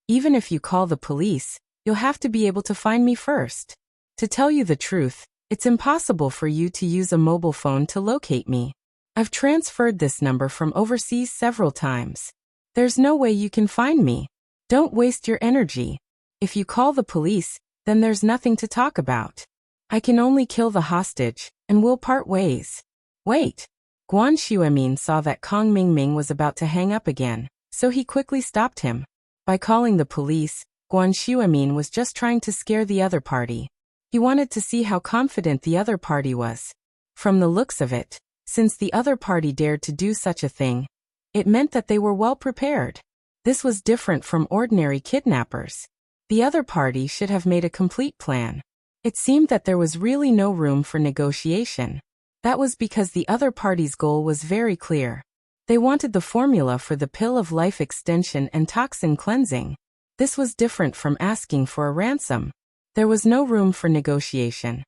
Even if you call the police, you'll have to be able to find me first. To tell you the truth, it's impossible for you to use a mobile phone to locate me. I've transferred this number from overseas several times. There's no way you can find me. Don't waste your energy. If you call the police, then there's nothing to talk about. I can only kill the hostage, and we'll part ways. Wait. Guan Xuemin saw that Kong Mingming was about to hang up again, so he quickly stopped him. By calling the police, Guan Xuemin was just trying to scare the other party. He wanted to see how confident the other party was. From the looks of it, since the other party dared to do such a thing, it meant that they were well prepared. This was different from ordinary kidnappers. The other party should have made a complete plan. It seemed that there was really no room for negotiation. That was because the other party's goal was very clear. They wanted the formula for the pill of life extension and toxin cleansing. This was different from asking for a ransom. There was no room for negotiation.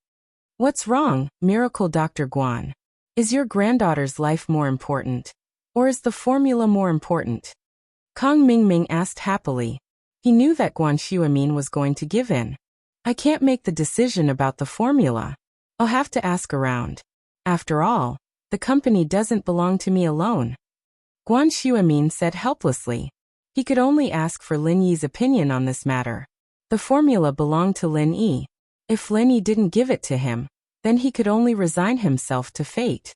What's wrong, Miracle Dr. Guan? Is your granddaughter's life more important? Or is the formula more important? Kong Mingming asked happily. He knew that Guan Xuemin was going to give in. I can't make the decision about the formula. I'll have to ask around. After all, the company doesn't belong to me alone. Guan Xuemin said helplessly. He could only ask for Lin Yi's opinion on this matter. The formula belonged to Lin Yi. If Lin Yi didn't give it to him, then he could only resign himself to fate.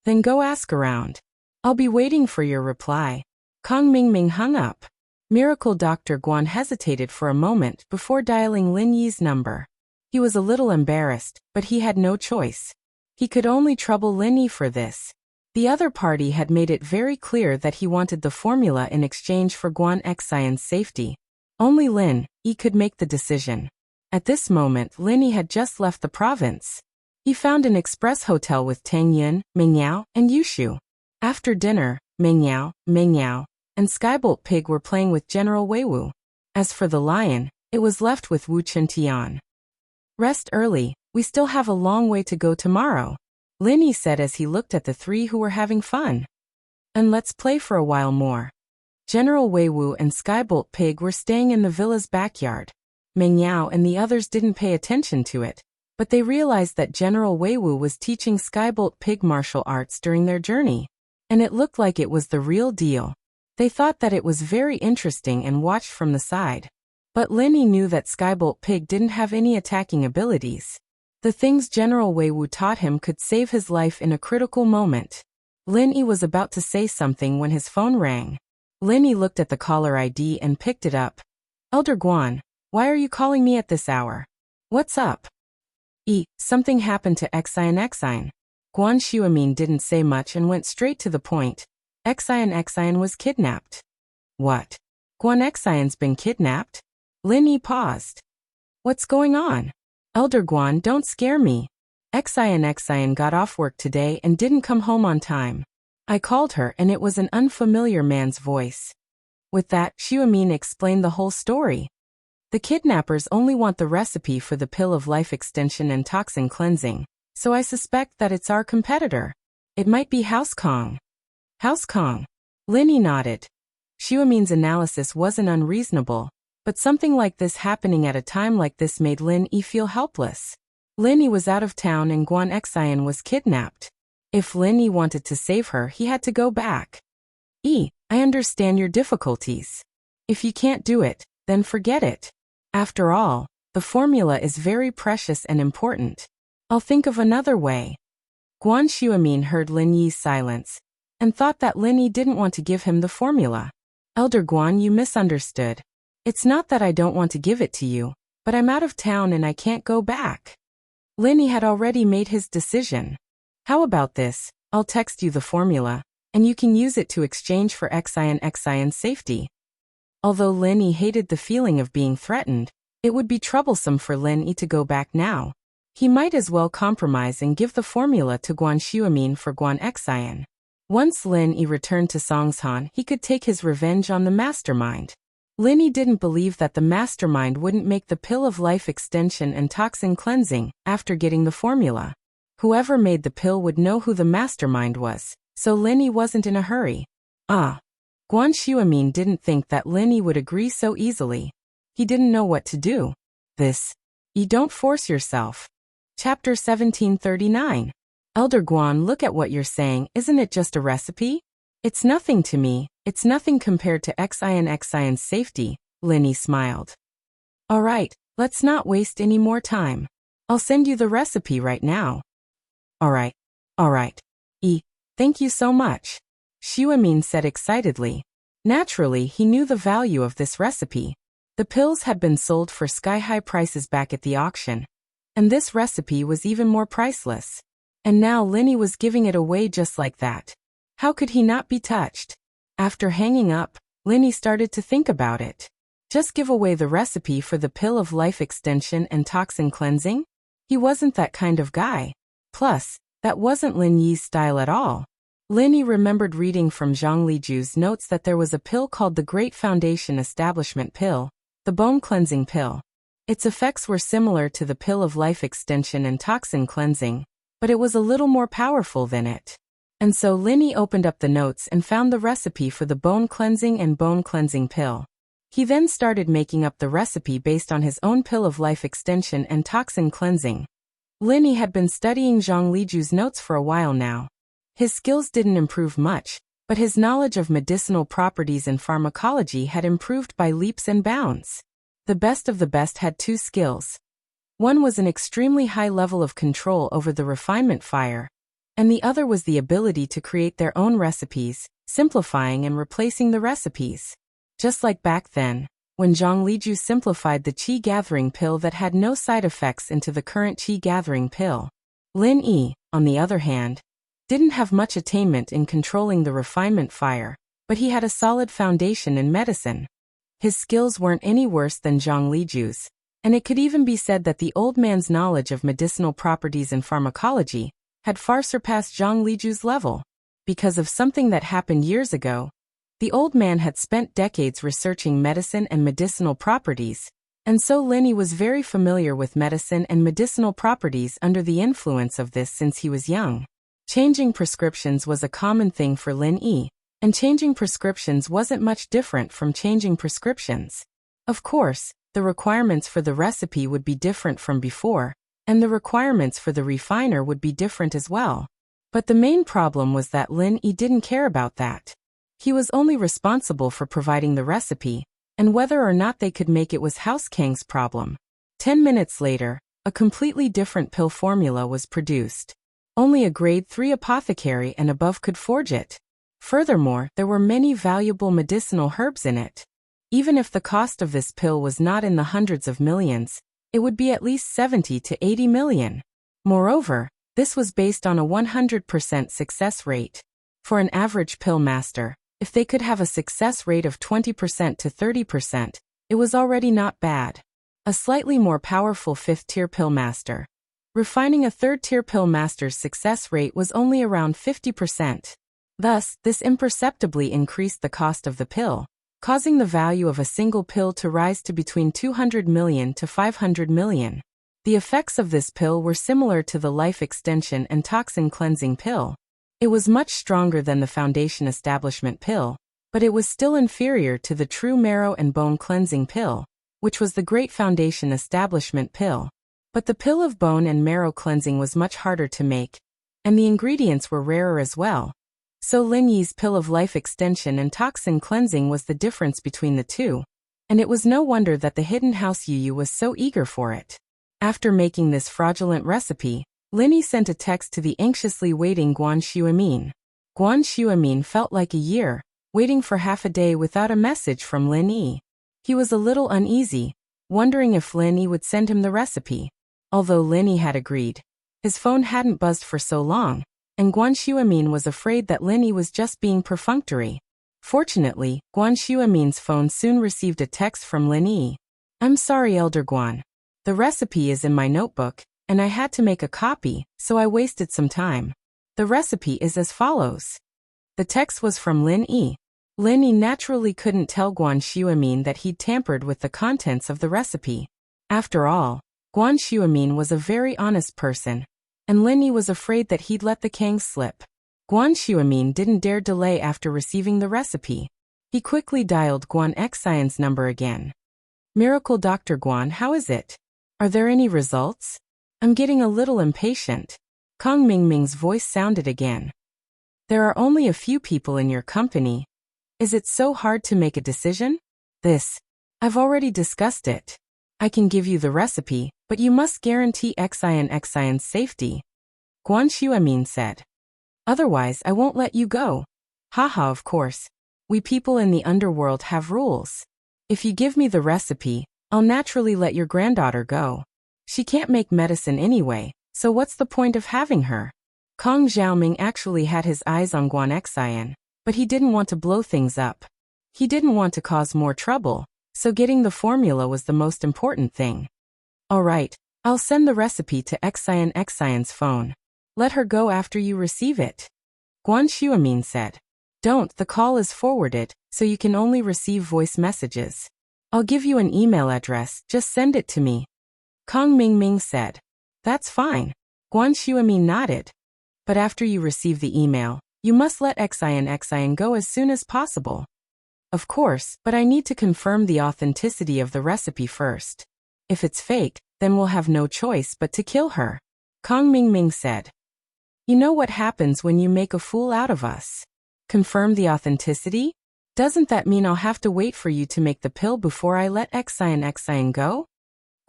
Then go ask around. I'll be waiting for your reply. Kong Mingming hung up. Miracle Dr. Guan hesitated for a moment before dialing Lin Yi's number. He was a little embarrassed, but he had no choice. He could only trouble Lin Yi for this. The other party had made it very clear that he wanted the formula in exchange for Guan Xian's safety. Only Lin Yi could make the decision. At this moment, Lin Yi had just left the province. He found an express hotel with Tang Yun, Ming Yao, and Yushu. After dinner, Ming Yao, and Skybolt Pig were playing with General Weiwu. As for the lion, it was left with Wu Chuntian. Rest early, we still have a long way to go tomorrow, Lin Yi said as he looked at the three who were having fun. And let's play for a while more. General Weiwu and Skybolt Pig were staying in the villa's backyard. Ming Yao and the others didn't pay attention to it, but they realized that General Weiwu was teaching Skybolt Pig martial arts during their journey. And it looked like it was the real deal. They thought that it was very interesting and watched from the side. But Lin Yi knew that Skybolt Pig didn't have any attacking abilities. The things General Weiwu taught him could save his life in a critical moment. Lin Yi was about to say something when his phone rang. Lin Yi looked at the caller ID and picked it up. Elder Guan, why are you calling me at this hour? What's up? Something happened to Xian. Guan Xuemin didn't say much and went straight to the point. Xian was kidnapped. What? Guan Xian's been kidnapped? Lin Yi paused. What's going on? Elder Guan, don't scare me. Xian got off work today and didn't come home on time. I called her and it was an unfamiliar man's voice. With that, Xuemin explained the whole story. The kidnappers only want the recipe for the pill of life extension and toxin cleansing, so I suspect that it's our competitor. It might be House Kong. House Kong. Lin Yi nodded. Xuemin's analysis wasn't unreasonable, but something like this happening at a time like this made Lin Yi feel helpless. Lin Yi was out of town and Guan Xian was kidnapped. If Lin Yi wanted to save her, he had to go back. I understand your difficulties. If you can't do it, then forget it. After all, the formula is very precious and important. I'll think of another way. Guan Xuemin heard Lin Yi's silence and thought that Lin Yi didn't want to give him the formula. Elder Guan, you misunderstood. It's not that I don't want to give it to you, but I'm out of town and I can't go back. Lin Yi had already made his decision. How about this? I'll text you the formula, and you can use it to exchange for Xian's safety. Although Lin Yi hated the feeling of being threatened, it would be troublesome for Lin Yi to go back now. He might as well compromise and give the formula to Guan Xuemin for Guan Xian. Once Lin Yi returned to Songshan, he could take his revenge on the mastermind. Lin Yi didn't believe that the mastermind wouldn't make the pill of life extension and toxin cleansing after getting the formula. Whoever made the pill would know who the mastermind was, so Lin Yi wasn't in a hurry. Guan Xuemin didn't think that Lin Yi would agree so easily. He didn't know what to do. Don't force yourself. Chapter 1739. Elder Guan, look at what you're saying, isn't it just a recipe? It's nothing to me, it's nothing compared to Xion's safety, Linny smiled. Alright, let's not waste any more time. I'll send you the recipe right now. Alright. Thank you so much, Xuemin said excitedly. Naturally, he knew the value of this recipe. The pills had been sold for sky-high prices back at the auction, and this recipe was even more priceless. And now Linny was giving it away just like that. How could he not be touched? After hanging up, Linny started to think about it. Just give away the recipe for the pill of life extension and toxin cleansing? He wasn't that kind of guy. Plus, that wasn't Lin Yi's style at all. Linny remembered reading from Zhang Liju's notes that there was a pill called the Great Foundation Establishment Pill, the bone cleansing pill. Its effects were similar to the pill of life extension and toxin cleansing, but it was a little more powerful than it. And so Linny opened up the notes and found the recipe for the bone cleansing and bone cleansing pill. He then started making up the recipe based on his own pill of life extension and toxin cleansing. Linny had been studying Zhang Liju's notes for a while now. His skills didn't improve much, but his knowledge of medicinal properties and pharmacology had improved by leaps and bounds. The best of the best had two skills. One was an extremely high level of control over the refinement fire, and the other was the ability to create their own recipes, simplifying and replacing the recipes. Just like back then, when Zhang Liju simplified the qi gathering pill that had no side effects into the current qi gathering pill. Lin Yi, on the other hand, didn't have much attainment in controlling the refinement fire, but he had a solid foundation in medicine. His skills weren't any worse than Zhang Liju's, and it could even be said that the old man's knowledge of medicinal properties and pharmacology had far surpassed Zhang Liju's level. Because of something that happened years ago, the old man had spent decades researching medicine and medicinal properties, and so Linny was very familiar with medicine and medicinal properties under the influence of this since he was young. Changing prescriptions was a common thing for Lin Yi, and changing prescriptions wasn't much different from changing prescriptions. Of course, the requirements for the recipe would be different from before, and the requirements for the refiner would be different as well. But the main problem was that Lin Yi didn't care about that. He was only responsible for providing the recipe, and whether or not they could make it was House Kang's problem. 10 minutes later, a completely different pill formula was produced. Only a grade 3 apothecary and above could forge it. Furthermore, there were many valuable medicinal herbs in it. Even if the cost of this pill was not in the hundreds of millions, it would be at least 70 to 80 million. Moreover, this was based on a 100% success rate. For an average pill master, if they could have a success rate of 20% to 30%, it was already not bad. A slightly more powerful 5th-tier pill master. Refining a 3rd-tier pill master's success rate was only around 50%. Thus, this imperceptibly increased the cost of the pill, causing the value of a single pill to rise to between 200 million to 500 million. The effects of this pill were similar to the life extension and toxin cleansing pill. It was much stronger than the Foundation Establishment pill, but it was still inferior to the true marrow and bone cleansing pill, which was the Great Foundation Establishment pill. But the pill of bone and marrow cleansing was much harder to make, and the ingredients were rarer as well. So Lin Yi's pill of life extension and toxin cleansing was the difference between the two, and it was no wonder that the hidden house Yu was so eager for it. After making this fraudulent recipe, Linny sent a text to the anxiously waiting Guan Xuemin. Guan Xuemin felt like a year, waiting for half a day without a message from Lin Yi. He was a little uneasy, wondering if Lin Yi would send him the recipe. Although Lin Yi had agreed, his phone hadn't buzzed for so long, and Guan Xuemin was afraid that Lin Yi was just being perfunctory. Fortunately, Guan Xuemin's phone soon received a text from Lin Yi. "I'm sorry, Elder Guan. The recipe is in my notebook, and I had to make a copy, so I wasted some time. The recipe is as follows." The text was from Lin Yi. Lin Yi naturally couldn't tell Guan Xuemin that he'd tampered with the contents of the recipe. After all, Guan Xuemin was a very honest person, and Lin Yi was afraid that he'd let the Kang slip. Guan Xuemin didn't dare delay after receiving the recipe. He quickly dialed Guan Xion's number again. "Miracle Dr. Guan, how is it? Are there any results? I'm getting a little impatient." Kong Mingming's voice sounded again. There are only a few people in your company. Is it so hard to make a decision? I've already discussed it. I can give you the recipe, but you must guarantee Xion's safety, Guan Xuemin said. Otherwise I won't let you go. Haha, of course. We people in the underworld have rules. If you give me the recipe, I'll naturally let your granddaughter go. She can't make medicine anyway, so what's the point of having her? Kong Xiaoming actually had his eyes on Guan Xian, but he didn't want to blow things up. He didn't want to cause more trouble, so getting the formula was the most important thing. All right, I'll send the recipe to Xion's phone. Let her go after you receive it, Guan Xuemin said. Don't, the call is forwarded, so you can only receive voice messages. I'll give you an email address, just send it to me, Kong Mingming said. That's fine, Guan Xuemin nodded. But after you receive the email, you must let Xion go as soon as possible. Of course, but I need to confirm the authenticity of the recipe first. If it's fake, then we'll have no choice but to kill her, Kong Mingming said. You know what happens when you make a fool out of us? Confirm the authenticity? Doesn't that mean I'll have to wait for you to make the pill before I let Xion go?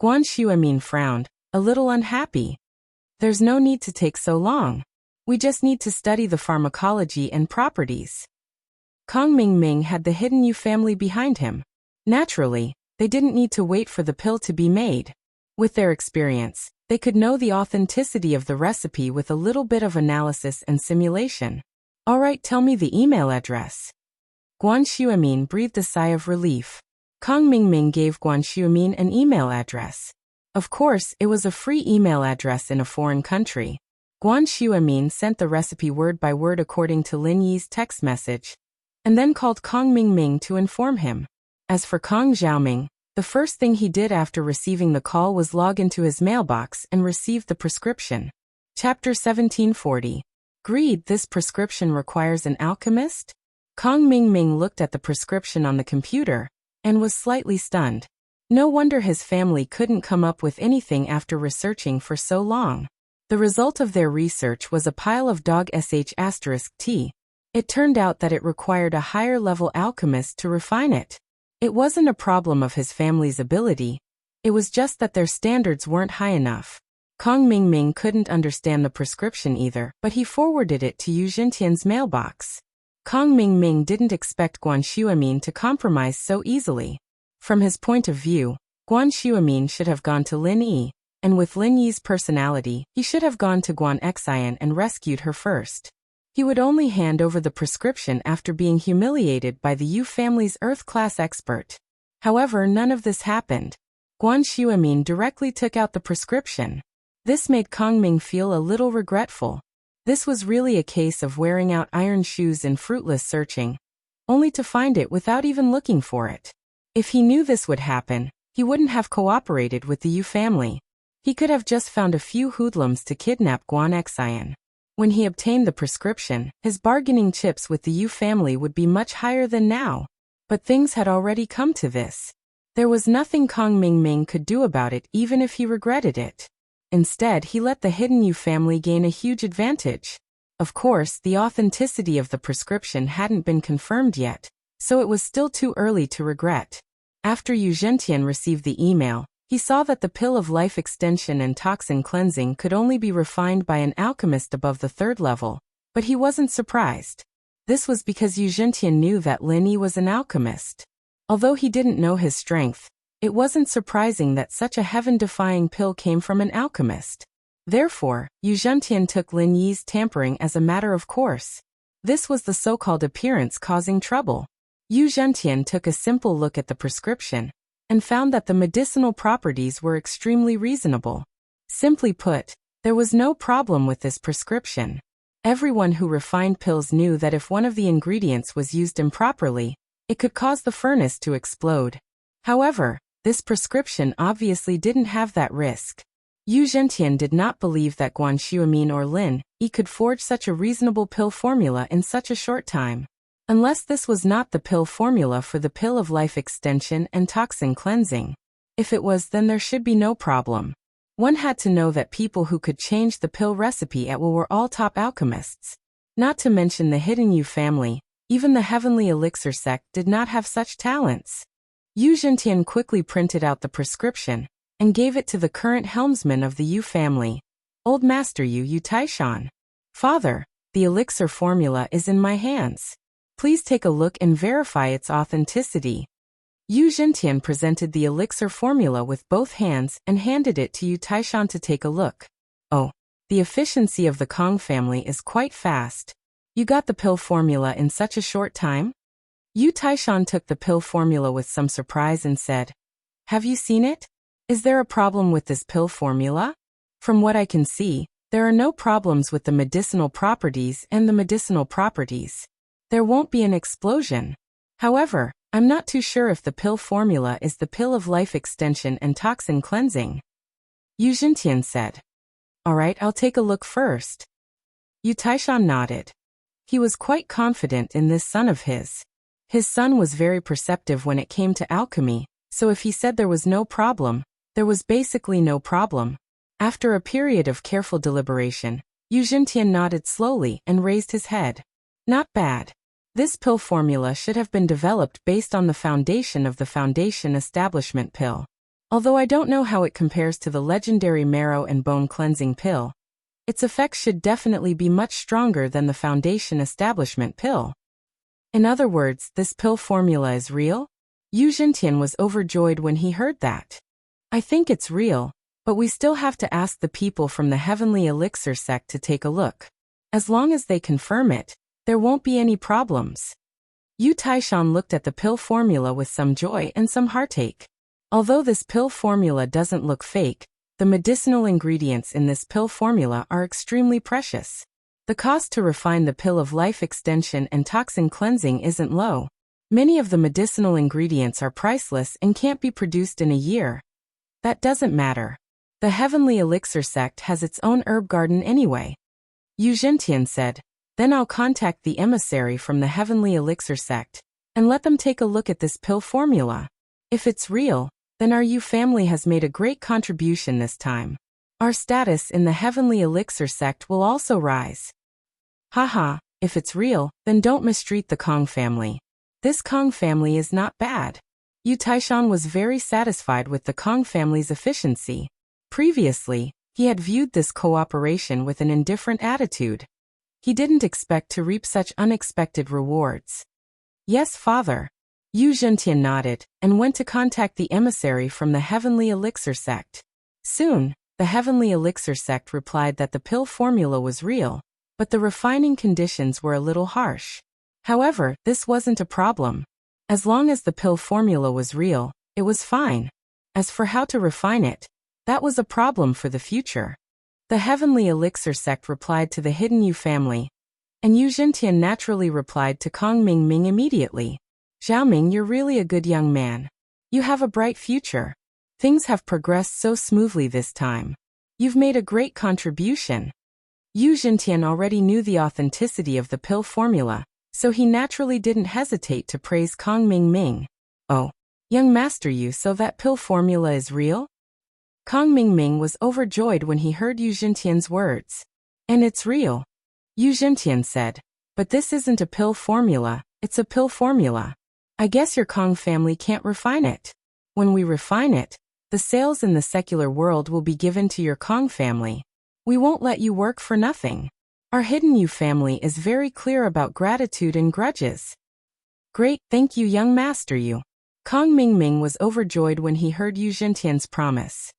Guan Xuemin frowned, a little unhappy. There's no need to take so long. We just need to study the pharmacology and properties. Kong Mingming had the hidden Yu family behind him. Naturally, they didn't need to wait for the pill to be made. With their experience, they could know the authenticity of the recipe with a little bit of analysis and simulation. All right, tell me the email address. Guan Xuemin breathed a sigh of relief. Kong Mingming gave Guan Xuemin an email address. Of course, it was a free email address in a foreign country. Guan Xuemin sent the recipe word by word according to Lin Yi's text message, and then called Kong Mingming to inform him. As for Kong Xiaoming, the first thing he did after receiving the call was log into his mailbox and receive the prescription. Chapter 1740. Greed. This prescription requires an alchemist? Kong Mingming looked at the prescription on the computer and was slightly stunned. No wonder his family couldn't come up with anything after researching for so long. The result of their research was a pile of dog *T. It turned out that it required a higher-level alchemist to refine it. It wasn't a problem of his family's ability. It was just that their standards weren't high enough. Kong Mingming couldn't understand the prescription either, but he forwarded it to Yu Zhentian's mailbox. Kong Mingming didn't expect Guan Xuemin to compromise so easily. From his point of view, Guan Xuemin should have gone to Lin Yi, and with Lin Yi's personality, he should have gone to Guan Xian and rescued her first. He would only hand over the prescription after being humiliated by the Yu family's Earth-class expert. However, none of this happened. Guan Xuemin directly took out the prescription. This made Kong Ming feel a little regretful. This was really a case of wearing out iron shoes in fruitless searching, only to find it without even looking for it. If he knew this would happen, he wouldn't have cooperated with the Yu family. He could have just found a few hoodlums to kidnap Guan Xian. When he obtained the prescription, his bargaining chips with the Yu family would be much higher than now. But things had already come to this. There was nothing Kong Mingming could do about it even if he regretted it. Instead, he let the hidden Yu family gain a huge advantage. Of course, the authenticity of the prescription hadn't been confirmed yet, so it was still too early to regret. After Yu Zhentian received the email, he saw that the pill of life extension and toxin cleansing could only be refined by an alchemist above the 3rd level, but he wasn't surprised. This was because Yu Zhentian knew that Lin Yi was an alchemist. Although he didn't know his strength, it wasn't surprising that such a heaven-defying pill came from an alchemist. Therefore, Yu Zhentian took Lin Yi's tampering as a matter of course. This was the so-called appearance causing trouble. Yu Zhentian took a simple look at the prescription and found that the medicinal properties were extremely reasonable. Simply put, there was no problem with this prescription. Everyone who refined pills knew that if one of the ingredients was used improperly, it could cause the furnace to explode. However, this prescription obviously didn't have that risk. Yu Zhentian did not believe that Guan Xuemin or Lin Yi could forge such a reasonable pill formula in such a short time. Unless this was not the pill formula for the pill of life extension and toxin cleansing. If it was, then there should be no problem. One had to know that people who could change the pill recipe at will were all top alchemists. Not to mention the hidden Yu family, even the heavenly elixir sect did not have such talents. Yu Zhentian quickly printed out the prescription and gave it to the current helmsman of the Yu family, Old Master Yu Taishan. Father, the elixir formula is in my hands. Please take a look and verify its authenticity. Yu Zhentian presented the elixir formula with both hands and handed it to Yu Taishan to take a look. Oh, the efficiency of the Kong family is quite fast. You got the pill formula in such a short time? Yu Taishan took the pill formula with some surprise and said, "Have you seen it? Is there a problem with this pill formula? From what I can see, there are no problems with the medicinal properties and the medicinal properties. There won't be an explosion. However, I'm not too sure if the pill formula is the pill of life extension and toxin cleansing." Yu Zhentian said. "Alright, I'll take a look first." Yu Taishan nodded. He was quite confident in this son of his. His son was very perceptive when it came to alchemy, so if he said there was no problem, there was basically no problem. After a period of careful deliberation, Yu Zhentian nodded slowly and raised his head. Not bad. This pill formula should have been developed based on the foundation of the Foundation Establishment pill. Although I don't know how it compares to the legendary marrow and bone cleansing pill, its effects should definitely be much stronger than the Foundation Establishment pill. In other words, this pill formula is real? Yu Zhentian was overjoyed when he heard that. I think it's real, but we still have to ask the people from the Heavenly Elixir sect to take a look. As long as they confirm it, there won't be any problems. Yu Taishan looked at the pill formula with some joy and some heartache. Although this pill formula doesn't look fake, the medicinal ingredients in this pill formula are extremely precious. The cost to refine the pill of life extension and toxin cleansing isn't low. Many of the medicinal ingredients are priceless and can't be produced in a year. That doesn't matter. The Heavenly Elixir sect has its own herb garden anyway. Yu Zhentian said, "Then I'll contact the emissary from the Heavenly Elixir sect and let them take a look at this pill formula. If it's real, then our Yu family has made a great contribution this time. Our status in the Heavenly Elixir sect will also rise." Haha, if it's real, then don't mistreat the Kong family. This Kong family is not bad. Yu Taishan was very satisfied with the Kong family's efficiency. Previously, he had viewed this cooperation with an indifferent attitude. He didn't expect to reap such unexpected rewards. "Yes, father." Yu Zhentian nodded and went to contact the emissary from the Heavenly Elixir sect. Soon, the Heavenly Elixir sect replied that the pill formula was real, but the refining conditions were a little harsh. However, this wasn't a problem. As long as the pill formula was real, it was fine. As for how to refine it, that was a problem for the future. The Heavenly Elixir sect replied to the hidden Yu family, and Yu Zhentian naturally replied to Kong Mingming immediately. "Xiaoming, you're really a good young man. You have a bright future. Things have progressed so smoothly this time. You've made a great contribution." Yu Zhentian already knew the authenticity of the pill formula, so he naturally didn't hesitate to praise Kong Mingming. "Oh, young Master Yu, so that pill formula is real?" Kong Mingming was overjoyed when he heard Yu Zhentian's words. "And it's real," Yu Zhentian said. "But this isn't a pill formula, it's a pill formula. I guess your Kong family can't refine it. When we refine it, the sales in the secular world will be given to your Kong family. We won't let you work for nothing. Our hidden Yu family is very clear about gratitude and grudges." "Great, thank you, young Master Yu." Kong Mingming was overjoyed when he heard Yu Zhentian's promise.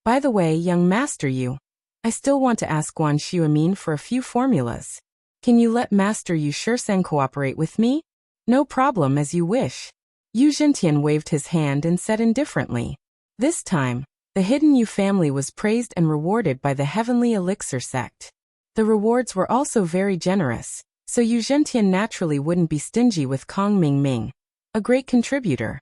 "By the way, young Master Yu, I still want to ask Guan Xuemin for a few formulas. Can you let Master Yu Shursen cooperate with me?" "No problem, as you wish." Yu Zhentian waved his hand and said indifferently. This time, the hidden Yu family was praised and rewarded by the Heavenly Elixir sect. The rewards were also very generous, so Yu Zhentian naturally wouldn't be stingy with Kong Mingming, a great contributor.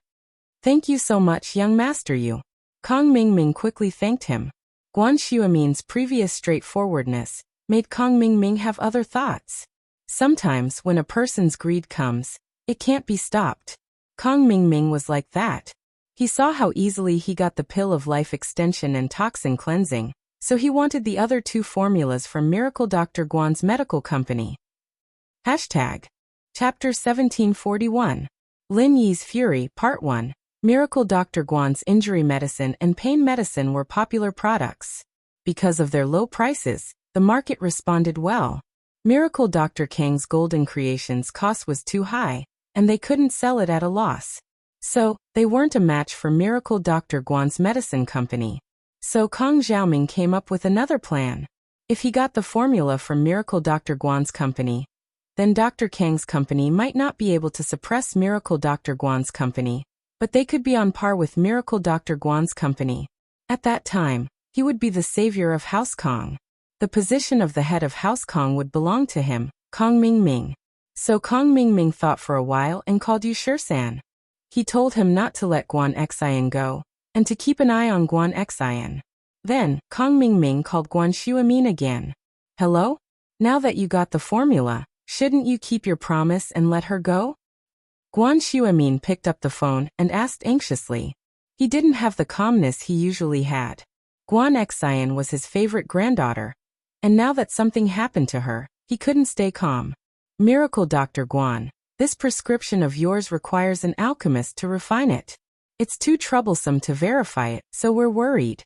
"Thank you so much, young Master Yu." Kong Mingming quickly thanked him. Guan Xuemin's previous straightforwardness made Kong Mingming have other thoughts. Sometimes when a person's greed comes, it can't be stopped. Kong Mingming was like that. He saw how easily he got the pill of life extension and toxin cleansing, so he wanted the other two formulas from Miracle Dr. Guan's medical company. Hashtag. Chapter 1741. Lin Yi's Fury, Part 1. Miracle Dr. Guan's injury medicine and pain medicine were popular products. Because of their low prices, the market responded well. Miracle Dr. Kang's Golden Creations cost was too high, and they couldn't sell it at a loss. So, they weren't a match for Miracle Dr. Guan's medicine company. So Kang Xiaoming came up with another plan. If he got the formula from Miracle Dr. Guan's company, then Dr. Kang's company might not be able to suppress Miracle Dr. Guan's company, but they could be on par with Miracle Dr. Guan's company. At that time, he would be the savior of House Kang. The position of the head of House Kang would belong to him, Kang Mingming. So Kang Mingming thought for a while and called Yu Shisan. He told him not to let Guan Xian go, and to keep an eye on Guan Xian. Then, Kang Mingming called Guan Xuemin again. Hello? Now that you got the formula, shouldn't you keep your promise and let her go? Guan Xuemin picked up the phone and asked anxiously. He didn't have the calmness he usually had. Guan Xian was his favorite granddaughter, and now that something happened to her, he couldn't stay calm. Miracle Dr. Guan, this prescription of yours requires an alchemist to refine it. It's too troublesome to verify it, so we're worried.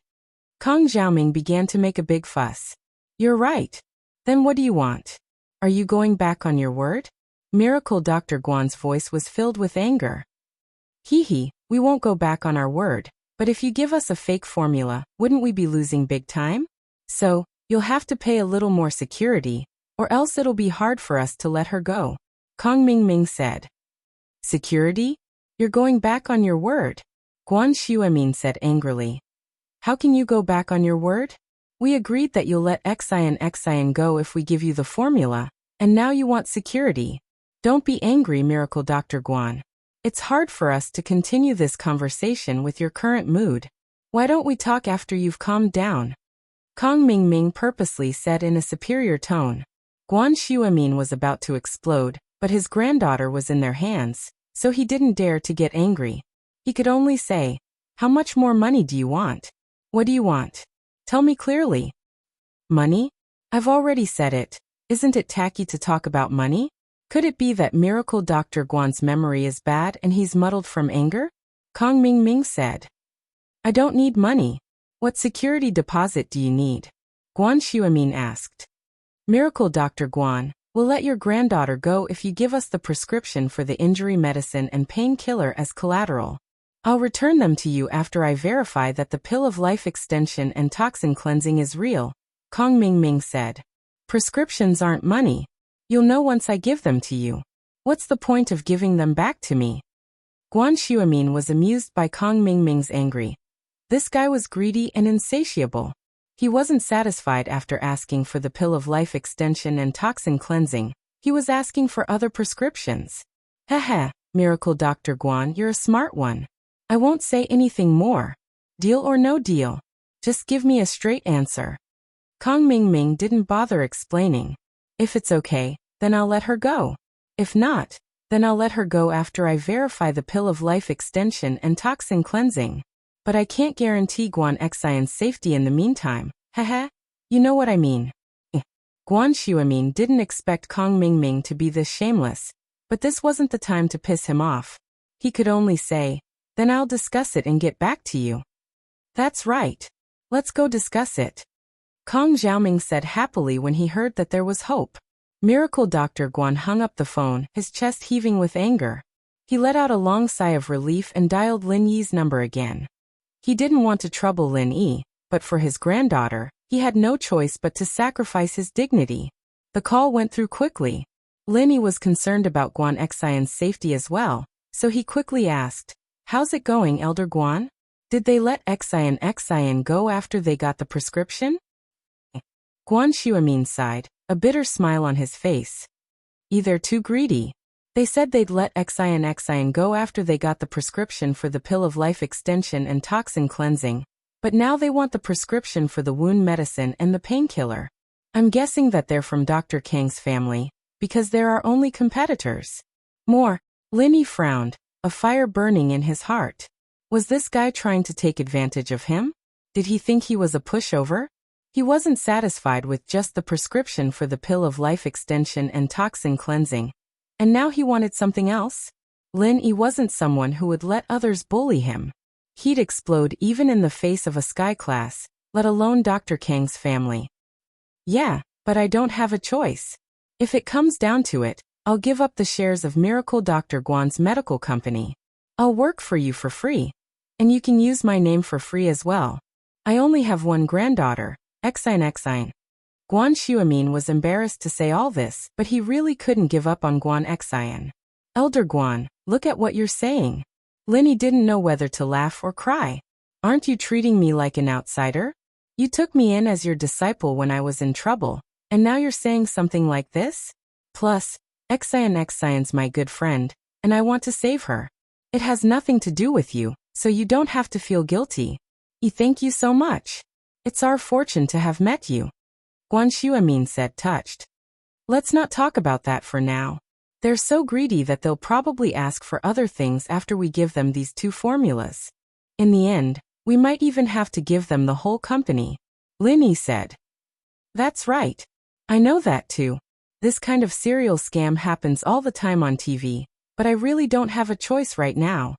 Kang Xiaoming began to make a big fuss. You're right. Then what do you want? Are you going back on your word? Miracle Dr. Guan's voice was filled with anger. Hee, we won't go back on our word, but if you give us a fake formula, wouldn't we be losing big time? So, you'll have to pay a little more security, or else it'll be hard for us to let her go, Kang Mingming said. Security? You're going back on your word, Guan Xuemin said angrily. How can you go back on your word? We agreed that you'll let Xian go if we give you the formula, and now you want security. Don't be angry, Miracle Dr. Guan. It's hard for us to continue this conversation with your current mood. Why don't we talk after you've calmed down? Kang Mingming purposely said in a superior tone. Guan Xuemin was about to explode, but his granddaughter was in their hands, so he didn't dare to get angry. He could only say, how much more money do you want? What do you want? Tell me clearly. Money? I've already said it. Isn't it tacky to talk about money? Could it be that Miracle Dr. Guan's memory is bad and he's muddled from anger? Kang Mingming said. I don't need money. What security deposit do you need? Guan Xuemin asked. Miracle Dr. Guan, we'll let your granddaughter go if you give us the prescription for the injury medicine and painkiller as collateral. I'll return them to you after I verify that the pill of life extension and toxin cleansing is real, Kang Mingming said. Prescriptions aren't money. You'll know once I give them to you. What's the point of giving them back to me? Guan Xuemin was amused by Kang Mingming's angry. This guy was greedy and insatiable. He wasn't satisfied after asking for the pill of life extension and toxin cleansing. He was asking for other prescriptions. Haha, Miracle Dr. Guan, you're a smart one. I won't say anything more. Deal or no deal? Just give me a straight answer. Kang Mingming didn't bother explaining. If it's okay, then I'll let her go. If not, then I'll let her go after I verify the pill of life extension and toxin cleansing. But I can't guarantee Guan Xian's safety in the meantime. Haha, you know what I mean. Guan Xuemin didn't expect Kang Mingming to be this shameless, but this wasn't the time to piss him off. He could only say, then I'll discuss it and get back to you. That's right. Let's go discuss it. Kang Xiaoming said happily when he heard that there was hope. Miracle Dr. Guan hung up the phone, his chest heaving with anger. He let out a long sigh of relief and dialed Lin Yi's number again. He didn't want to trouble Lin Yi, but for his granddaughter, he had no choice but to sacrifice his dignity. The call went through quickly. Lin Yi was concerned about Guan Xian's safety as well, so he quickly asked, how's it going, Elder Guan? Did they let Xian go after they got the prescription? Guan Xuemin sighed, a bitter smile on his face. They're too greedy. They said they'd let Xian go after they got the prescription for the pill of life extension and toxin cleansing, but now they want the prescription for the wound medicine and the painkiller. I'm guessing that they're from Dr. Kang's family, because they're our only competitors. More, Lin Yi frowned, a fire burning in his heart. Was this guy trying to take advantage of him? Did he think he was a pushover? He wasn't satisfied with just the prescription for the pill of life extension and toxin cleansing. And now he wanted something else? Lin Yi wasn't someone who would let others bully him. He'd explode even in the face of a sky class, let alone Dr. Kang's family. Yeah, but I don't have a choice. If it comes down to it, I'll give up the shares of Miracle Dr. Guan's medical company. I'll work for you for free. And you can use my name for free as well. I only have one granddaughter, Xine. Guan Xuemin was embarrassed to say all this, but he really couldn't give up on Guan Xine. Elder Guan, look at what you're saying. Lin Yi didn't know whether to laugh or cry. Aren't you treating me like an outsider? You took me in as your disciple when I was in trouble, and now you're saying something like this? Plus, Xine's my good friend, and I want to save her. It has nothing to do with you, so you don't have to feel guilty. Thank you so much. It's our fortune to have met you. Guan Xuemin said, touched. Let's not talk about that for now. They're so greedy that they'll probably ask for other things after we give them these 2 formulas. In the end, we might even have to give them the whole company. Lin Yi said. That's right. I know that too. This kind of serial scam happens all the time on TV, but I really don't have a choice right now.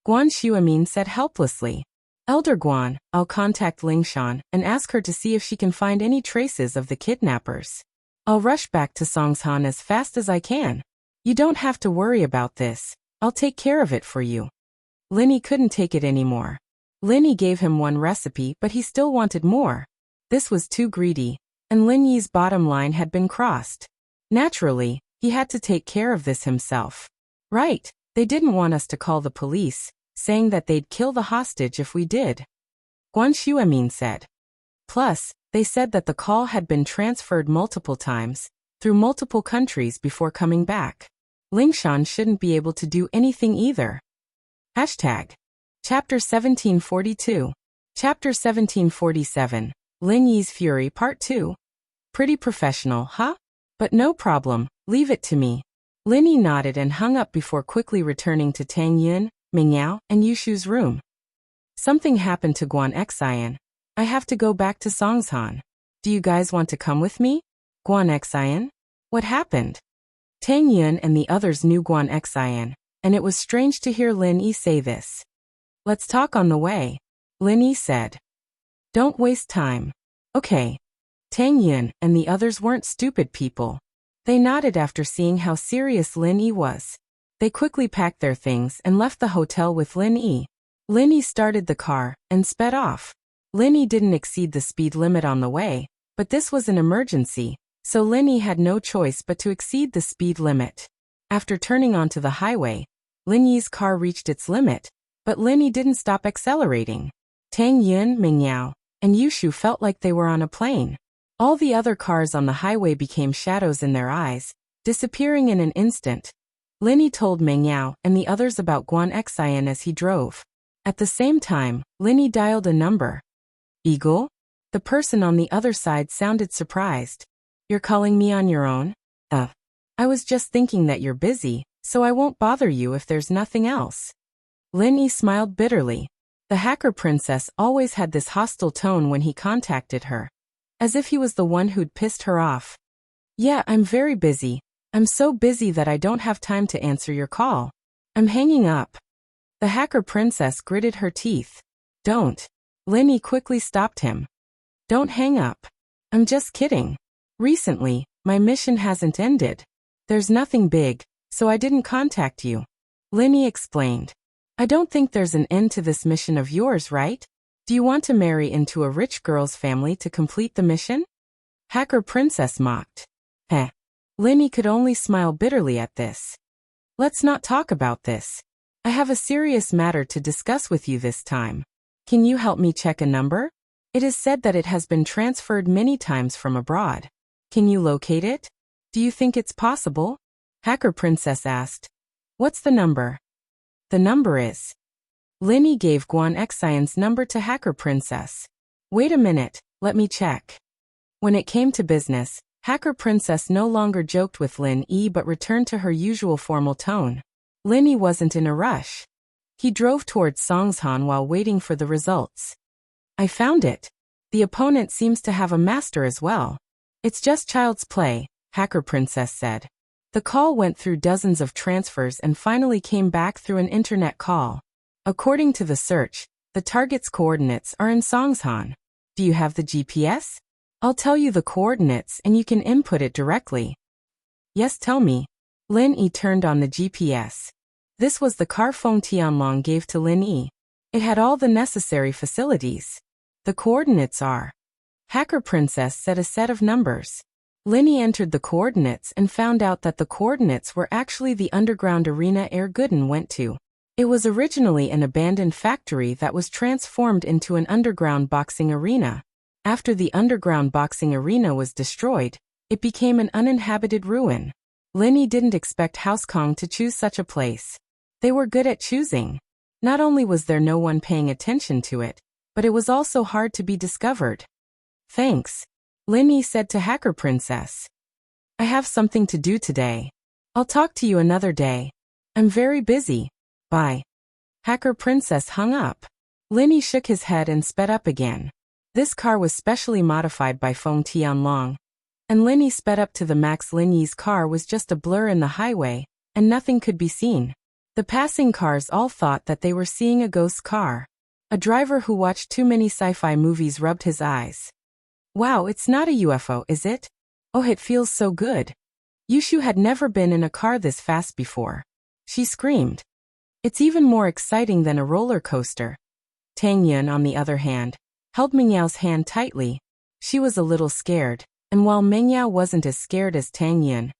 Guan Xuemin said helplessly. Elder Guan, I'll contact Lingshan and ask her to see if she can find any traces of the kidnappers. I'll rush back to Songshan as fast as I can. You don't have to worry about this. I'll take care of it for you. Lin Yi couldn't take it anymore. Lin Yi gave him one recipe, but he still wanted more. This was too greedy, and Lin Yi's bottom line had been crossed. Naturally, he had to take care of this himself. Right, they didn't want us to call the police, saying that they'd kill the hostage if we did. Guan Xuemin said. Plus, they said that the call had been transferred multiple times, through multiple countries before coming back. Lingshan shouldn't be able to do anything either. Hashtag. Chapter 1742. Chapter 1747. Lin Yi's Fury Part 2. Pretty professional, huh? But no problem, leave it to me. Lin Yi nodded and hung up before quickly returning to Tang Yun, Mingyao, and Yushu's room. Something happened to Guan Xine. I have to go back to Songshan. Do you guys want to come with me? Guan Xine? What happened? Tang Yun and the others knew Guan Xine, and it was strange to hear Lin Yi say this. Let's talk on the way, Lin Yi said. Don't waste time. Okay. Tang Yun and the others weren't stupid people. They nodded after seeing how serious Lin Yi was. They quickly packed their things and left the hotel with Lin Yi. Lin Yi started the car and sped off. Lin Yi didn't exceed the speed limit on the way, but this was an emergency, so Lin Yi had no choice but to exceed the speed limit. After turning onto the highway, Lin Yi's car reached its limit, but Lin Yi didn't stop accelerating. Tang Yun, Mingyao, and Yushu felt like they were on a plane. All the other cars on the highway became shadows in their eyes, disappearing in an instant. Lin Yi told Mingyao and the others about Guan Xine as he drove. At the same time, Lin Yi dialed a number. Eagle? The person on the other side sounded surprised. You're calling me on your own? I was just thinking that you're busy, so I won't bother you if there's nothing else. Lin Yi smiled bitterly. The hacker princess always had this hostile tone when he contacted her. As if he was the one who'd pissed her off. Yeah, I'm very busy. I'm so busy that I don't have time to answer your call. I'm hanging up. The hacker princess gritted her teeth. Don't. Lin Yi quickly stopped him. Don't hang up. I'm just kidding. Recently, my mission hasn't ended. There's nothing big, so I didn't contact you. Lin Yi explained. I don't think there's an end to this mission of yours, right? Do you want to marry into a rich girl's family to complete the mission? Hacker princess mocked. Heh. Lin Yi could only smile bitterly at this. Let's not talk about this. I have a serious matter to discuss with you this time. Can you help me check a number? It is said that it has been transferred many times from abroad. Can you locate it? Do you think it's possible? Hacker princess asked. What's the number? The number is. Lin Yi gave Guan Xine's number to hacker princess. Wait a minute, let me check. When it came to business, hacker princess no longer joked with Lin Yi but returned to her usual formal tone. Lin Yi wasn't in a rush. He drove towards Songshan while waiting for the results. I found it. The opponent seems to have a master as well. It's just child's play, Hacker Princess said. The call went through dozens of transfers and finally came back through an internet call. According to the search, the target's coordinates are in Songshan. Do you have the GPS? I'll tell you the coordinates and you can input it directly. Yes, tell me. Lin Yi turned on the GPS. This was the car Feng Tianlong gave to Lin Yi. It had all the necessary facilities. The coordinates are. Hacker Princess said a set of numbers. Lin Yi entered the coordinates and found out that the coordinates were actually the underground arena Guden went to. It was originally an abandoned factory that was transformed into an underground boxing arena. After the underground boxing arena was destroyed, it became an uninhabited ruin. Lin Yi didn't expect House Kong to choose such a place. They were good at choosing. Not only was there no one paying attention to it, but it was also hard to be discovered. Thanks, Lin Yi said to Hacker Princess. I have something to do today. I'll talk to you another day. I'm very busy. Bye. Hacker Princess hung up. Lin Yi shook his head and sped up again. This car was specially modified by Feng Tianlong, and Lin Yi sped up to the max. Lin Yi's car was just a blur in the highway, and nothing could be seen. The passing cars all thought that they were seeing a ghost car. A driver who watched too many sci-fi movies rubbed his eyes. Wow, it's not a UFO, is it? Oh, it feels so good. Yushu had never been in a car this fast before. She screamed. It's even more exciting than a roller coaster. Tang Yun, on the other hand, held Mengyao's hand tightly. She was a little scared, and while Mengyao wasn't as scared as Tang Yun,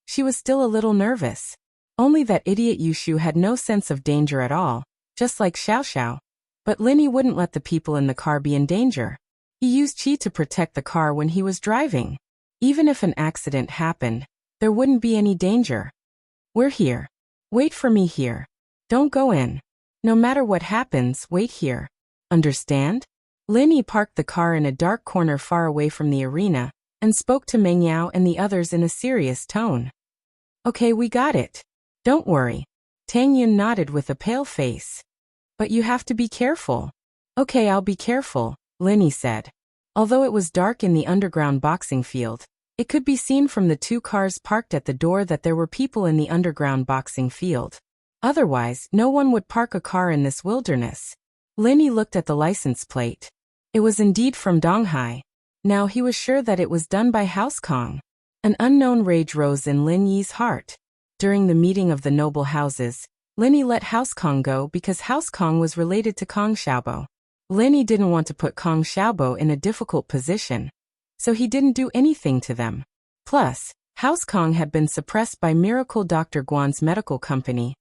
she was still a little nervous. Only that idiot Yushu had no sense of danger at all, just like Xiao Xiao. But Lin Yi wouldn't let the people in the car be in danger. He used qi to protect the car when he was driving. Even if an accident happened, there wouldn't be any danger. We're here. Wait for me here. Don't go in. No matter what happens, wait here. Understand? Lin Yi parked the car in a dark corner far away from the arena, and spoke to Mengyao and the others in a serious tone. Okay, we got it. Don't worry. Tang Yun nodded with a pale face. But you have to be careful. Okay, I'll be careful, Lin Yi said. Although it was dark in the underground boxing field, it could be seen from the two cars parked at the door that there were people in the underground boxing field. Otherwise, no one would park a car in this wilderness. Lin Yi looked at the license plate. It was indeed from Donghai. Now he was sure that it was done by House Kong. An unknown rage rose in Lin Yi's heart. During the meeting of the noble houses, Lin Yi let House Kong go because House Kong was related to Kong Xiaobo. Lin Yi didn't want to put Kong Xiaobo in a difficult position, so he didn't do anything to them. Plus, House Kong had been suppressed by Miracle Dr. Guan's medical company,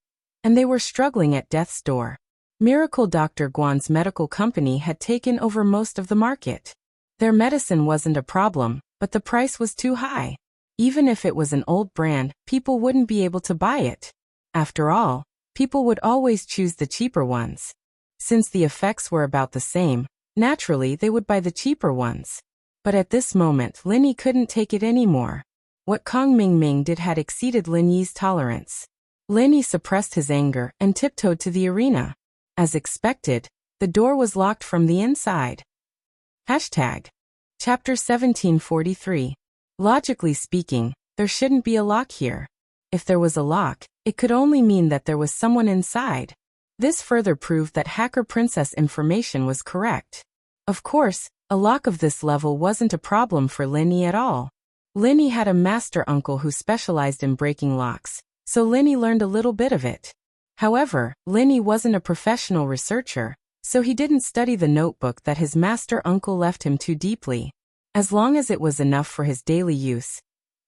and they were struggling at death's door. Miracle Dr. Guan's medical company had taken over most of the market. Their medicine wasn't a problem, but the price was too high. Even if it was an old brand, people wouldn't be able to buy it. After all, people would always choose the cheaper ones. Since the effects were about the same, naturally they would buy the cheaper ones. But at this moment, Lin Yi couldn't take it anymore. What Kong Mingming did had exceeded Lin Yi's tolerance. Lin Yi suppressed his anger and tiptoed to the arena. As expected, the door was locked from the inside. Chapter 1743. Logically speaking, there shouldn't be a lock here. If there was a lock, it could only mean that there was someone inside. This further proved that Hacker Princess information was correct. Of course, a lock of this level wasn't a problem for Lin Yi at all. Lin Yi had a master uncle who specialized in breaking locks, so Lin Yi learned a little bit of it. However, Lin Yi wasn't a professional researcher, so he didn't study the notebook that his master uncle left him too deeply. As long as it was enough for his daily use,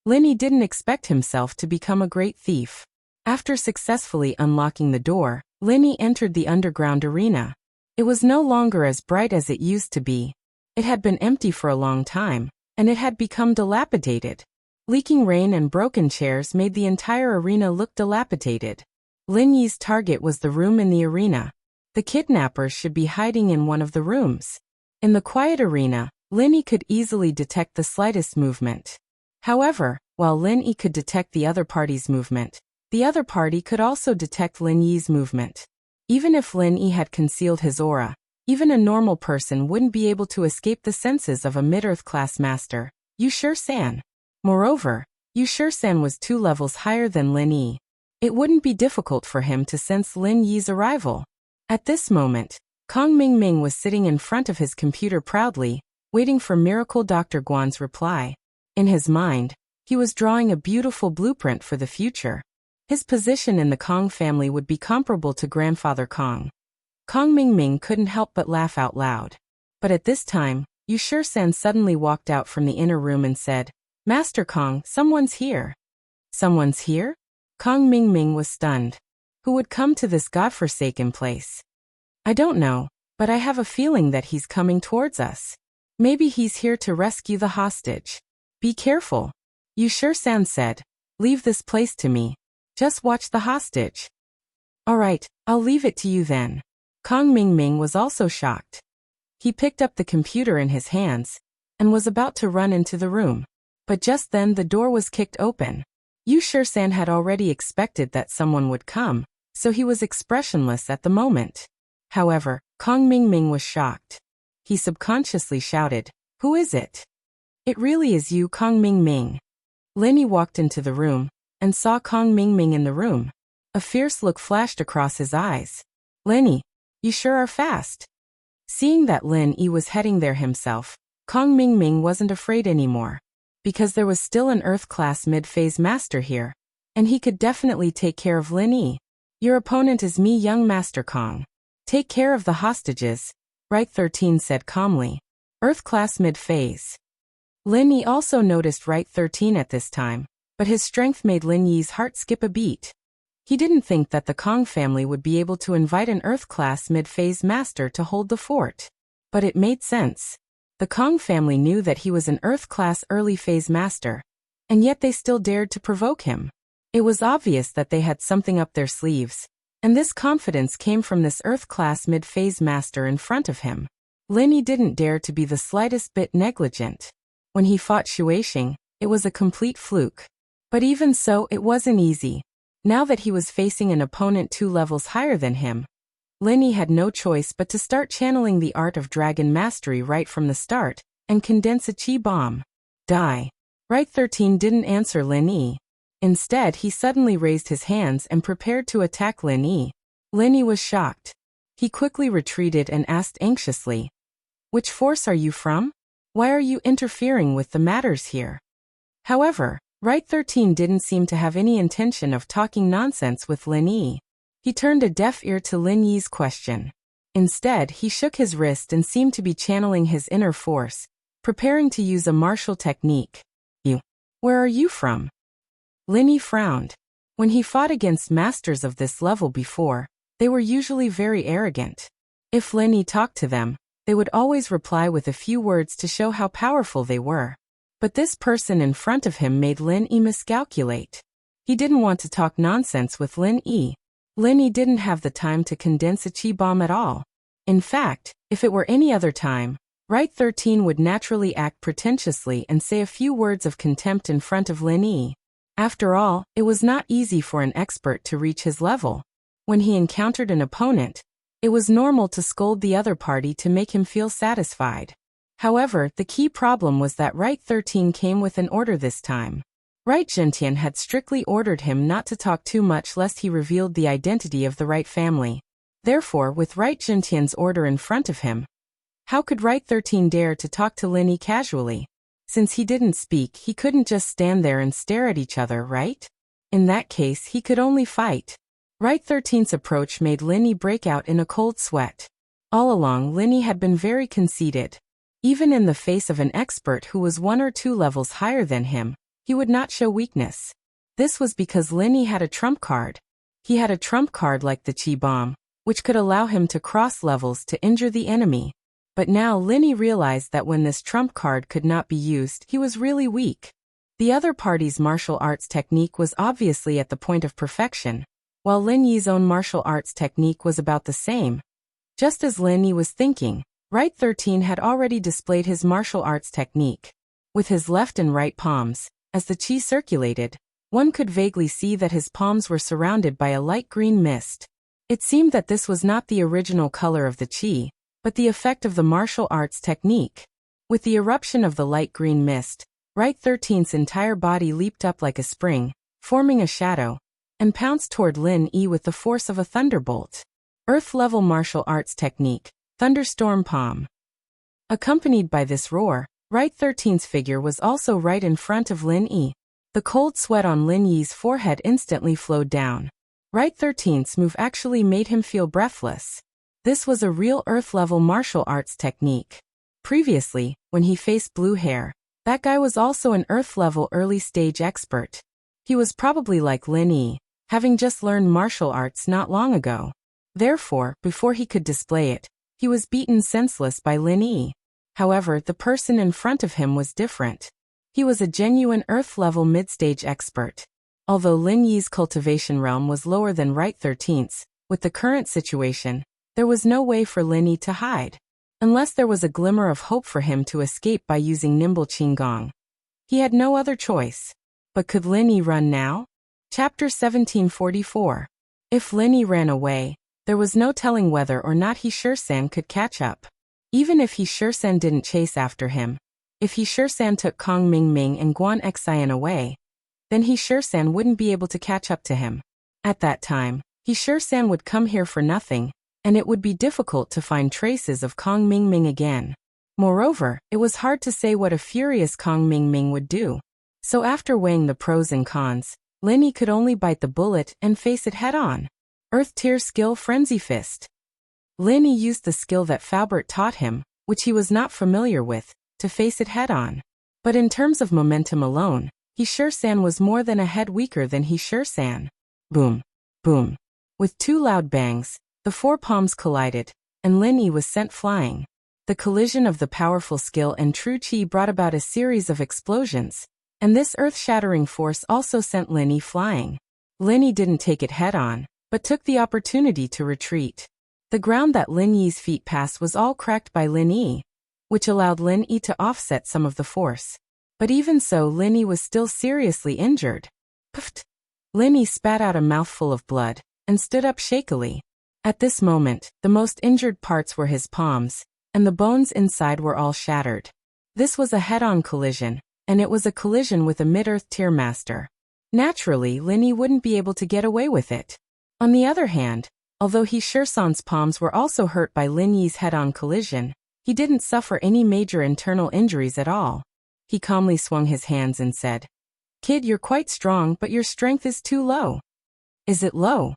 Lin Yi didn't expect himself to become a great thief. After successfully unlocking the door, Lin Yi entered the underground arena. It was no longer as bright as it used to be. It had been empty for a long time, and it had become dilapidated. Leaking rain and broken chairs made the entire arena look dilapidated. Lin Yi's target was the room in the arena. The kidnappers should be hiding in one of the rooms. In the quiet arena, Lin Yi could easily detect the slightest movement. However, while Lin Yi could detect the other party's movement, the other party could also detect Lin Yi's movement. Even if Lin Yi had concealed his aura, even a normal person wouldn't be able to escape the senses of a mid-earth class master, Wuxia-san. Moreover, Wuxia-san was 2 levels higher than Lin Yi. It wouldn't be difficult for him to sense Lin Yi's arrival. At this moment, Kong Mingming was sitting in front of his computer proudly, waiting for Miracle Dr. Guan's reply. In his mind, he was drawing a beautiful blueprint for the future. His position in the Kong family would be comparable to Grandfather Kong. Kong Mingming couldn't help but laugh out loud. But at this time, Wuxia-san suddenly walked out from the inner room and said, "Master Kong, someone's here." "Someone's here?" Kong Mingming was stunned. Who would come to this godforsaken place? "I don't know, but I have a feeling that he's coming towards us. Maybe he's here to rescue the hostage. Be careful," Wuxia-san said. "Leave this place to me. Just watch the hostage." "All right, I'll leave it to you then." Kong Mingming was also shocked. He picked up the computer in his hands and was about to run into the room. But just then the door was kicked open. Wuxia-san had already expected that someone would come, so he was expressionless at the moment. However, Kong Mingming was shocked. He subconsciously shouted, "Who is it?" "It really is you, Kong Mingming." Lin Yi walked into the room and saw Kong Mingming in the room. A fierce look flashed across his eyes. "Lin Yi, you sure are fast." Seeing that Lin Yi was heading there himself, Kong Mingming wasn't afraid anymore. Because there was still an Earth-class mid-phase master here, and he could definitely take care of Lin Yi. "Your opponent is me, young Master Kong. Take care of the hostages," Right 13 said calmly. Earth-class mid-phase. Lin Yi also noticed Right 13 at this time, but his strength made Lin Yi's heart skip a beat. He didn't think that the Kong family would be able to invite an Earth-class mid-phase master to hold the fort. But it made sense. The Kong family knew that he was an Earth-class early-phase master, and yet they still dared to provoke him. It was obvious that they had something up their sleeves, and this confidence came from this Earth-class mid-phase master in front of him. Lin Yi didn't dare to be the slightest bit negligent. When he fought Shueisheng, it was a complete fluke. But even so, it wasn't easy. Now that he was facing an opponent 2 levels higher than him, Lin Yi had no choice but to start channeling the art of dragon mastery right from the start, and condense a chi bomb. Die. Right 13 didn't answer Lin Yi. Instead, he suddenly raised his hands and prepared to attack Lin Yi. Lin Yi was shocked. He quickly retreated and asked anxiously, "Which force are you from? Why are you interfering with the matters here?" However, Right 13 didn't seem to have any intention of talking nonsense with Lin Yi. He turned a deaf ear to Lin Yi's question. Instead, he shook his wrist and seemed to be channeling his inner force, preparing to use a martial technique. Where are you from?" Lin Yi frowned. When he fought against masters of this level before, they were usually very arrogant. If Lin Yi talked to them, they would always reply with a few words to show how powerful they were. But this person in front of him made Lin Yi miscalculate. He didn't want to talk nonsense with Lin Yi. Lin Yi didn't have the time to condense a chi bomb at all. In fact, if it were any other time, Right 13 would naturally act pretentiously and say a few words of contempt in front of Lin Yi. After all, it was not easy for an expert to reach his level. When he encountered an opponent, it was normal to scold the other party to make him feel satisfied. However, the key problem was that Right 13 came with an order this time. Right Gentian had strictly ordered him not to talk too much lest he revealed the identity of the Right family. Therefore, with Right Gentian's order in front of him, how could Right 13 dare to talk to Lin Yi casually? Since he didn't speak, he couldn't just stand there and stare at each other, right? In that case, he could only fight. Right 13's approach made Lin Yi break out in a cold sweat. All along, Lin Yi had been very conceited. Even in the face of an expert who was 1 or 2 levels higher than him, he would not show weakness. This was because Lin Yi had a trump card. He had a trump card like the Chi Bomb, which could allow him to cross levels to injure the enemy. But now Lin Yi realized that when this trump card could not be used, he was really weak. The other party's martial arts technique was obviously at the point of perfection, while Lin Yi's own martial arts technique was about the same. Just as Lin Yi was thinking, Right 13 had already displayed his martial arts technique. With his left and right palms, as the chi circulated, one could vaguely see that his palms were surrounded by a light green mist. It seemed that this was not the original color of the chi, but the effect of the martial arts technique. With the eruption of the light green mist, Right 13's entire body leaped up like a spring, forming a shadow, and pounced toward Lin Yi with the force of a thunderbolt. Earth-level martial arts technique, Thunderstorm Palm. Accompanied by this roar, Right 13's figure was also right in front of Lin Yi. The cold sweat on Lin Yi's forehead instantly flowed down. Right 13's move actually made him feel breathless. This was a real Earth-level martial arts technique. Previously, when he faced Blue Hair, that guy was also an Earth-level early-stage expert. He was probably like Lin Yi, having just learned martial arts not long ago. Therefore, before he could display it, he was beaten senseless by Lin Yi. However, the person in front of him was different. He was a genuine Earth-level mid-stage expert. Although Lin Yi's cultivation realm was lower than Right 13's, with the current situation, there was no way for Lin Yi to hide. Unless there was a glimmer of hope for him to escape by using Nimble Qinggong. He had no other choice. But could Lin Yi run now? Chapter 1744. If Lin Yi ran away, there was no telling whether or not He Shursan could catch up. Even if He Shursan didn't chase after him, if He Shursan took Kong Ming and Guan Xian away, then He Shursan wouldn't be able to catch up to him. At that time, He Shursan would come here for nothing, and it would be difficult to find traces of Kong Ming again. Moreover, it was hard to say what a furious Kong Ming would do. So after weighing the pros and cons, Lin Yi could only bite the bullet and face it head-on. Earth Tier Skill Frenzy Fist. Lin Yi used the skill that Faubert taught him, which he was not familiar with, to face it head-on. But in terms of momentum alone, He Shursan was more than a head weaker than He Shursan. Boom. Boom. With two loud bangs, the four palms collided, and Lin Yi was sent flying. The collision of the powerful skill and true chi brought about a series of explosions, and this earth-shattering force also sent Lin Yi flying. Lin Yi didn't take it head-on, but took the opportunity to retreat. The ground that Lin Yi's feet passed was all cracked by Lin Yi, which allowed Lin Yi to offset some of the force. But even so, Lin Yi was still seriously injured. Puffed. Lin Yi spat out a mouthful of blood, and stood up shakily. At this moment, the most injured parts were his palms, and the bones inside were all shattered. This was a head-on collision, and it was a collision with a mid-earth tier master. Naturally, Lin Yi wouldn't be able to get away with it. On the other hand, although He Shursan's palms were also hurt by Lin Yi's head-on collision, he didn't suffer any major internal injuries at all. He calmly swung his hands and said, "Kid, you're quite strong, but your strength is too low." "Is it low?"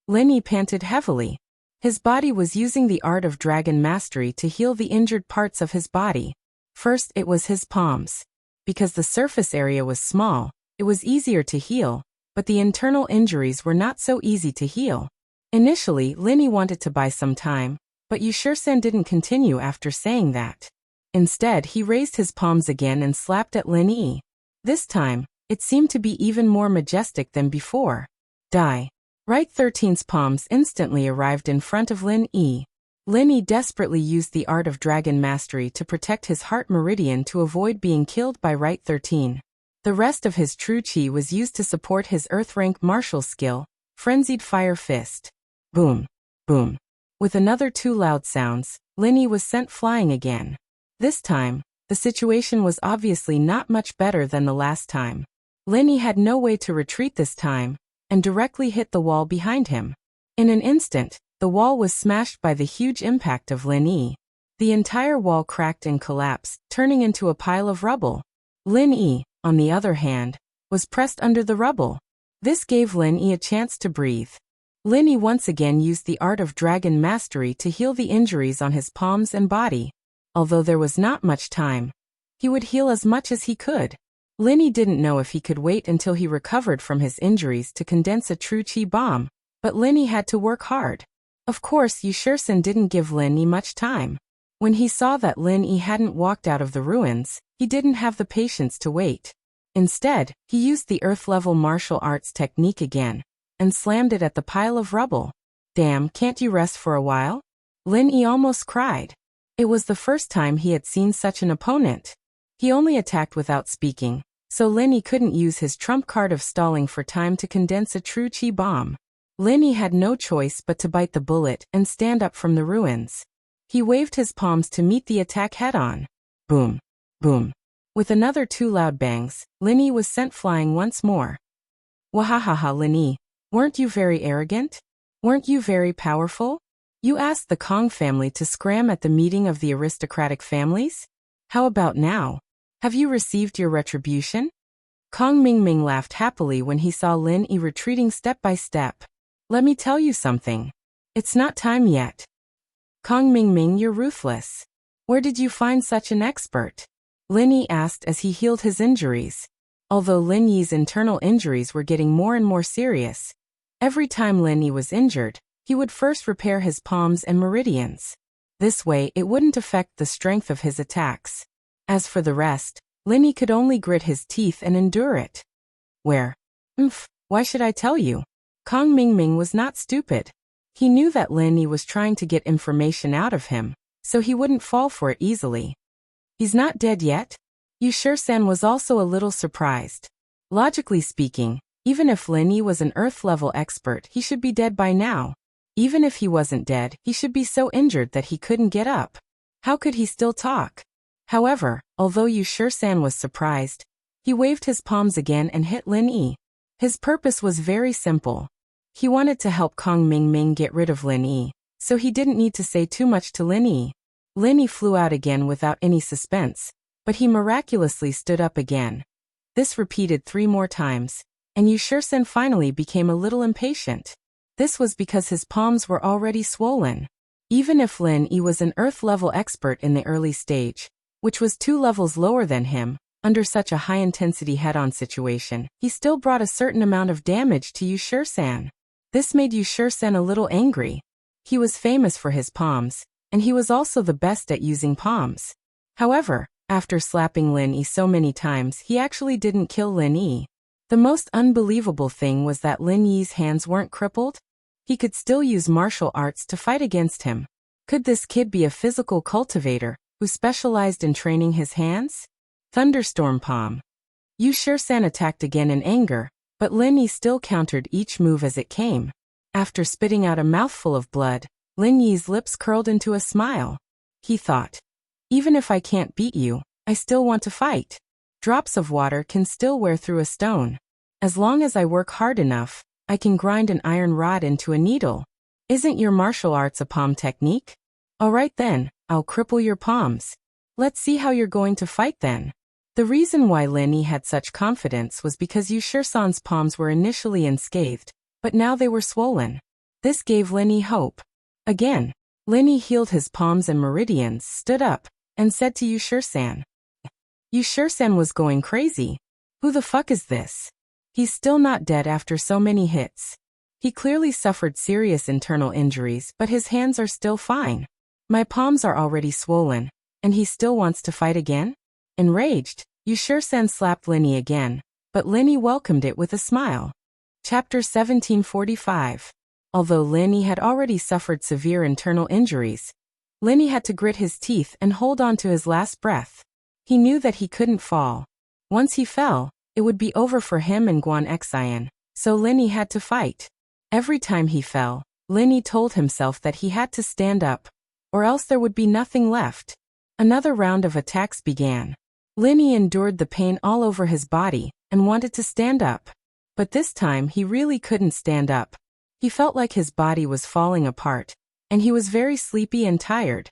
Lin Yi panted heavily. His body was using the art of dragon mastery to heal the injured parts of his body. First, it was his palms. Because the surface area was small, it was easier to heal, but the internal injuries were not so easy to heal. Initially, Lin Yi wanted to buy some time, but Yu Shursan didn't continue after saying that. Instead, he raised his palms again and slapped at Lin Yi. This time, it seemed to be even more majestic than before. Die. Right 13's palms instantly arrived in front of Lin Yi. Lin Yi desperately used the art of dragon mastery to protect his heart meridian to avoid being killed by Right 13. The rest of his true chi was used to support his earth rank martial skill, Frenzied Fire Fist. Boom. Boom. With another two loud sounds, Lin Yi was sent flying again. This time, the situation was obviously not much better than the last time. Lin Yi had no way to retreat this time, and directly hit the wall behind him. In an instant, the wall was smashed by the huge impact of Lin Yi. The entire wall cracked and collapsed, turning into a pile of rubble. Lin Yi, on the other hand, was pressed under the rubble. This gave Lin Yi a chance to breathe. Lin Yi once again used the art of dragon mastery to heal the injuries on his palms and body. Although there was not much time, he would heal as much as he could. Lin Yi didn't know if he could wait until he recovered from his injuries to condense a true chi bomb, but Lin Yi had to work hard. Of course, Yu Shursan didn't give Lin Yi much time. When he saw that Lin Yi hadn't walked out of the ruins, he didn't have the patience to wait. Instead, he used the earth-level martial arts technique again, and slammed it at the pile of rubble. "Damn, can't you rest for a while?" Lin Yi almost cried. It was the first time he had seen such an opponent. He only attacked without speaking, so Lin Yi couldn't use his trump card of stalling for time to condense a true chi bomb. Lin Yi had no choice but to bite the bullet and stand up from the ruins. He waved his palms to meet the attack head-on. Boom. Boom. With another 2 loud bangs, Lin Yi was sent flying once more. Wahahaha, Lin Yi, weren't you very arrogant? Weren't you very powerful? You asked the Kong family to scram at the meeting of the aristocratic families? How about now? Have you received your retribution? Kong Mingming laughed happily when he saw Lin Yi retreating step by step. Let me tell you something. It's not time yet. Kong Mingming, you're ruthless. Where did you find such an expert? Lin Yi asked as he healed his injuries. Although Lin Yi's internal injuries were getting more and more serious, every time Lin Yi was injured, he would first repair his palms and meridians. This way it wouldn't affect the strength of his attacks. As for the rest, Lin Yi could only grit his teeth and endure it. Why should I tell you? Kong Mingming was not stupid. He knew that Lin Yi was trying to get information out of him, so he wouldn't fall for it easily. He's not dead yet? Yu Shisan was also a little surprised. Logically speaking, even if Lin Yi was an Earth-level expert, he should be dead by now. Even if he wasn't dead, he should be so injured that he couldn't get up. How could he still talk? However, although Yu Shisan was surprised, he waved his palms again and hit Lin Yi. His purpose was very simple. He wanted to help Kong Mingming get rid of Lin Yi, so he didn't need to say too much to Lin Yi. Lin Yi flew out again without any suspense, but he miraculously stood up again. This repeated 3 more times, and Yu Shisan finally became a little impatient. This was because his palms were already swollen. Even if Lin Yi was an Earth-level expert in the early stage, which was 2 levels lower than him, under such a high-intensity head-on situation, he still brought a certain amount of damage to Yu Shisan. This made Yu Shisan a little angry. He was famous for his palms, and he was also the best at using palms. However, after slapping Lin Yi so many times, he actually didn't kill Lin Yi. The most unbelievable thing was that Lin Yi's hands weren't crippled. He could still use martial arts to fight against him. Could this kid be a physical cultivator who specialized in training his hands? Thunderstorm Palm. Yu Shisan attacked again in anger, but Lin Yi still countered each move as it came. After spitting out a mouthful of blood, Lin Yi's lips curled into a smile. He thought, even if I can't beat you, I still want to fight. Drops of water can still wear through a stone. As long as I work hard enough, I can grind an iron rod into a needle. Isn't your martial arts a palm technique? Alright then, I'll cripple your palms. Let's see how you're going to fight then. The reason why Lin Yi had such confidence was because Yu Shisan's palms were initially unscathed, but now they were swollen. This gave Lin Yi hope. Again, Lin Yi healed his palms and meridians, stood up, and said to Yu Shisan. Yu Shisan was going crazy. Who the fuck is this? He's still not dead after so many hits. He clearly suffered serious internal injuries, but his hands are still fine. My palms are already swollen, and he still wants to fight again? Enraged, Yu Shisan slapped Lin Yi again, but Lin Yi welcomed it with a smile. Chapter 1745. Although Lin Yi had already suffered severe internal injuries, Lin Yi had to grit his teeth and hold on to his last breath. He knew that he couldn't fall. Once he fell, it would be over for him and Guan Xian, so Lin Yi had to fight. Every time he fell, Lin Yi told himself that he had to stand up, or else there would be nothing left. Another round of attacks began. Lin Yi endured the pain all over his body and wanted to stand up. But this time he really couldn't stand up. He felt like his body was falling apart, and he was very sleepy and tired.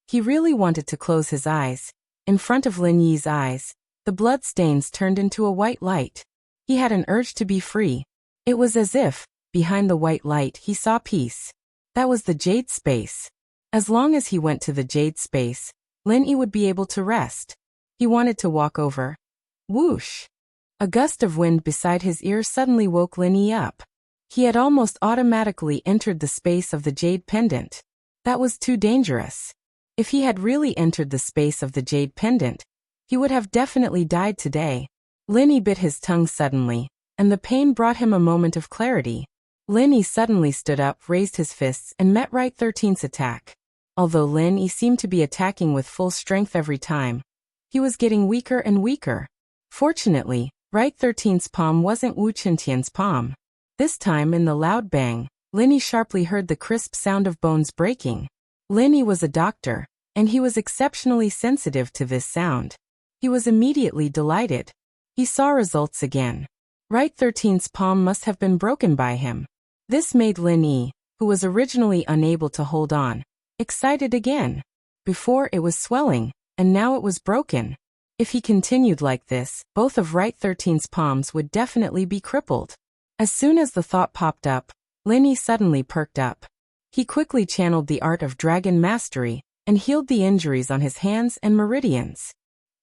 He really wanted to close his eyes. In front of Lin Yi's eyes, the blood stains turned into a white light. He had an urge to be free. It was as if, behind the white light, he saw peace. That was the Jade Space. As long as he went to the Jade Space, Lin Yi would be able to rest. He wanted to walk over. Whoosh! A gust of wind beside his ear suddenly woke Lin Yi up. He had almost automatically entered the space of the Jade Pendant. That was too dangerous. If he had really entered the space of the Jade Pendant, he would have definitely died today. Lin Yi bit his tongue suddenly, and the pain brought him a moment of clarity. Lin Yi suddenly stood up, raised his fists, and met Right 13's attack. Although Lin Yi seemed to be attacking with full strength every time, he was getting weaker and weaker. Fortunately, Right 13's palm wasn't Wu Qintian's palm. This time in the loud bang, Linny sharply heard the crisp sound of bones breaking. Linny was a doctor, and he was exceptionally sensitive to this sound. He was immediately delighted. He saw results again. Right 13's palm must have been broken by him. This made Linny, who was originally unable to hold on, excited again. Before it was swelling, and now it was broken. If he continued like this, both of Right 13's palms would definitely be crippled. As soon as the thought popped up, Linny suddenly perked up. He quickly channeled the art of dragon mastery and healed the injuries on his hands and meridians.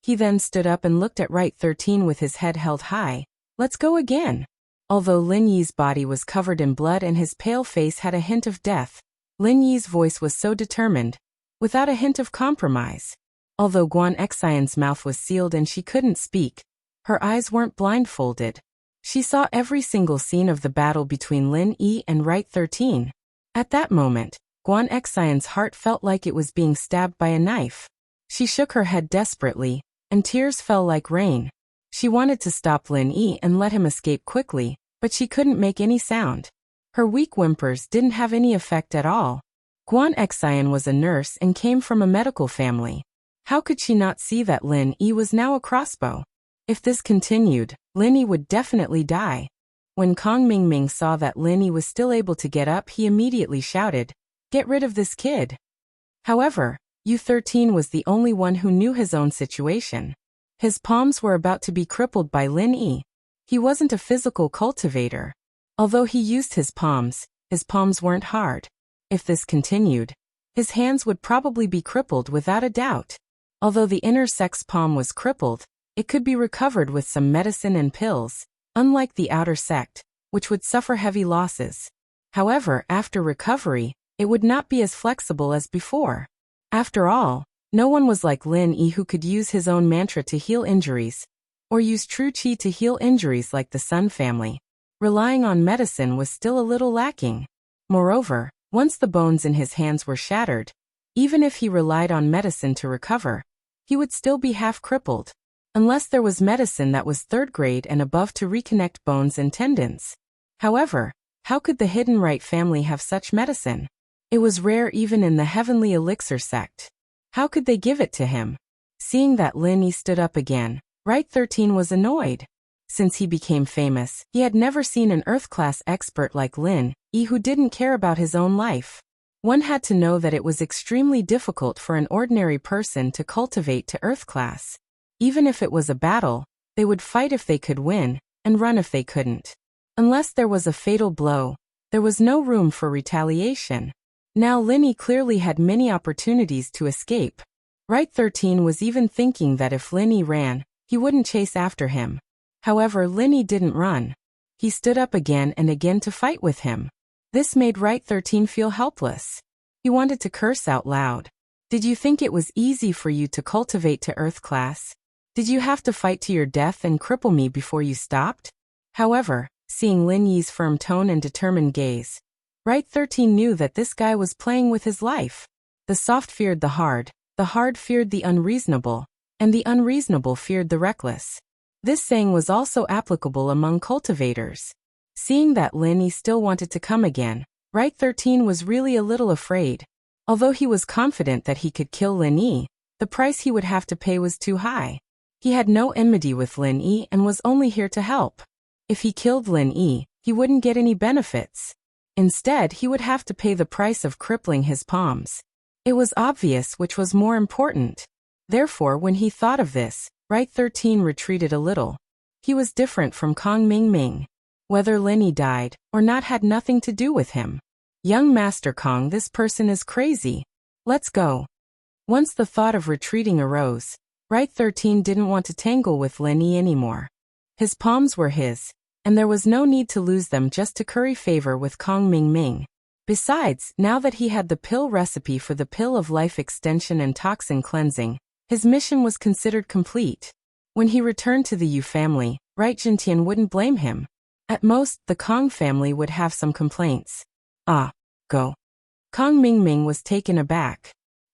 He then stood up and looked at Right 13 with his head held high. Let's go again. Although Lin Yi's body was covered in blood and his pale face had a hint of death, Lin Yi's voice was so determined, without a hint of compromise. Although Guan Xian's mouth was sealed and she couldn't speak, her eyes weren't blindfolded. She saw every single scene of the battle between Lin Yi and Right 13. At that moment, Guan Xian's heart felt like it was being stabbed by a knife. She shook her head desperately, and tears fell like rain. She wanted to stop Lin Yi and let him escape quickly, but she couldn't make any sound. Her weak whimpers didn't have any effect at all. Guan Xian was a nurse and came from a medical family. How could she not see that Lin Yi was now a crossbow? If this continued, Lin Yi would definitely die. When Kong Mingming saw that Lin Yi was still able to get up, he immediately shouted, "Get rid of this kid." However, U13 was the only one who knew his own situation. His palms were about to be crippled by Lin Yi. He wasn't a physical cultivator. Although he used his palms weren't hard. If this continued, his hands would probably be crippled without a doubt. Although the inner sex palm was crippled, it could be recovered with some medicine and pills, unlike the outer sect, which would suffer heavy losses. However, after recovery, it would not be as flexible as before. After all, no one was like Lin Yi who could use his own mantra to heal injuries, or use true qi to heal injuries like the Sun family. Relying on medicine was still a little lacking. Moreover, once the bones in his hands were shattered, even if he relied on medicine to recover, he would still be half crippled. Unless there was medicine that was third grade and above to reconnect bones and tendons. However, how could the Hidden Right family have such medicine? It was rare even in the Heavenly Elixir sect. How could they give it to him? Seeing that Lin Yi stood up again, Right 13 was annoyed. Since he became famous, he had never seen an Earth-class expert like Lin Yi who didn't care about his own life. One had to know that it was extremely difficult for an ordinary person to cultivate to Earth-class. Even if it was a battle, they would fight if they could win, and run if they couldn't. Unless there was a fatal blow, there was no room for retaliation. Now Lin Yi clearly had many opportunities to escape. Right 13 was even thinking that if Lin Yi ran, he wouldn't chase after him. However, Lin Yi didn't run. He stood up again and again to fight with him. This made Right 13 feel helpless. He wanted to curse out loud. Did you think it was easy for you to cultivate to Earth class? Did you have to fight to your death and cripple me before you stopped? However, seeing Lin Yi's firm tone and determined gaze, Right 13 knew that this guy was playing with his life. The soft feared the hard feared the unreasonable, and the unreasonable feared the reckless. This saying was also applicable among cultivators. Seeing that Lin Yi still wanted to come again, Right 13 was really a little afraid. Although he was confident that he could kill Lin Yi, the price he would have to pay was too high. He had no enmity with Lin Yi and was only here to help. If he killed Lin Yi, he wouldn't get any benefits. Instead, he would have to pay the price of crippling his palms. It was obvious which was more important. Therefore, when he thought of this, Right 13 retreated a little. He was different from Kong Mingming. Whether Lin Yi died or not had nothing to do with him. Young Master Kong, this person is crazy. Let's go. Once the thought of retreating arose, Right 13 didn't want to tangle with Lin Yi anymore. His palms were his, and there was no need to lose them just to curry favor with Kong Mingming. Besides, now that he had the pill recipe for the pill of life extension and toxin cleansing, his mission was considered complete. When he returned to the Yu family, Right Jintian wouldn't blame him. At most, the Kong family would have some complaints. Go. Kong Mingming was taken aback.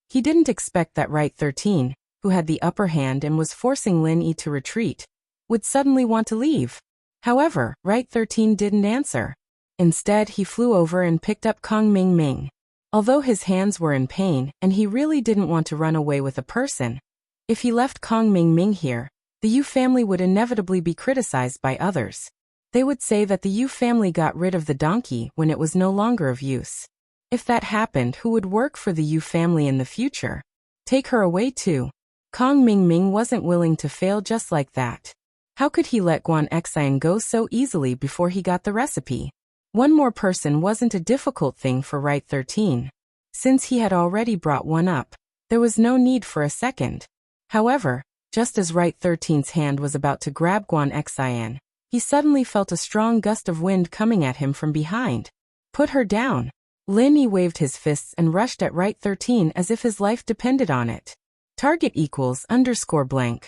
He didn't expect that Right 13, who had the upper hand and was forcing Lin Yi to retreat, would suddenly want to leave. However, Right 13 didn't answer. Instead, he flew over and picked up Kong Ming Ming. Although his hands were in pain and he really didn't want to run away with a person, if he left Kong Ming Ming here, the Yu family would inevitably be criticized by others. They would say that the Yu family got rid of the donkey when it was no longer of use. If that happened, who would work for the Yu family in the future? Take her away too. Kong Ming Ming wasn't willing to fail just like that. How could he let Guan Xian go so easily before he got the recipe? One more person wasn't a difficult thing for Right 13. Since he had already brought one up, there was no need for a second. However, just as Right 13's hand was about to grab Guan Xian, he suddenly felt a strong gust of wind coming at him from behind. Put her down. Lin Yi waved his fists and rushed at Right 13 as if his life depended on it. Target =_blank.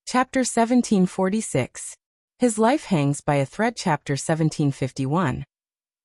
Chapter 1746. His life hangs by a thread. Chapter 1751.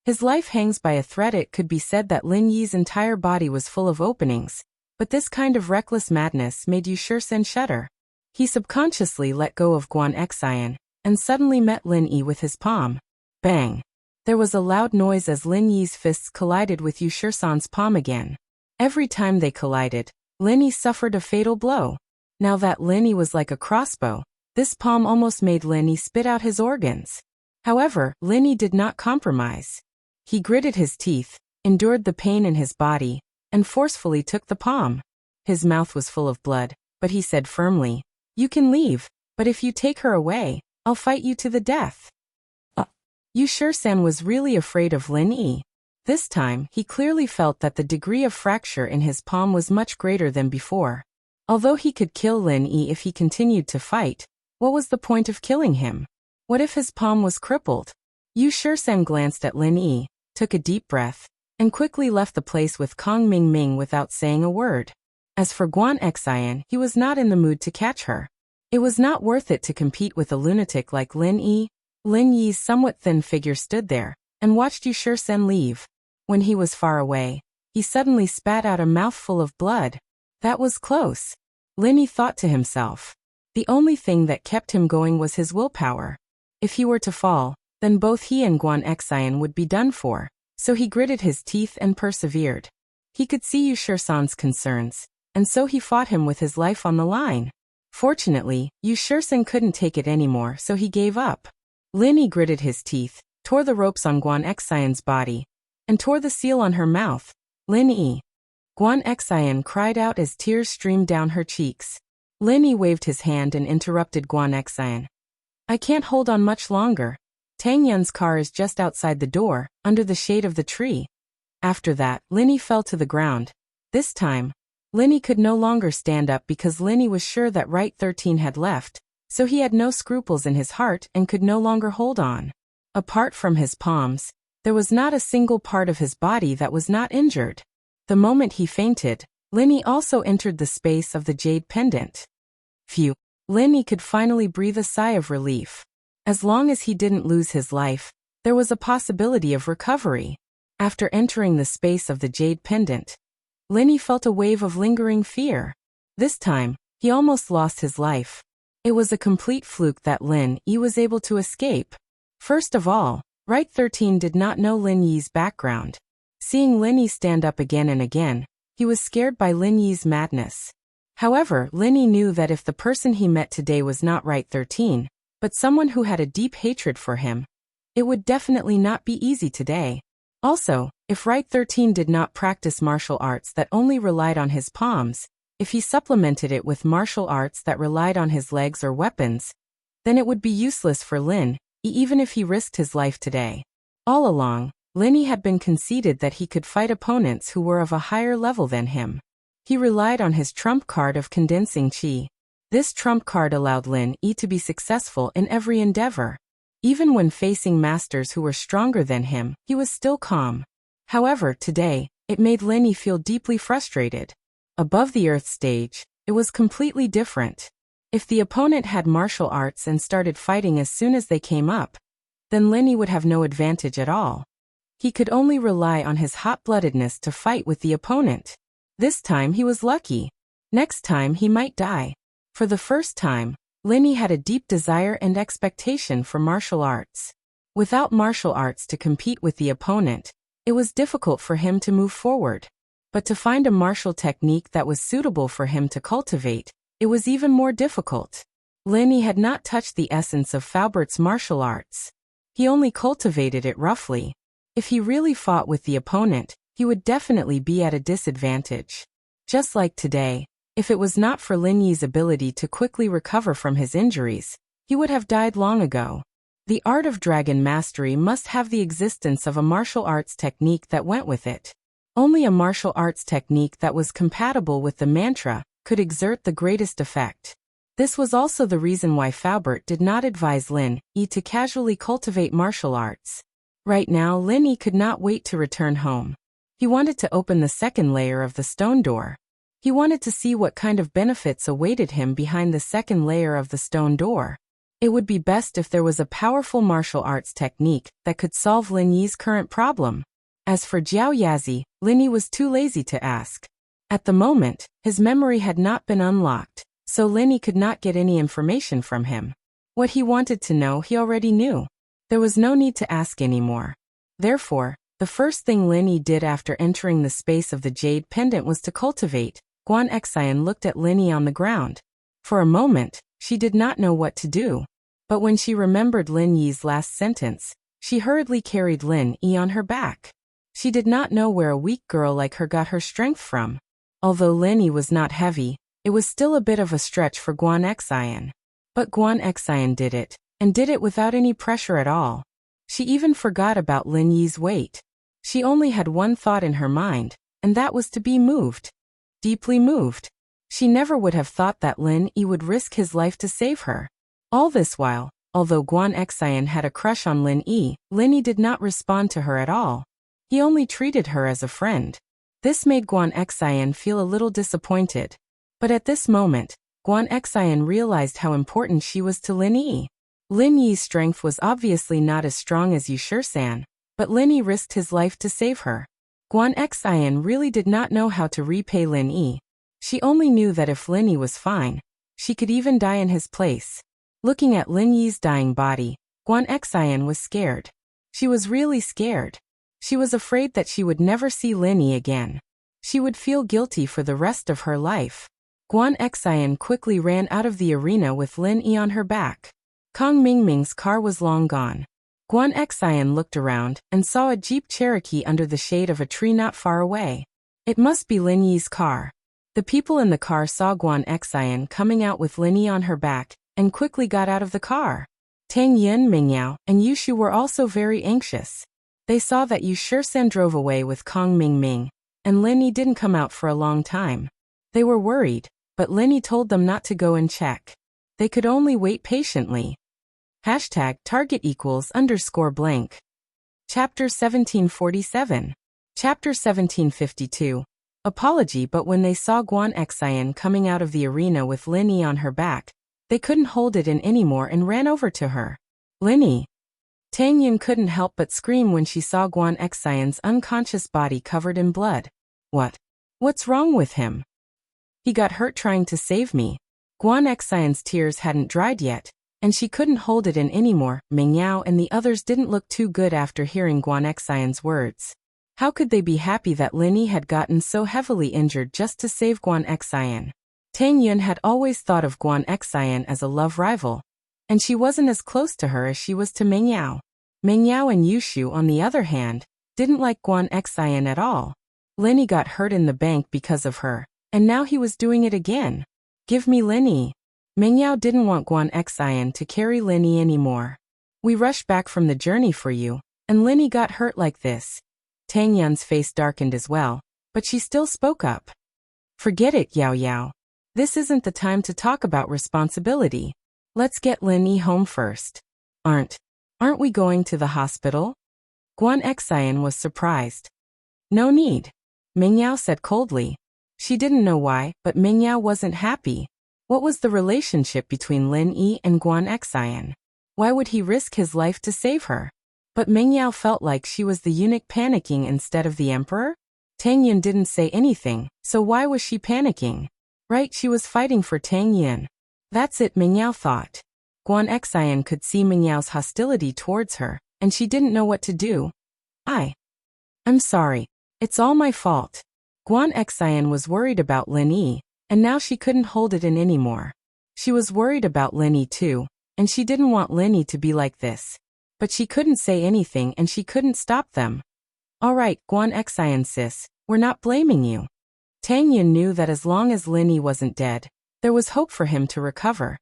His life hangs by a thread. It could be said that Lin Yi's entire body was full of openings, but this kind of reckless madness made Yu Shursen shudder. He subconsciously let go of Guan Xian, and suddenly met Lin Yi with his palm. Bang! There was a loud noise as Lin Yi's fists collided with Yu Shursen's palm again. Every time they collided, Lin Yi suffered a fatal blow. Now that Lin Yi was like a crossbow, this palm almost made Lin Yi spit out his organs. However, Lin Yi did not compromise. He gritted his teeth, endured the pain in his body, and forcefully took the palm. His mouth was full of blood, but he said firmly, "You can leave, but if you take her away, I'll fight you to the death." Yu Shursen was really afraid of Lin Yi. This time, he clearly felt that the degree of fracture in his palm was much greater than before. Although he could kill Lin Yi if he continued to fight, what was the point of killing him? What if his palm was crippled? Yu Shursen glanced at Lin Yi, took a deep breath, and quickly left the place with Kong Ming Ming without saying a word. As for Guan Xian, he was not in the mood to catch her. It was not worth it to compete with a lunatic like Lin Yi. Lin Yi's somewhat thin figure stood there, and watched Yu Shursen leave. When he was far away, he suddenly spat out a mouthful of blood. That was close. Lin Yi thought to himself. The only thing that kept him going was his willpower. If he were to fall, then both he and Guan Xian would be done for, so he gritted his teeth and persevered. He could see Yu Shursen's concerns, and so he fought him with his life on the line. Fortunately, Yu Shursen couldn't take it anymore, so he gave up. Lin Yi gritted his teeth, tore the ropes on Guan Xian's body, and tore the seal on her mouth. Lin Yi. Guan Xian cried out as tears streamed down her cheeks. Lin Yi waved his hand and interrupted Guan Xian. "I can't hold on much longer. Tang Yun's car is just outside the door, under the shade of the tree." After that, Lin Yi fell to the ground. This time, Lin Yi could no longer stand up because Lin Yi was sure that Right 13 had left, so he had no scruples in his heart and could no longer hold on. Apart from his palms, there was not a single part of his body that was not injured. The moment he fainted, Lin Yi also entered the space of the jade pendant. Phew! Lin Yi could finally breathe a sigh of relief. As long as he didn't lose his life, there was a possibility of recovery. After entering the space of the jade pendant, Lin Yi felt a wave of lingering fear. This time, he almost lost his life. It was a complete fluke that Lin Yi was able to escape. First of all, Right 13 did not know Lin Yi's background. Seeing Lin Yi stand up again and again, he was scared by Lin Yi's madness. However, Lin Yi knew that if the person he met today was not Right 13, but someone who had a deep hatred for him, it would definitely not be easy today. Also, if Right 13 did not practice martial arts that only relied on his palms, if he supplemented it with martial arts that relied on his legs or weapons, then it would be useless for Lin Yi even if he risked his life today. All along, Lin Yi had been conceded that he could fight opponents who were of a higher level than him. He relied on his trump card of condensing qi. This trump card allowed Lin Yi to be successful in every endeavor. Even when facing masters who were stronger than him, he was still calm. However, today, it made Lin Yi feel deeply frustrated. Above the earth stage, it was completely different. If the opponent had martial arts and started fighting as soon as they came up, then Lin Yi would have no advantage at all. He could only rely on his hot-bloodedness to fight with the opponent. This time he was lucky. Next time he might die. For the first time, Lin Yi had a deep desire and expectation for martial arts. Without martial arts to compete with the opponent, it was difficult for him to move forward. But to find a martial technique that was suitable for him to cultivate, it was even more difficult. Lin Yi had not touched the essence of Faubert's martial arts. He only cultivated it roughly. If he really fought with the opponent, he would definitely be at a disadvantage. Just like today, if it was not for Lin Yi's ability to quickly recover from his injuries, he would have died long ago. The art of dragon mastery must have the existence of a martial arts technique that went with it. Only a martial arts technique that was compatible with the mantra could exert the greatest effect. This was also the reason why Faubert did not advise Lin Yi to casually cultivate martial arts. Right now, Lin Yi could not wait to return home. He wanted to open the second layer of the stone door. He wanted to see what kind of benefits awaited him behind the second layer of the stone door. It would be best if there was a powerful martial arts technique that could solve Lin Yi's current problem. As for Jiao Yazi, Lin Yi was too lazy to ask. At the moment, his memory had not been unlocked, so Lin Yi could not get any information from him. What he wanted to know he already knew. There was no need to ask anymore. Therefore, the first thing Lin Yi did after entering the space of the jade pendant was to cultivate. Guan Xian looked at Lin Yi on the ground. For a moment, she did not know what to do. But when she remembered Lin Yi's last sentence, she hurriedly carried Lin Yi on her back. She did not know where a weak girl like her got her strength from. Although Lin Yi was not heavy, it was still a bit of a stretch for Guan Xian. But Guan Xian did it, and did it without any pressure at all. She even forgot about Lin Yi's weight. She only had one thought in her mind, and that was to be moved. Deeply moved. She never would have thought that Lin Yi would risk his life to save her. All this while, although Guan Xian had a crush on Lin Yi did not respond to her at all. He only treated her as a friend. This made Guan Xian feel a little disappointed. But at this moment, Guan Xian realized how important she was to Lin Yi. Lin Yi's strength was obviously not as strong as Yushir-san, but Lin Yi risked his life to save her. Guan Xian really did not know how to repay Lin Yi. She only knew that if Lin Yi was fine, she could even die in his place. Looking at Lin Yi's dying body, Guan Xian was scared. She was really scared. She was afraid that she would never see Lin Yi again. She would feel guilty for the rest of her life. Guan Xian quickly ran out of the arena with Lin Yi on her back. Kong Mingming's car was long gone. Guan Xian looked around and saw a Jeep Cherokee under the shade of a tree not far away. It must be Lin Yi's car. The people in the car saw Guan Xian coming out with Lin Yi on her back and quickly got out of the car. Tang Yin, Mingyao, and Yushu were also very anxious. They saw that Yushir-san drove away with Kong Mingming, and Lin Yi didn't come out for a long time. They were worried, but Lin Yi told them not to go and check. They could only wait patiently. #target=_blank. Chapter 1747. Chapter 1752. Apology. But when they saw Guan Xian coming out of the arena with Lin Yi on her back, they couldn't hold it in anymore and ran over to her. Lin Yi. Tang Yin couldn't help but scream when she saw Guan Xian's unconscious body covered in blood. What's wrong with him? He got hurt trying to save me. Guan Xian's tears hadn't dried yet, and she couldn't hold it in anymore. Mingyao and the others didn't look too good after hearing Guan Xian's words. How could they be happy that Lin Yi had gotten so heavily injured just to save Guan Xian? Tang Yun had always thought of Guan Xian as a love rival, and she wasn't as close to her as she was to Mingyao. Mingyao and Yushu, on the other hand, didn't like Guan Xian at all. Lin Yi got hurt in the bank because of her, and now he was doing it again. Give me Lin Yi. Mingyao didn't want Guan Xian to carry Lin Yi anymore. We rushed back from the journey for you, and Lin Yi got hurt like this. Tang Yun's face darkened as well, but she still spoke up. Forget it, Yao Yao. This isn't the time to talk about responsibility. Let's get Lin Yi home first. Aren't we going to the hospital? Guan Xian was surprised. No need, Mingyao said coldly. She didn't know why, but Mingyao wasn't happy. What was the relationship between Lin Yi and Guan Xian? Why would he risk his life to save her? But Mingyao felt like she was the eunuch panicking instead of the emperor? Tang Yin didn't say anything, so why was she panicking? Right, she was fighting for Tang Yin. That's it, Mingyao thought. Guan Xian could see Mingyao's hostility towards her, and she didn't know what to do. I'm sorry. It's all my fault. Guan Xian was worried about Lin Yi, and now she couldn't hold it in anymore. She was worried about Lin Yi too, and she didn't want Lin Yi to be like this. But she couldn't say anything and she couldn't stop them. Alright, Guan Xian sis, we're not blaming you. Tang Yun knew that as long as Lin Yi wasn't dead, there was hope for him to recover.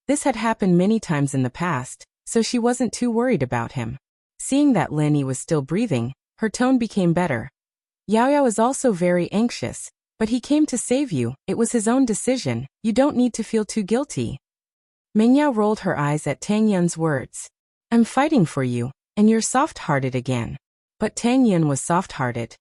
This had happened many times in the past, so she wasn't too worried about him. Seeing that Lin Yi was still breathing, her tone became better. Yao Yao is also very anxious, but he came to save you. It was his own decision. You don't need to feel too guilty. Meng Yao rolled her eyes at Tang Yun's words. I'm fighting for you, and you're soft-hearted again. But Tang Yun was soft-hearted.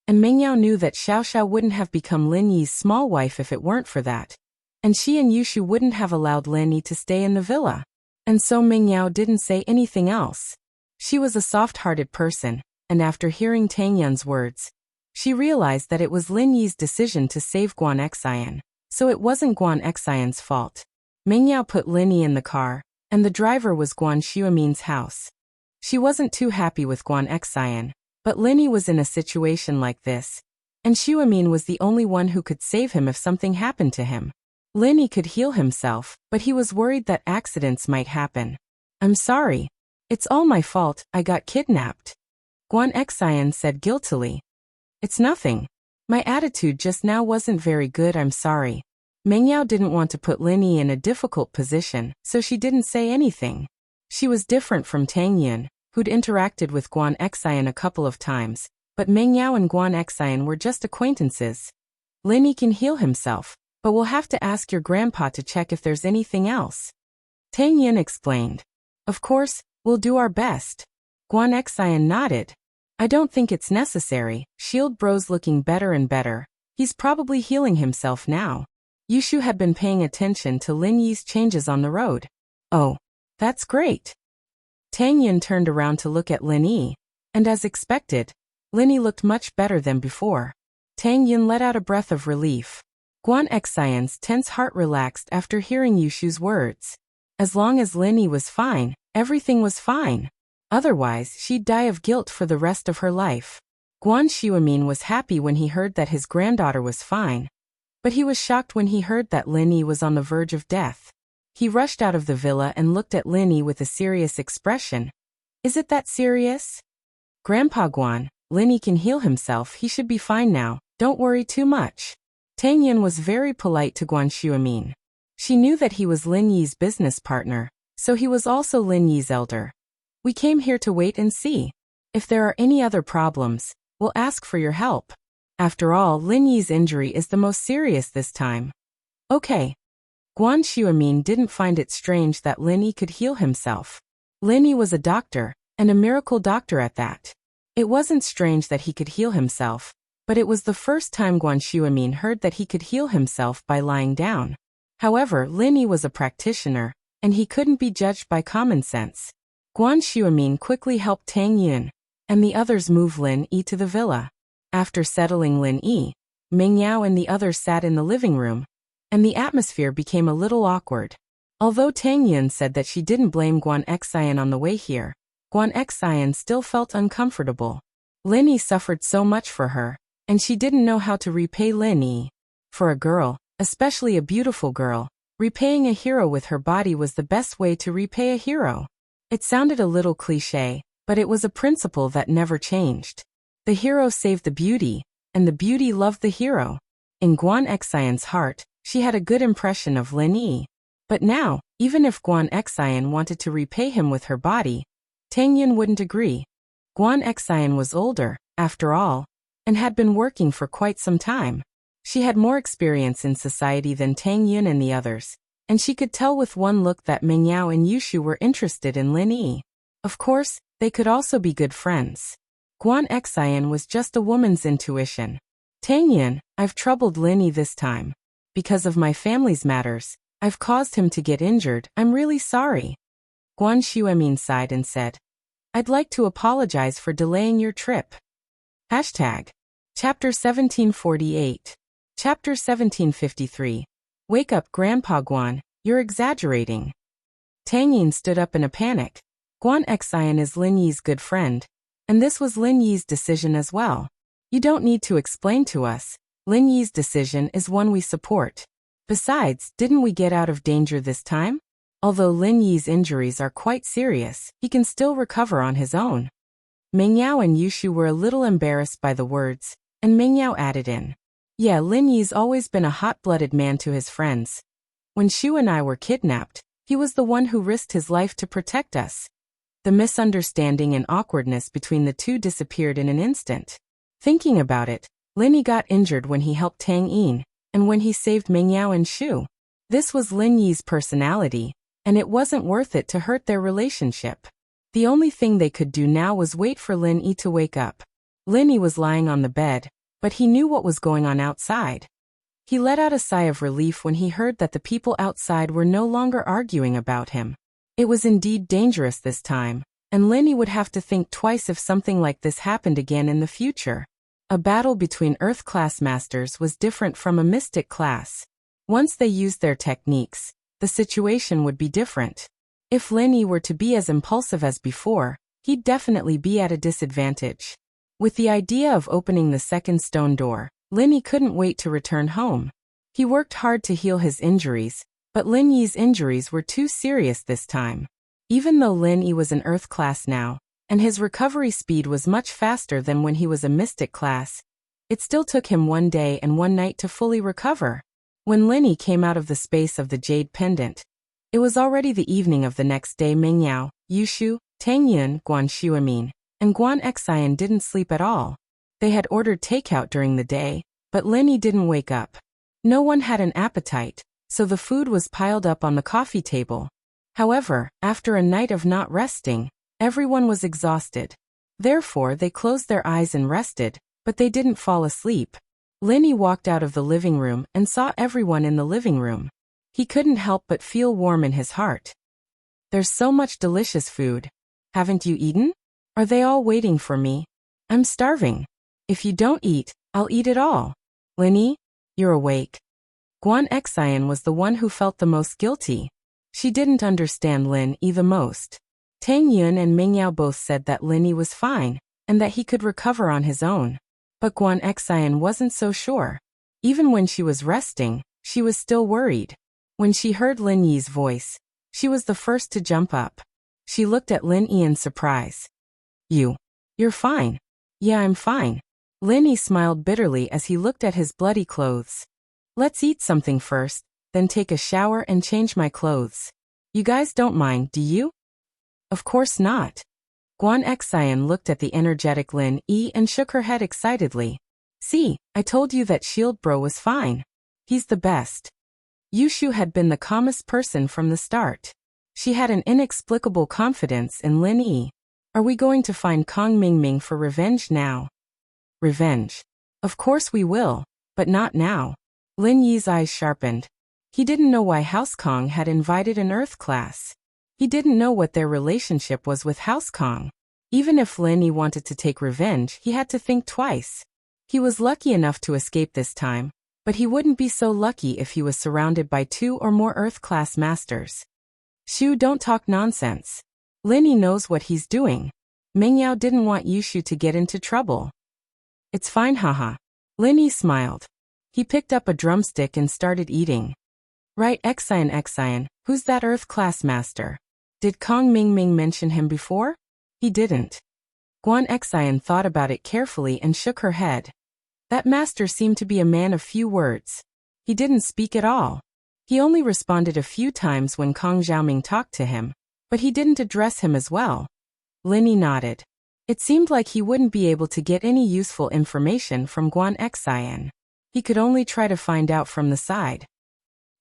And Meng Yao knew that Xiao Xiao wouldn't have become Lin Yi's small wife if it weren't for that. And she and Yushu wouldn't have allowed Lin Yi to stay in the villa. And so Meng Yao didn't say anything else. She was a soft-hearted person, and after hearing Tang Yun's words, she realized that it was Lin Yi's decision to save Guan Xian, so it wasn't Guan Xian's fault. Meng Yao put Lin Yi in the car, and the driver was Guan Xuemin's house. She wasn't too happy with Guan Xian, but Lin Yi was in a situation like this, and Xuemin was the only one who could save him if something happened to him. Lin Yi could heal himself, but he was worried that accidents might happen. I'm sorry. It's all my fault, I got kidnapped. Guan Xian said guiltily. It's nothing. My attitude just now wasn't very good, I'm sorry. Meng Yao didn't want to put Lin Yi in a difficult position, so she didn't say anything. She was different from Tang Yun, who'd interacted with Guan Xian a couple of times, but Meng Yao and Guan Xian were just acquaintances. Lin Yi can heal himself, but we'll have to ask your grandpa to check if there's anything else. Tang Yun explained. Of course, we'll do our best. Guan Xian nodded. I don't think it's necessary. Shield Bro's looking better and better. He's probably healing himself now. Yushu had been paying attention to Lin Yi's changes on the road. Oh, that's great. Tang Yun turned around to look at Lin Yi, and as expected, Lin Yi looked much better than before. Tang Yun let out a breath of relief. Guan Xian's tense heart relaxed after hearing Yushu's words. As long as Lin Yi was fine, everything was fine. Otherwise, she'd die of guilt for the rest of her life. Guan Xuemin was happy when he heard that his granddaughter was fine, but he was shocked when he heard that Lin Yi was on the verge of death. He rushed out of the villa and looked at Lin Yi with a serious expression. Is it that serious? Grandpa Guan, Lin Yi can heal himself, he should be fine now, don't worry too much. Tang Yun was very polite to Guan Xuemin. She knew that he was Lin Yi's business partner, so he was also Lin Yi's elder. We came here to wait and see. If there are any other problems, we'll ask for your help. After all, Lin Yi's injury is the most serious this time. Okay. Guan Xuemin didn't find it strange that Lin Yi could heal himself. Lin Yi was a doctor, and a miracle doctor at that. It wasn't strange that he could heal himself, but it was the first time Guan Xuemin heard that he could heal himself by lying down. However, Lin Yi was a practitioner, and he couldn't be judged by common sense. Guan Xuemin quickly helped Tang Yun, and the others move Lin Yi to the villa. After settling Lin Yi, Meng Yao and the others sat in the living room, and the atmosphere became a little awkward. Although Tang Yun said that she didn't blame Guan Xian on the way here, Guan Xian still felt uncomfortable. Lin Yi suffered so much for her, and she didn't know how to repay Lin Yi. For a girl, especially a beautiful girl, repaying a hero with her body was the best way to repay a hero. It sounded a little cliché, but it was a principle that never changed. The hero saved the beauty, and the beauty loved the hero. In Guan Xian's heart, she had a good impression of Lin Yi. But now, even if Guan Xian wanted to repay him with her body, Tang Yun wouldn't agree. Guan Xian was older, after all, and had been working for quite some time. She had more experience in society than Tang Yun and the others, and she could tell with one look that Meng Yao and Yushu were interested in Lin Yi. Of course, they could also be good friends. Guan Xian was just a woman's intuition. Tang Yun, I've troubled Lin Yi this time. Because of my family's matters, I've caused him to get injured, I'm really sorry. Guan Xuemin sighed and said, I'd like to apologize for delaying your trip. Hashtag. Chapter 1748. Chapter 1753. Wake up, Grandpa Guan, you're exaggerating. Tang Yin stood up in a panic. Guan Xian is Lin Yi's good friend, and this was Lin Yi's decision as well. You don't need to explain to us. Lin Yi's decision is one we support. Besides, didn't we get out of danger this time? Although Lin Yi's injuries are quite serious, he can still recover on his own. Meng Yao and Yushu were a little embarrassed by the words, and Meng Yao added in. Yeah, Lin Yi's always been a hot-blooded man to his friends. When Shu and I were kidnapped, he was the one who risked his life to protect us. The misunderstanding and awkwardness between the two disappeared in an instant. Thinking about it, Lin Yi got injured when he helped Tang Yin, and when he saved Meng Yao and Shu. This was Lin Yi's personality, and it wasn't worth it to hurt their relationship. The only thing they could do now was wait for Lin Yi to wake up. Lin Yi was lying on the bed, but he knew what was going on outside. He let out a sigh of relief when he heard that the people outside were no longer arguing about him. It was indeed dangerous this time, and Lin Yi would have to think twice if something like this happened again in the future. A battle between Earth-class masters was different from a mystic class. Once they used their techniques, the situation would be different. If Lin Yi were to be as impulsive as before, he'd definitely be at a disadvantage. With the idea of opening the second stone door, Lin Yi couldn't wait to return home. He worked hard to heal his injuries, but Lin Yi's injuries were too serious this time. Even though Lin Yi was an Earth class now, and his recovery speed was much faster than when he was a mystic class, it still took him 1 day and 1 night to fully recover. When Lin Yi came out of the space of the jade pendant, it was already the evening of the next day. Meng Yao, Yushu, Tang Yin, Guan Shuamin, and Guan Xian didn't sleep at all. They had ordered takeout during the day, but Lin Yi didn't wake up. No one had an appetite, so the food was piled up on the coffee table. However, after a night of not resting, everyone was exhausted. Therefore, they closed their eyes and rested, but they didn't fall asleep. Lin Yi walked out of the living room and saw everyone in the living room. He couldn't help but feel warm in his heart. There's so much delicious food. Haven't you eaten? Are they all waiting for me? I'm starving. If you don't eat, I'll eat it all. Lin Yi, you're awake. Guan Xian was the one who felt the most guilty. She didn't understand Lin Yi the most. Tang Yun and Meng Yao both said that Lin Yi was fine, and that he could recover on his own. But Guan Xian wasn't so sure. Even when she was resting, she was still worried. When she heard Lin Yi's voice, she was the first to jump up. She looked at Lin Yi in surprise. You're fine. Yeah, I'm fine. Lin Yi smiled bitterly as he looked at his bloody clothes. Let's eat something first, then take a shower and change my clothes. You guys don't mind, do you? Of course not. Guan Xian looked at the energetic Lin Yi and shook her head excitedly. See, I told you that Shield Bro was fine. He's the best. Yushu had been the calmest person from the start. She had an inexplicable confidence in Lin Yi. Are we going to find Kong Mingming for revenge now? Revenge. Of course we will, but not now. Lin Yi's eyes sharpened. He didn't know why House Kong had invited an Earth class. He didn't know what their relationship was with House Kong. Even if Lin Yi wanted to take revenge, he had to think twice. He was lucky enough to escape this time, but he wouldn't be so lucky if he was surrounded by 2 or more Earth class masters. Shu, don't talk nonsense. Lin Yi knows what he's doing. Meng Yao didn't want Yushu to get into trouble. It's fine, haha. Lin Yi smiled. He picked up a drumstick and started eating. Right, Xian, who's that Earth class master? Did Kong Mingming mention him before? He didn't. Guan Xian thought about it carefully and shook her head. That master seemed to be a man of few words. He didn't speak at all. He only responded a few times when Kong Xiaoming talked to him, but he didn't address him as well. Lin Yi nodded. It seemed like he wouldn't be able to get any useful information from Guan Xian. He could only try to find out from the side.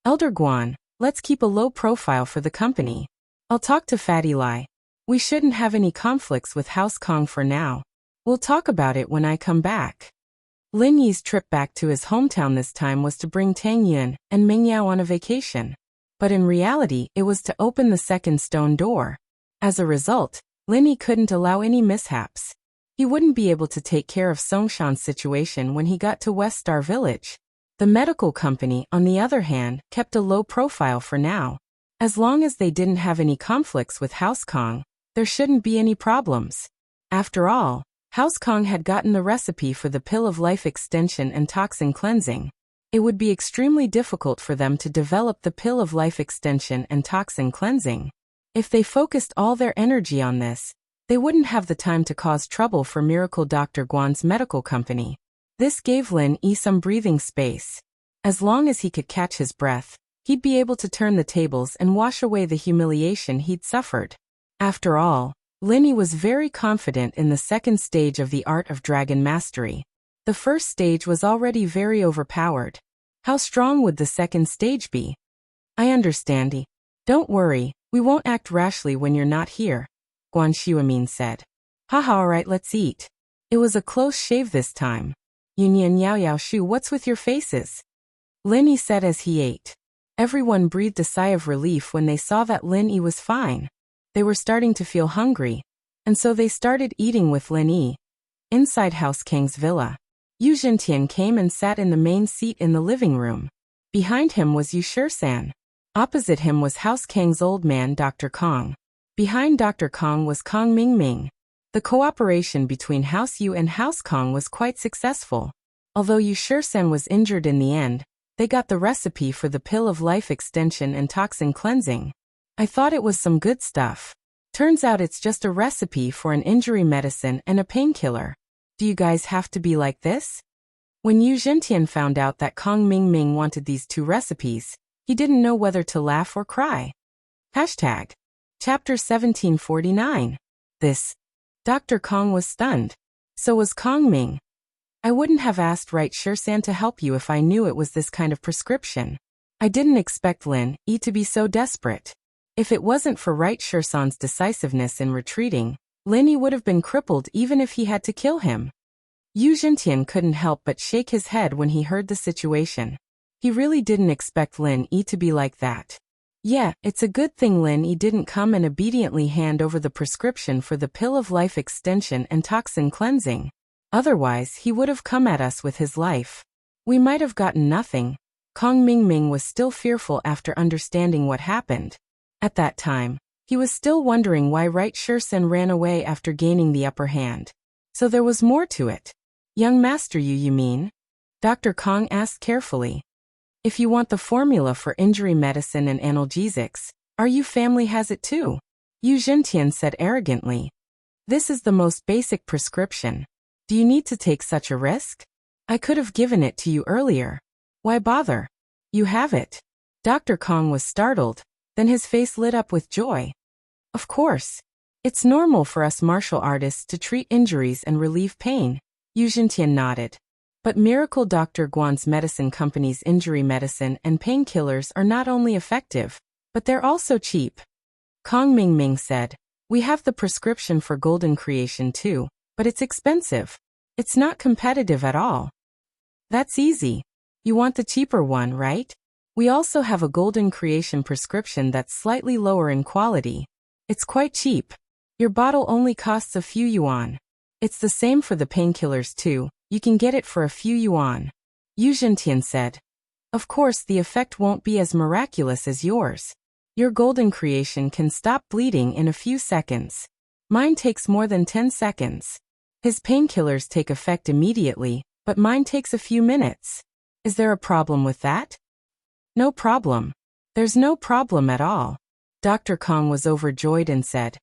Elder Guan, let's keep a low profile for the company. I'll talk to Fatty Lai. We shouldn't have any conflicts with House Kong for now. We'll talk about it when I come back. Lin Yi's trip back to his hometown this time was to bring Tang Yun and Meng Yao on a vacation. But in reality, it was to open the second stone door. As a result, Lin Yi couldn't allow any mishaps. He wouldn't be able to take care of Songshan's situation when he got to West Star Village. The medical company, on the other hand, kept a low profile for now. As long as they didn't have any conflicts with House Kong, There shouldn't be any problems. After all, House Kong had gotten the recipe for the pill of life extension and toxin cleansing. It would be extremely difficult for them to develop the pill of life extension and toxin cleansing. If they focused all their energy on this, they wouldn't have the time to cause trouble for Miracle Dr. Guan's medical company. This gave Lin Yi some breathing space. As long as he could catch his breath, he'd be able to turn the tables and wash away the humiliation he'd suffered. After all, Lin Yi was very confident in the second stage of the art of dragon mastery. The first stage was already very overpowered. How strong would the second stage be? I understand. Don't worry, we won't act rashly when you're not here, Guan Xuemin said. Haha, alright, let's eat. It was a close shave this time. Yunyan Yao Yao Shu, what's with your faces? Lin Yi said as he ate. Everyone breathed a sigh of relief when they saw that Lin Yi was fine. They were starting to feel hungry, and so they started eating with Lin Yi. Inside House Kang's villa, Yu Zhentian came and sat in the main seat in the living room. Behind him was Yu Shisan. Opposite him was House Kang's old man, Dr. Kong. Behind Dr. Kong was Kong Mingming. The cooperation between House Yu and House Kong was quite successful. Although Yu Shisan was injured in the end, they got the recipe for the pill of life extension and toxin cleansing. I thought it was some good stuff. Turns out it's just a recipe for an injury medicine and a painkiller. Do you guys have to be like this? When Yu Zhentian found out that Kong Mingming wanted these two recipes, he didn't know whether to laugh or cry. Hashtag. Chapter 1749. This. Dr. Kong was stunned. So was Kong Ming. I wouldn't have asked Right Shisan to help you if I knew it was this kind of prescription. I didn't expect Lin Yi to be so desperate. If it wasn't for Right Shisan's decisiveness in retreating, Lin Yi would have been crippled even if he had to kill him. Yu Zhentian couldn't help but shake his head when he heard the situation. He really didn't expect Lin Yi to be like that. Yeah, it's a good thing Lin Yi didn't come and obediently hand over the prescription for the pill of life extension and toxin cleansing. Otherwise, he would have come at us with his life. We might have gotten nothing. Kong Mingming was still fearful after understanding what happened. At that time, he was still wondering why Right Shisan ran away after gaining the upper hand. So there was more to it. Young Master you mean? Dr. Kong asked carefully. If you want the formula for injury medicine and analgesics, our Yu family has it too. Yu Zhentian said arrogantly. This is the most basic prescription. Do you need to take such a risk? I could have given it to you earlier. Why bother? You have it. Dr. Kong was startled, then his face lit up with joy. Of course. It's normal for us martial artists to treat injuries and relieve pain. Yu Zhentian nodded. But Miracle Dr. Guan's medicine company's injury medicine and painkillers are not only effective, but they're also cheap. Kong Mingming said, we have the prescription for golden creation too, but it's expensive. It's not competitive at all. That's easy. You want the cheaper one, right? We also have a golden creation prescription that's slightly lower in quality. It's quite cheap. Your bottle only costs a few yuan. It's the same for the painkillers too. You can get it for a few yuan. Yu Zhentian said. Of course the effect won't be as miraculous as yours. Your golden creation can stop bleeding in a few seconds. Mine takes more than 10 seconds. His painkillers take effect immediately, but mine takes a few minutes. Is there a problem with that? No problem. There's no problem at all. Dr. Kong was overjoyed and said.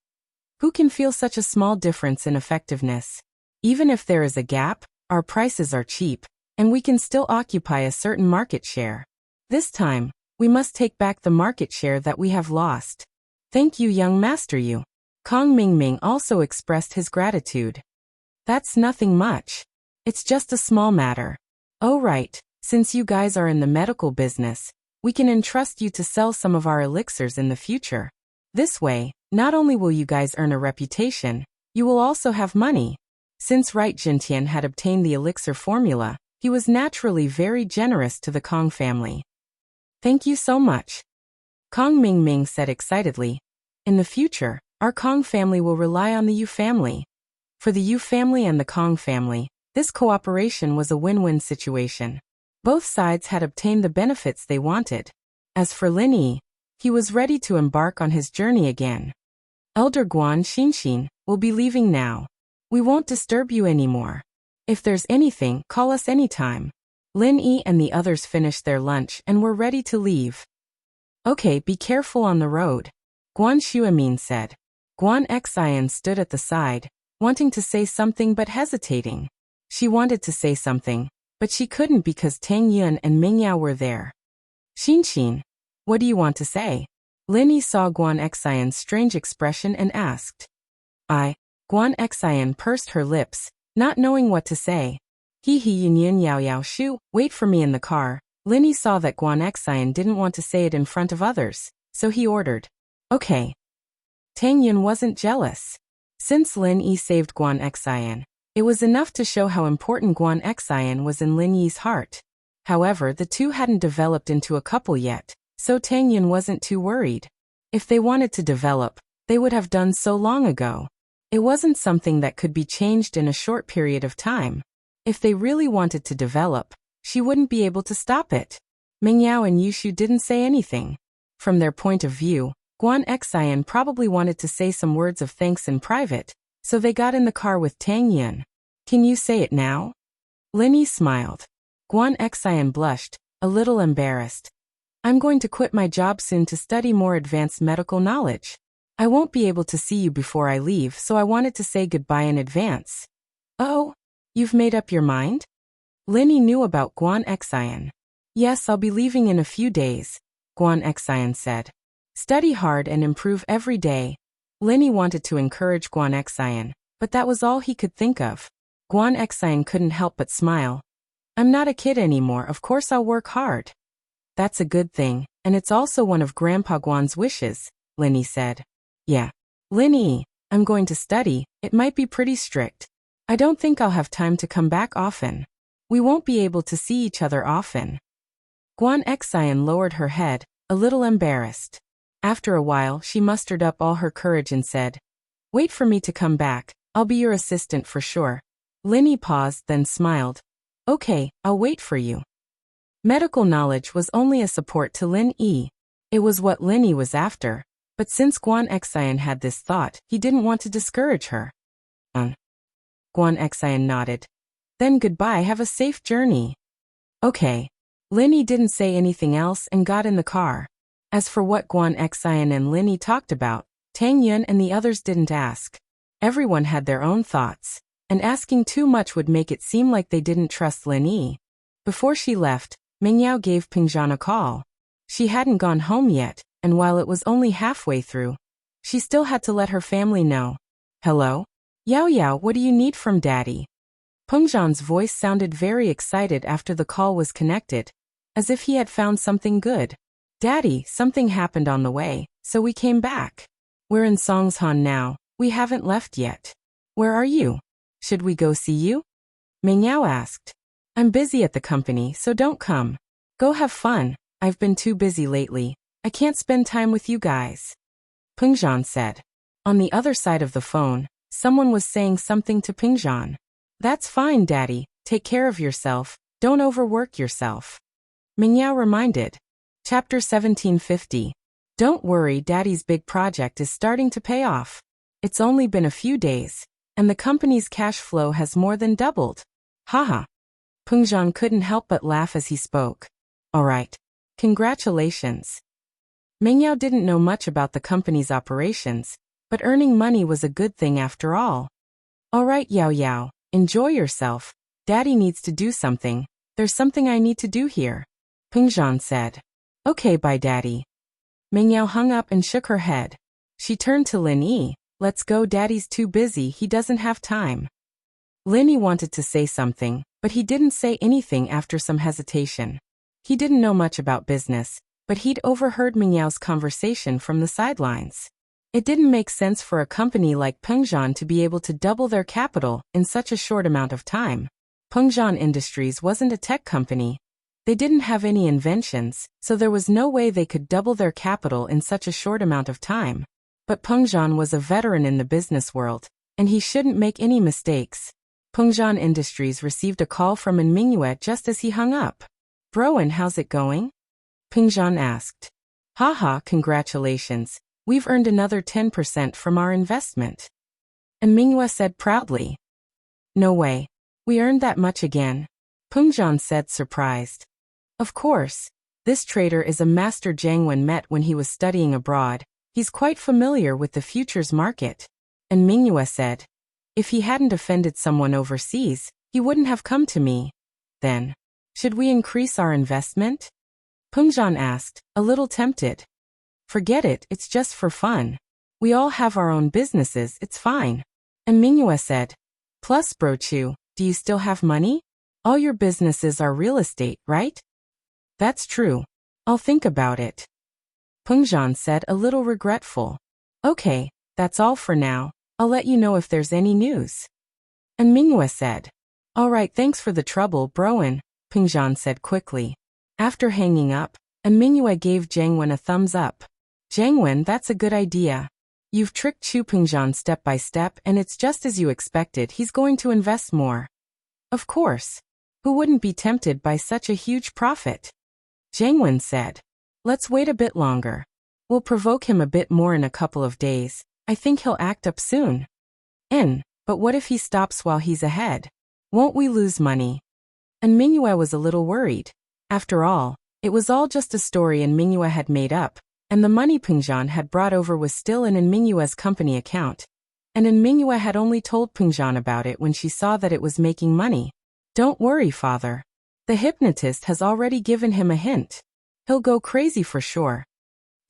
Who can feel such a small difference in effectiveness? Even if there is a gap, our prices are cheap, and we can still occupy a certain market share. This time, we must take back the market share that we have lost. Thank you, young master you. Kong Mingming also expressed his gratitude. That's nothing much. It's just a small matter. Oh right, since you guys are in the medical business, we can entrust you to sell some of our elixirs in the future. This way, not only will you guys earn a reputation, you will also have money. Since Right Zhentian had obtained the elixir formula, he was naturally very generous to the Kong family. Thank you so much. Kong Mingming said excitedly. In the future, our Kong family will rely on the Yu family. For the Yu family and the Kong family, this cooperation was a win-win situation. Both sides had obtained the benefits they wanted. As for Lin Yi, he was ready to embark on his journey again. Elder Guan Xinxin, we'll be leaving now. We won't disturb you anymore. If there's anything, call us anytime. Lin Yi and the others finished their lunch and were ready to leave. Okay, be careful on the road, Guan Xuemin said. Guan Xian stood at the side, wanting to say something but hesitating. She wanted to say something, but she couldn't because Tang Yun and Ming Yao were there. Xinxin, what do you want to say? Lin Yi saw Guan Xian's strange expression and asked. Guan Xian pursed her lips, not knowing what to say. He yin yin yao yao shu, wait for me in the car. Lin Yi saw that Guan Xian didn't want to say it in front of others, so he ordered. Okay. Tang Yun wasn't jealous. Since Lin Yi saved Guan Xian, it was enough to show how important Guan Xian was in Lin Yi's heart. However, the two hadn't developed into a couple yet, so Tang Yun wasn't too worried. If they wanted to develop, they would have done so long ago. It wasn't something that could be changed in a short period of time. If they really wanted to develop, she wouldn't be able to stop it. Ming Yao and Yushu didn't say anything. From their point of view, Guan Xian probably wanted to say some words of thanks in private, so they got in the car with Tang Yun. Can you say it now? Lin Yi smiled. Guan Xian blushed, a little embarrassed. I'm going to quit my job soon to study more advanced medical knowledge. I won't be able to see you before I leave, so I wanted to say goodbye in advance. Oh, you've made up your mind? Lin Yi knew about Guan Xian. Yes, I'll be leaving in a few days, Guan Xian said. Study hard and improve every day. Lin Yi wanted to encourage Guan Xian, but that was all he could think of. Guan Xian couldn't help but smile. I'm not a kid anymore, of course I'll work hard. That's a good thing, and it's also one of Grandpa Guan's wishes, Lin Yi said. Yeah. Lin Yi, I'm going to study, it might be pretty strict. I don't think I'll have time to come back often. We won't be able to see each other often. Guan Xian lowered her head, a little embarrassed. After a while, she mustered up all her courage and said, Wait for me to come back, I'll be your assistant for sure. Lin Yi paused, then smiled. Okay, I'll wait for you. Medical knowledge was only a support to Lin Yi. It was what Lin Yi was after. But since Guan Xian had this thought, he didn't want to discourage her. Guan Xian nodded. Then goodbye, have a safe journey. Okay. Lin Yi didn't say anything else and got in the car. As for what Guan Xian and Lin Yi talked about, Tang Yun and the others didn't ask. Everyone had their own thoughts, and asking too much would make it seem like they didn't trust Lin Yi. Before she left, Ming Yao gave Pingzhan a call. She hadn't gone home yet, and while it was only halfway through, she still had to let her family know. Hello? Yao Yao, what do you need from Daddy? Pengzhan's voice sounded very excited after the call was connected, as if he had found something good. Daddy, something happened on the way, so we came back. We're in Songshan now, we haven't left yet. Where are you? Should we go see you? Ming Yao asked. I'm busy at the company, so don't come. Go have fun, I've been too busy lately. I can't spend time with you guys. Pengzhan said. On the other side of the phone, someone was saying something to Pengzhan. That's fine, Daddy, take care of yourself, don't overwork yourself. Ming Yao reminded. Chapter 1750. Don't worry, Daddy's big project is starting to pay off. It's only been a few days, and the company's cash flow has more than doubled. Haha. Pengzhan couldn't help but laugh as he spoke. Alright. Congratulations. Ming Yao didn't know much about the company's operations, but earning money was a good thing after all. Alright, Yao Yao, enjoy yourself. Daddy needs to do something. There's something I need to do here. Pengzhan said. Okay, bye, Daddy. Ming Yao hung up and shook her head. She turned to Lin Yi. Let's go, Daddy's too busy, he doesn't have time. Lin Yi wanted to say something, but he didn't say anything after some hesitation. He didn't know much about business, but he'd overheard Ming Yao's conversation from the sidelines. It didn't make sense for a company like Pengzhan to be able to double their capital in such a short amount of time. Pengzhan Industries wasn't a tech company. They didn't have any inventions, so there was no way they could double their capital in such a short amount of time. But Pengzhan was a veteran in the business world, and he shouldn't make any mistakes. Pengzhan Industries received a call from An Mingyue just as he hung up. Broen, how's it going? Pengzhan asked. Haha, congratulations. We've earned another 10% from our investment. And Mingyue said proudly. No way. We earned that much again. Pengzhan said surprised. Of course. This trader is a master Jiang Wen met when he was studying abroad. He's quite familiar with the futures market. And Mingyue said, if he hadn't offended someone overseas, he wouldn't have come to me. Then, should we increase our investment? Pengzhan asked, a little tempted. Forget it, it's just for fun. We all have our own businesses, it's fine. And Mingyue said, plus Bro Chu, do you still have money? All your businesses are real estate, right? That's true. I'll think about it. Pengzhan said, a little regretful. Okay, that's all for now. I'll let you know if there's any news. And Mingyue said, all right, thanks for the trouble, Broen, Pengzhan said quickly. After hanging up, and Mingyue gave Jiang Wen a thumbs up. Jiang Wen, that's a good idea. You've tricked Chu Pengzhan step by step and it's just as you expected, he's going to invest more. Of course. Who wouldn't be tempted by such a huge profit? Jiang Wen said. Let's wait a bit longer. We'll provoke him a bit more in a couple of days. I think he'll act up soon. But what if he stops while he's ahead? Won't we lose money? And Mingyue was a little worried. After all, it was all just a story and Mingyue had made up, and the money Pengzhan had brought over was still in Mingyue's company account. And Mingyue had only told Pengzhan about it when she saw that it was making money. Don't worry, father. The hypnotist has already given him a hint. He'll go crazy for sure.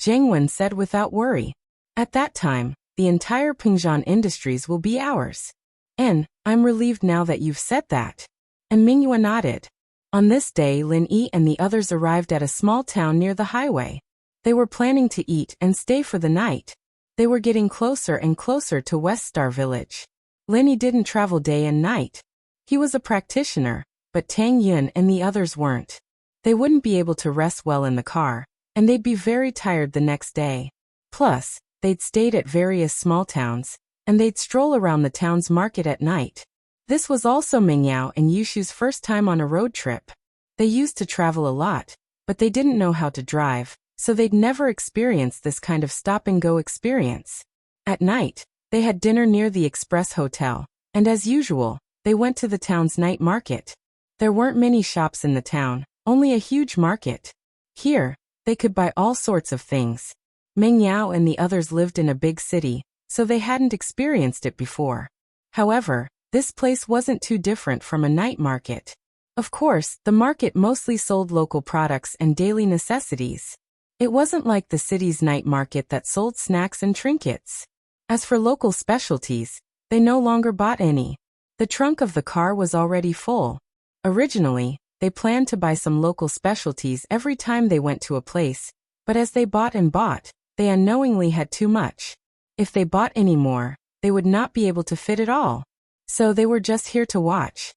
Jiang Wen said without worry. At that time, the entire Pengzhan Industries will be ours. And I'm relieved now that you've said that. And Mingyue nodded. On this day, Lin Yi and the others arrived at a small town near the highway. They were planning to eat and stay for the night. They were getting closer and closer to West Star Village. Lin Yi didn't travel day and night. He was a practitioner, but Tang Yun and the others weren't. They wouldn't be able to rest well in the car, and they'd be very tired the next day. Plus, they'd stayed at various small towns, and they'd stroll around the town's market at night. This was also Mingyao and Yushu's first time on a road trip. They used to travel a lot, but they didn't know how to drive, so they'd never experienced this kind of stop-and-go experience. At night, they had dinner near the Express Hotel, and as usual, they went to the town's night market. There weren't many shops in the town, only a huge market. Here, they could buy all sorts of things. Mingyao and the others lived in a big city, so they hadn't experienced it before. However, this place wasn't too different from a night market. Of course, the market mostly sold local products and daily necessities. It wasn't like the city's night market that sold snacks and trinkets. As for local specialties, they no longer bought any. The trunk of the car was already full. Originally, they planned to buy some local specialties every time they went to a place, but as they bought and bought, they unknowingly had too much. If they bought any more, they would not be able to fit it all. So they were just here to watch.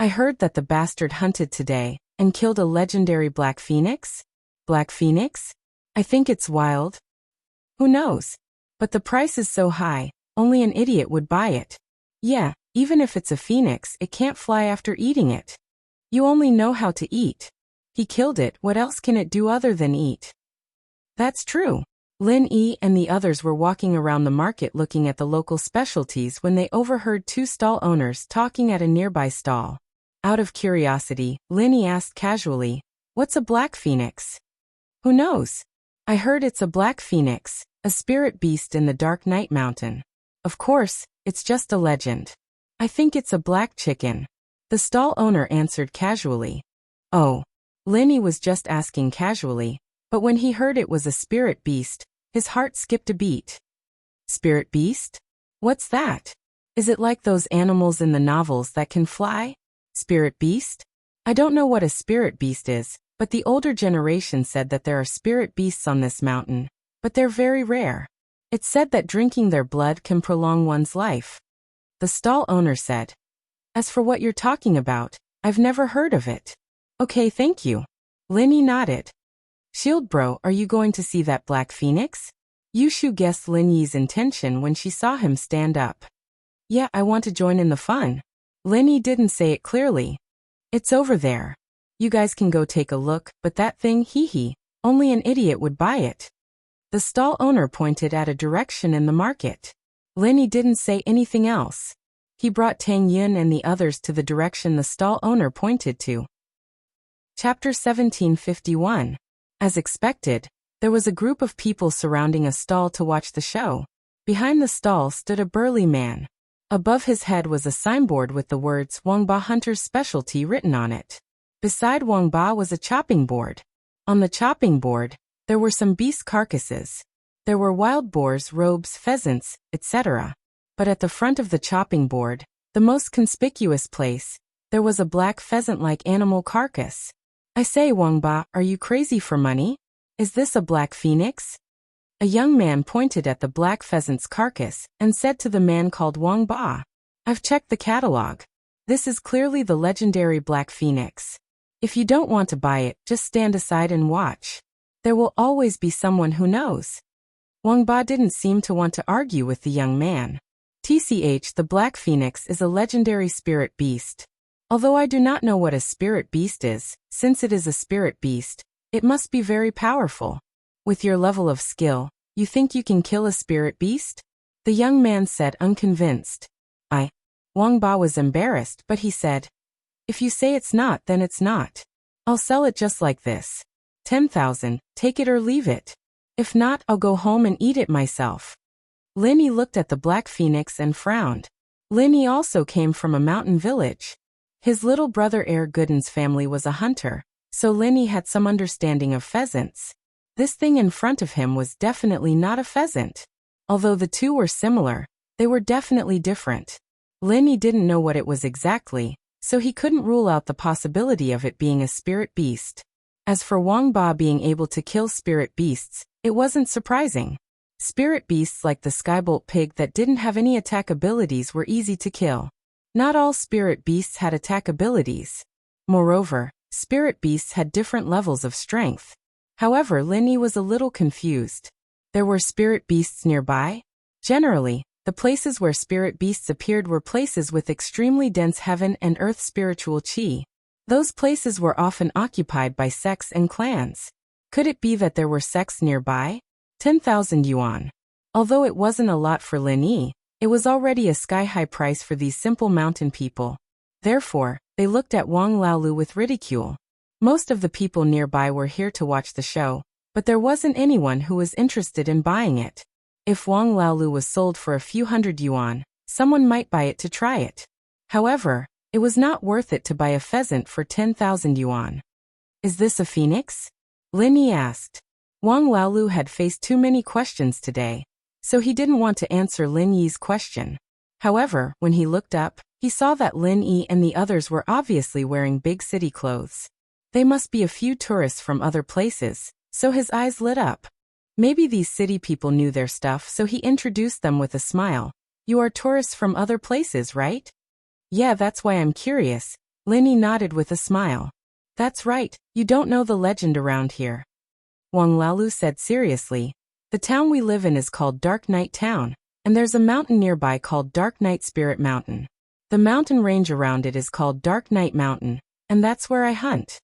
I heard that the bastard hunted today and killed a legendary black phoenix? Black phoenix? I think it's wild. Who knows? But the price is so high, only an idiot would buy it. Yeah, even if it's a phoenix, it can't fly after eating it. You only know how to eat. He killed it, what else can it do other than eat? That's true. Lin Yi and the others were walking around the market looking at the local specialties when they overheard two stall owners talking at a nearby stall. Out of curiosity, Lin Yi asked casually, "What's a black phoenix?" "Who knows? I heard it's a black phoenix, a spirit beast in the dark night mountain. Of course, it's just a legend. I think it's a black chicken." The stall owner answered casually. Oh. Lin Yi was just asking casually. But when he heard it was a spirit beast, his heart skipped a beat. Spirit beast? What's that? Is it like those animals in the novels that can fly? Spirit beast? I don't know what a spirit beast is, but the older generation said that there are spirit beasts on this mountain, but they're very rare. It's said that drinking their blood can prolong one's life. The stall owner said. As for what you're talking about, I've never heard of it. Okay, thank you. Lin Yi nodded. Shield bro, are you going to see that black phoenix? Yushu guessed Lin Yi's intention when she saw him stand up. Yeah, I want to join in the fun. Lin Yi didn't say it clearly. It's over there. You guys can go take a look, but that thing, hee hee, only an idiot would buy it. The stall owner pointed at a direction in the market. Linny didn't say anything else. He brought Tang Yun and the others to the direction the stall owner pointed to. Chapter 1751. As expected, there was a group of people surrounding a stall to watch the show. Behind the stall stood a burly man. Above his head was a signboard with the words Wang Ba Hunter's Specialty written on it. Beside Wang Ba was a chopping board. On the chopping board, there were some beast carcasses. There were wild boars, robes, pheasants, etc. But at the front of the chopping board, the most conspicuous place, there was a black pheasant-like animal carcass. I say, Wang Ba, are you crazy for money? Is this a black phoenix? A young man pointed at the black pheasant's carcass and said to the man called Wang Ba, I've checked the catalog. This is clearly the legendary black phoenix. If you don't want to buy it, just stand aside and watch. There will always be someone who knows. Wang Ba didn't seem to want to argue with the young man. TCH, the black phoenix is a legendary spirit beast. Although I do not know what a spirit beast is, since it is a spirit beast, it must be very powerful. With your level of skill, you think you can kill a spirit beast? The young man said, unconvinced. Wang Ba was embarrassed, but he said, if you say it's not, then it's not. I'll sell it just like this. 10,000, take it or leave it. If not, I'll go home and eat it myself. Linny looked at the black phoenix and frowned. Linny also came from a mountain village. His little brother Er Gooden's family was a hunter, so Linny had some understanding of pheasants. This thing in front of him was definitely not a pheasant. Although the two were similar, they were definitely different. Linny didn't know what it was exactly, so he couldn't rule out the possibility of it being a spirit beast. As for Wang Ba being able to kill spirit beasts, it wasn't surprising. Spirit beasts like the skybolt pig that didn't have any attack abilities were easy to kill. Not all spirit beasts had attack abilities. Moreover, spirit beasts had different levels of strength. However, Linny was a little confused. There were spirit beasts nearby? Generally, the places where spirit beasts appeared were places with extremely dense heaven and earth spiritual chi. Those places were often occupied by sects and clans. Could it be that there were sects nearby? 10,000 yuan. Although it wasn't a lot for Linny, it was already a sky-high price for these simple mountain people. Therefore, they looked at Wang Laolu with ridicule. Most of the people nearby were here to watch the show, but there wasn't anyone who was interested in buying it. If Wang Laolu was sold for a few hundred yuan, someone might buy it to try it. However, it was not worth it to buy a pheasant for 10,000 yuan. Is this a phoenix? Linny asked. Wang Laolu had faced too many questions today, so he didn't want to answer Lin Yi's question. However, when he looked up, he saw that Lin Yi and the others were obviously wearing big city clothes. They must be a few tourists from other places, so his eyes lit up. Maybe these city people knew their stuff, so he introduced them with a smile. You are tourists from other places, right? Yeah, that's why I'm curious. Linny nodded with a smile. That's right, you don't know the legend around here. Wang Laolu said seriously. The town we live in is called Dark Night Town, and there's a mountain nearby called Dark Night Spirit Mountain. The mountain range around it is called Dark Night Mountain, and that's where I hunt.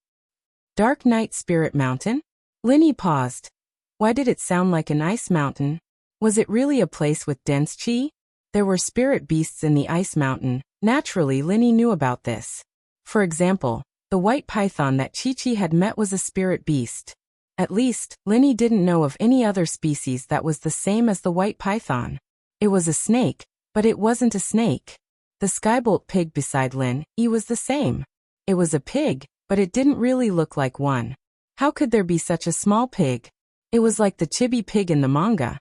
Dark Night Spirit Mountain? Linny paused. Why did it sound like an ice mountain? Was it really a place with dense chi? There were spirit beasts in the ice mountain. Naturally, Linny knew about this. For example, the white python that Chi-Chi had met was a spirit beast. At least, Linny didn't know of any other species that was the same as the white python. It was a snake, but it wasn't a snake. The skybolt pig beside Lin Yi was the same. It was a pig, but it didn't really look like one. How could there be such a small pig? It was like the chibi pig in the manga.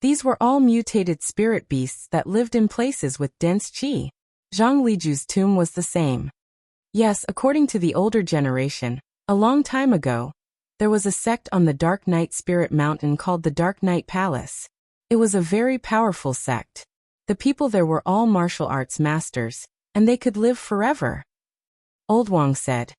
These were all mutated spirit beasts that lived in places with dense chi. Zhang Liju's tomb was the same. Yes, according to the older generation, a long time ago, there was a sect on the Dark Night Spirit Mountain called the Dark Night Palace. It was a very powerful sect. The people there were all martial arts masters, and they could live forever. Old Wang said.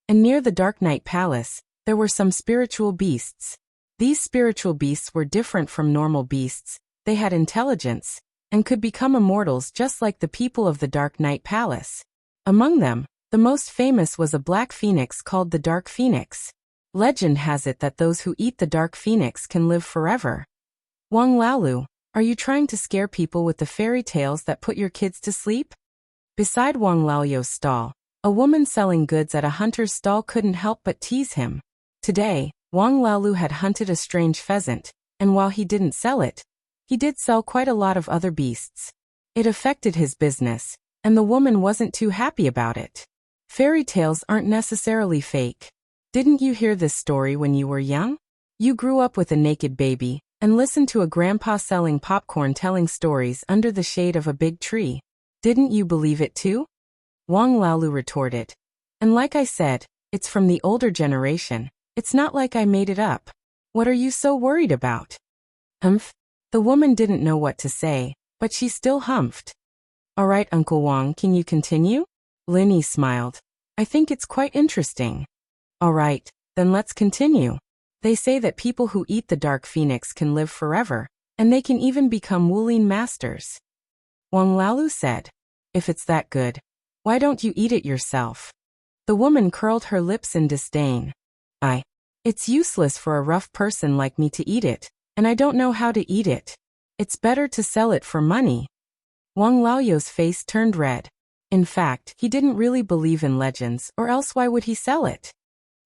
And near the Dark Night Palace, there were some spiritual beasts. These spiritual beasts were different from normal beasts. They had intelligence, and could become immortals just like the people of the Dark Night Palace. Among them, the most famous was a black phoenix called the Dark Phoenix. Legend has it that those who eat the dark phoenix can live forever. Wang Laolu, are you trying to scare people with the fairy tales that put your kids to sleep? Beside Wang Laoyo's stall, a woman selling goods at a hunter's stall couldn't help but tease him. Today, Wang Laolu had hunted a strange pheasant, and while he didn't sell it, he did sell quite a lot of other beasts. It affected his business, and the woman wasn't too happy about it. Fairy tales aren't necessarily fake. Didn't you hear this story when you were young? You grew up with a naked baby, and listened to a grandpa selling popcorn telling stories under the shade of a big tree. Didn't you believe it too? Wang Laolu retorted. And like I said, it's from the older generation. It's not like I made it up. What are you so worried about? Humph. The woman didn't know what to say, but she still humphed. All right, Uncle Wang, can you continue? Linny smiled. I think it's quite interesting. All right, then let's continue. They say that people who eat the dark phoenix can live forever, and they can even become Wulin masters. Wang Laolu said, if it's that good, why don't you eat it yourself? The woman curled her lips in disdain. It's useless for a rough person like me to eat it, and I don't know how to eat it. It's better to sell it for money. Wang Laoyo's face turned red. In fact, he didn't really believe in legends, or else why would he sell it?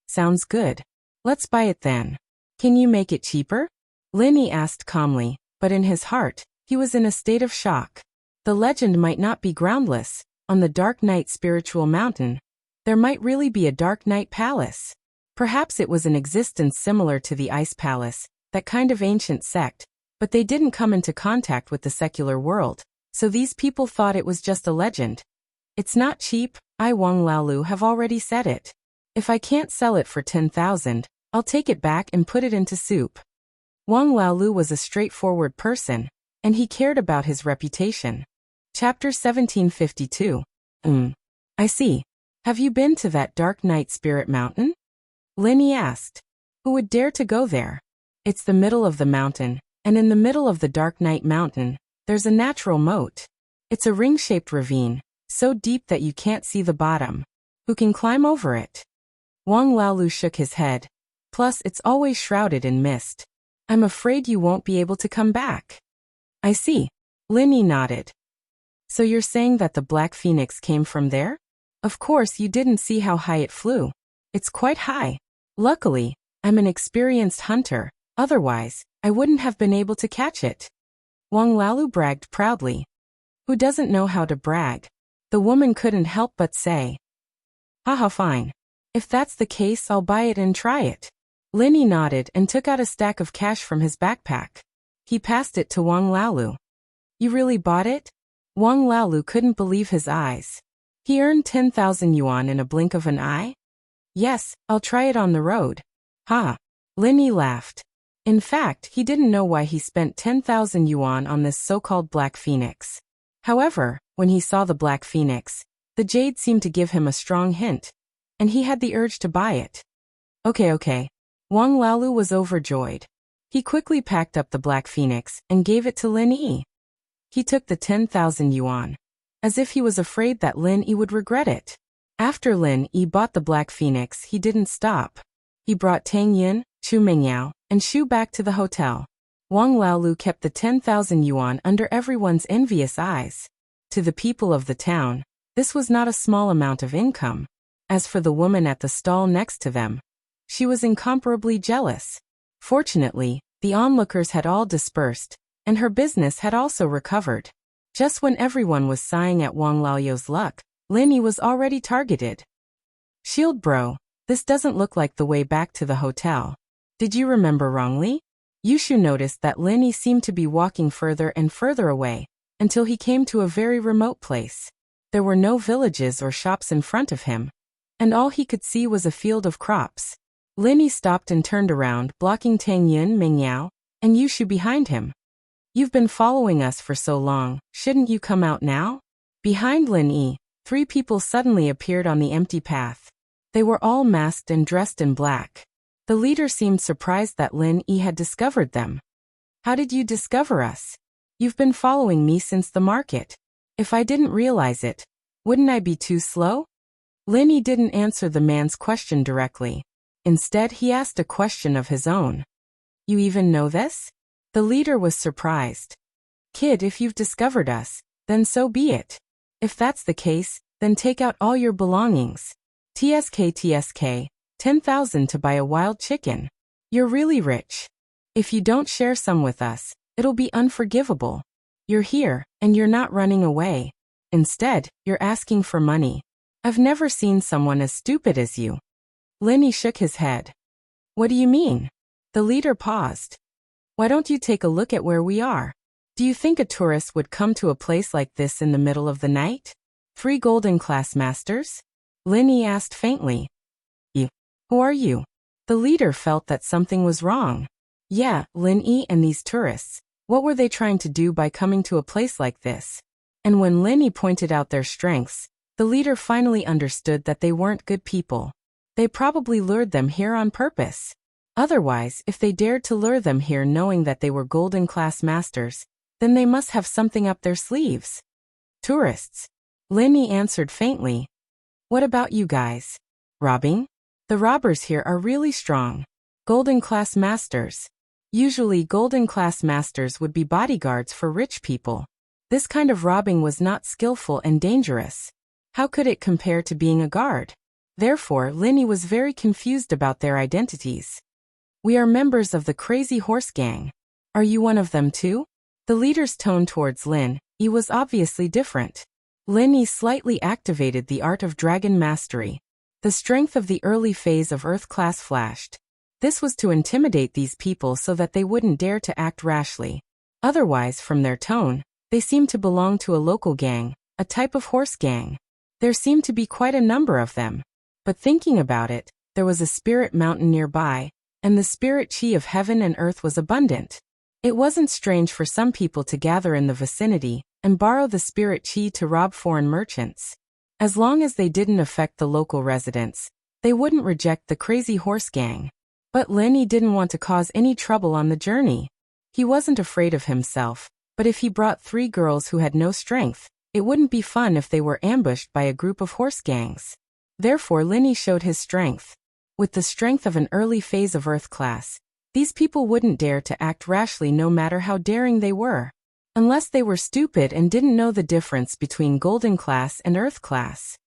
Sounds good. Let's buy it then. Can you make it cheaper? Linny asked calmly, but in his heart, he was in a state of shock. The legend might not be groundless. On the Dark Night Spiritual Mountain, there might really be a Dark Night Palace. Perhaps it was in existence similar to the Ice Palace, that kind of ancient sect, but they didn't come into contact with the secular world, so these people thought it was just a legend. It's not cheap, I Wang Laolu have already said it. If I can't sell it for 10,000, I'll take it back and put it into soup. Wang Laolu was a straightforward person, and he cared about his reputation. Chapter 1752. I see. Have you been to that Dark Night Spirit Mountain? Linny asked. Who would dare to go there? It's the middle of the mountain, and in the middle of the Dark Night Mountain, there's a natural moat. It's a ring-shaped ravine, so deep that you can't see the bottom. Who can climb over it? Wang Laolu shook his head. Plus, it's always shrouded in mist. I'm afraid you won't be able to come back. I see. Linny nodded. So you're saying that the Black Phoenix came from there? Of course you didn't see how high it flew. It's quite high. Luckily, I'm an experienced hunter, otherwise, I wouldn't have been able to catch it. Wang Laolu bragged proudly. Who doesn't know how to brag? The woman couldn't help but say. Haha, fine. If that's the case, I'll buy it and try it. Linny nodded and took out a stack of cash from his backpack. He passed it to Wang Laolu. You really bought it? Wang Laolu couldn't believe his eyes. He earned 10,000 yuan in a blink of an eye? Yes, I'll try it on the road. Ha! Linny laughed. In fact, he didn't know why he spent 10,000 yuan on this so-called Black Phoenix. However, when he saw the Black Phoenix, the jade seemed to give him a strong hint, and he had the urge to buy it. Okay. Wang Laolu was overjoyed. He quickly packed up the Black Phoenix and gave it to Lin Yi. He took the 10,000 yuan, as if he was afraid that Lin Yi would regret it. After Lin Yi bought the Black Phoenix, he didn't stop. He brought Tang Yin, Chu Mingyao, and Shu back to the hotel. Wang Laolu kept the 10,000 yuan under everyone's envious eyes. To the people of the town, this was not a small amount of income. As for the woman at the stall next to them, she was incomparably jealous. Fortunately, the onlookers had all dispersed, and her business had also recovered. Just when everyone was sighing at Wang Laoyo's luck, Lin Yi was already targeted. Shield bro, this doesn't look like the way back to the hotel. Did you remember wrongly? Yushu noticed that Lin Yi seemed to be walking further and further away, until he came to a very remote place. There were no villages or shops in front of him, and all he could see was a field of crops. Lin Yi stopped and turned around, blocking Tang Yun, Mingyao, and Yushu behind him. You've been following us for so long, shouldn't you come out now? Behind Lin Yi, 3 people suddenly appeared on the empty path. They were all masked and dressed in black. The leader seemed surprised that Lin Yi had discovered them. How did you discover us? You've been following me since the market. If I didn't realize it, wouldn't I be too slow? Lin Yi didn't answer the man's question directly. Instead, he asked a question of his own. You even know this? The leader was surprised. Kid, if you've discovered us, then so be it. If that's the case, then take out all your belongings. TSK, 10,000 to buy a wild chicken. You're really rich. If you don't share some with us, it'll be unforgivable. You're here, and you're not running away. Instead, you're asking for money. I've never seen someone as stupid as you. Lenny shook his head. What do you mean? The leader paused. Why don't you take a look at where we are? Do you think a tourist would come to a place like this in the middle of the night? 3 golden class masters? Lenny asked faintly. You. Who are you? The leader felt that something was wrong. Yeah, Lenny and these tourists. What were they trying to do by coming to a place like this? And when Lenny pointed out their strengths, the leader finally understood that they weren't good people. They probably lured them here on purpose. Otherwise, if they dared to lure them here knowing that they were golden class masters, then they must have something up their sleeves. Tourists. Lenny answered faintly. What about you guys? Robbing? The robbers here are really strong. Golden class masters. Usually golden class masters would be bodyguards for rich people. This kind of robbing was not skillful and dangerous. How could it compare to being a guard? Therefore, Lenny was very confused about their identities. We are members of the Crazy Horse Gang. Are you one of them too? The leader's tone towards Lin was obviously different. Lenny slightly activated the art of dragon mastery. The strength of the early phase of Earth class flashed. This was to intimidate these people so that they wouldn't dare to act rashly. Otherwise, from their tone, they seemed to belong to a local gang, a type of horse gang. There seemed to be quite a number of them. But thinking about it, there was a spirit mountain nearby, and the spirit chi of heaven and earth was abundant. It wasn't strange for some people to gather in the vicinity and borrow the spirit chi to rob foreign merchants. As long as they didn't affect the local residents, they wouldn't reject the Crazy Horse Gang. But Lenny didn't want to cause any trouble on the journey. He wasn't afraid of himself, but if he brought 3 girls who had no strength, it wouldn't be fun if they were ambushed by a group of horse gangs. Therefore, Lenny showed his strength. With the strength of an early phase of Earth class, these people wouldn't dare to act rashly no matter how daring they were. Unless they were stupid and didn't know the difference between Golden class and Earth class.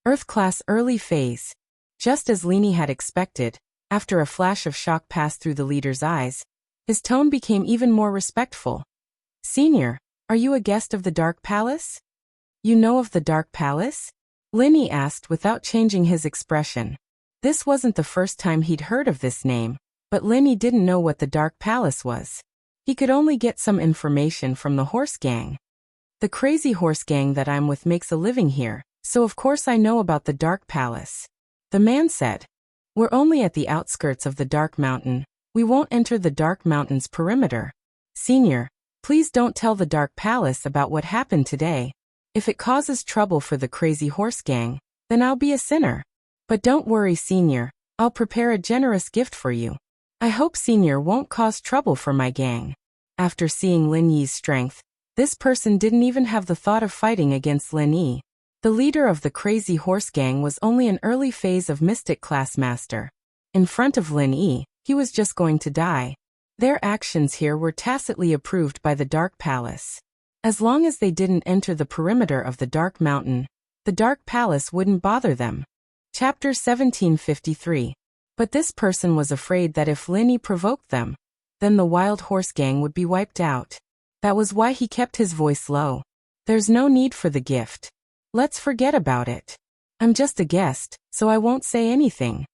Earth class early phase. Just as Lenny had expected, after a flash of shock passed through the leader's eyes, his tone became even more respectful. Senior, are you a guest of the Dark Palace? You know of the Dark Palace? Lenny asked without changing his expression. This wasn't the first time he'd heard of this name, but Lenny didn't know what the Dark Palace was. He could only get some information from the horse gang. The Crazy Horse Gang that I'm with makes a living here, so of course I know about the Dark Palace. The man said. We're only at the outskirts of the Dark Mountain. We won't enter the Dark Mountain's perimeter. Senior, please don't tell the Dark Palace about what happened today. If it causes trouble for the Crazy Horse Gang, then I'll be a sinner. But don't worry, Senior, I'll prepare a generous gift for you. I hope Senior won't cause trouble for my gang. After seeing Lin Yi's strength, this person didn't even have the thought of fighting against Lin Yi. The leader of the Crazy Horse Gang was only an early phase of Mystic Class Master. In front of Lin Yi, he was just going to die. Their actions here were tacitly approved by the Dark Palace. As long as they didn't enter the perimeter of the Dark Mountain, the Dark Palace wouldn't bother them. Chapter 1753. But this person was afraid that if Lin Yi provoked them, then the Wild Horse Gang would be wiped out. That was why he kept his voice low. There's no need for the gift. Let's forget about it. I'm just a guest, so I won't say anything.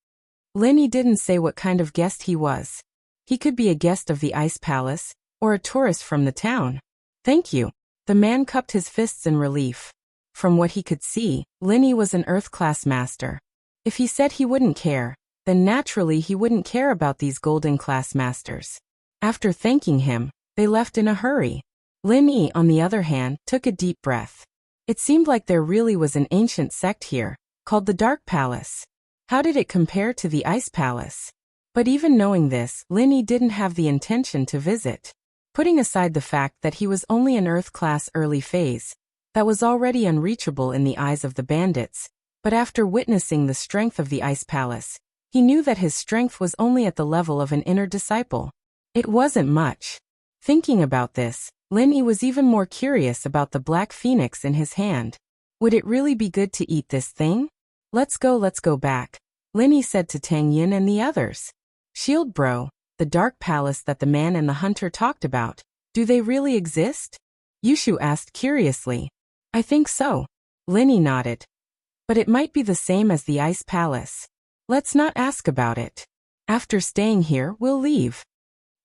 Lin Yi didn't say what kind of guest he was. He could be a guest of the Ice Palace, or a tourist from the town. Thank you. The man cupped his fists in relief. From what he could see, Lin Yi was an Earth class master. If he said he wouldn't care, then naturally he wouldn't care about these Golden class masters. After thanking him, they left in a hurry. Lin Yi, on the other hand, took a deep breath. It seemed like there really was an ancient sect here, called the Dark Palace. How did it compare to the Ice Palace? But even knowing this, Lin Yi didn't have the intention to visit. Putting aside the fact that he was only an Earth class early phase, that was already unreachable in the eyes of the bandits, but after witnessing the strength of the Ice Palace, He knew that his strength was only at the level of an inner disciple. It wasn't much. Thinking about this, Lin Yi was even more curious about the black phoenix in his hand. Would it really be good to eat this thing? Let's go back, Lin Yi said to Tang Yin and the others. Shield bro, the dark palace that the man and the hunter talked about, do they really exist? Yushu asked curiously. I think so. Lin Yi nodded. But it might be the same as the ice palace. Let's not ask about it. After staying here, we'll leave.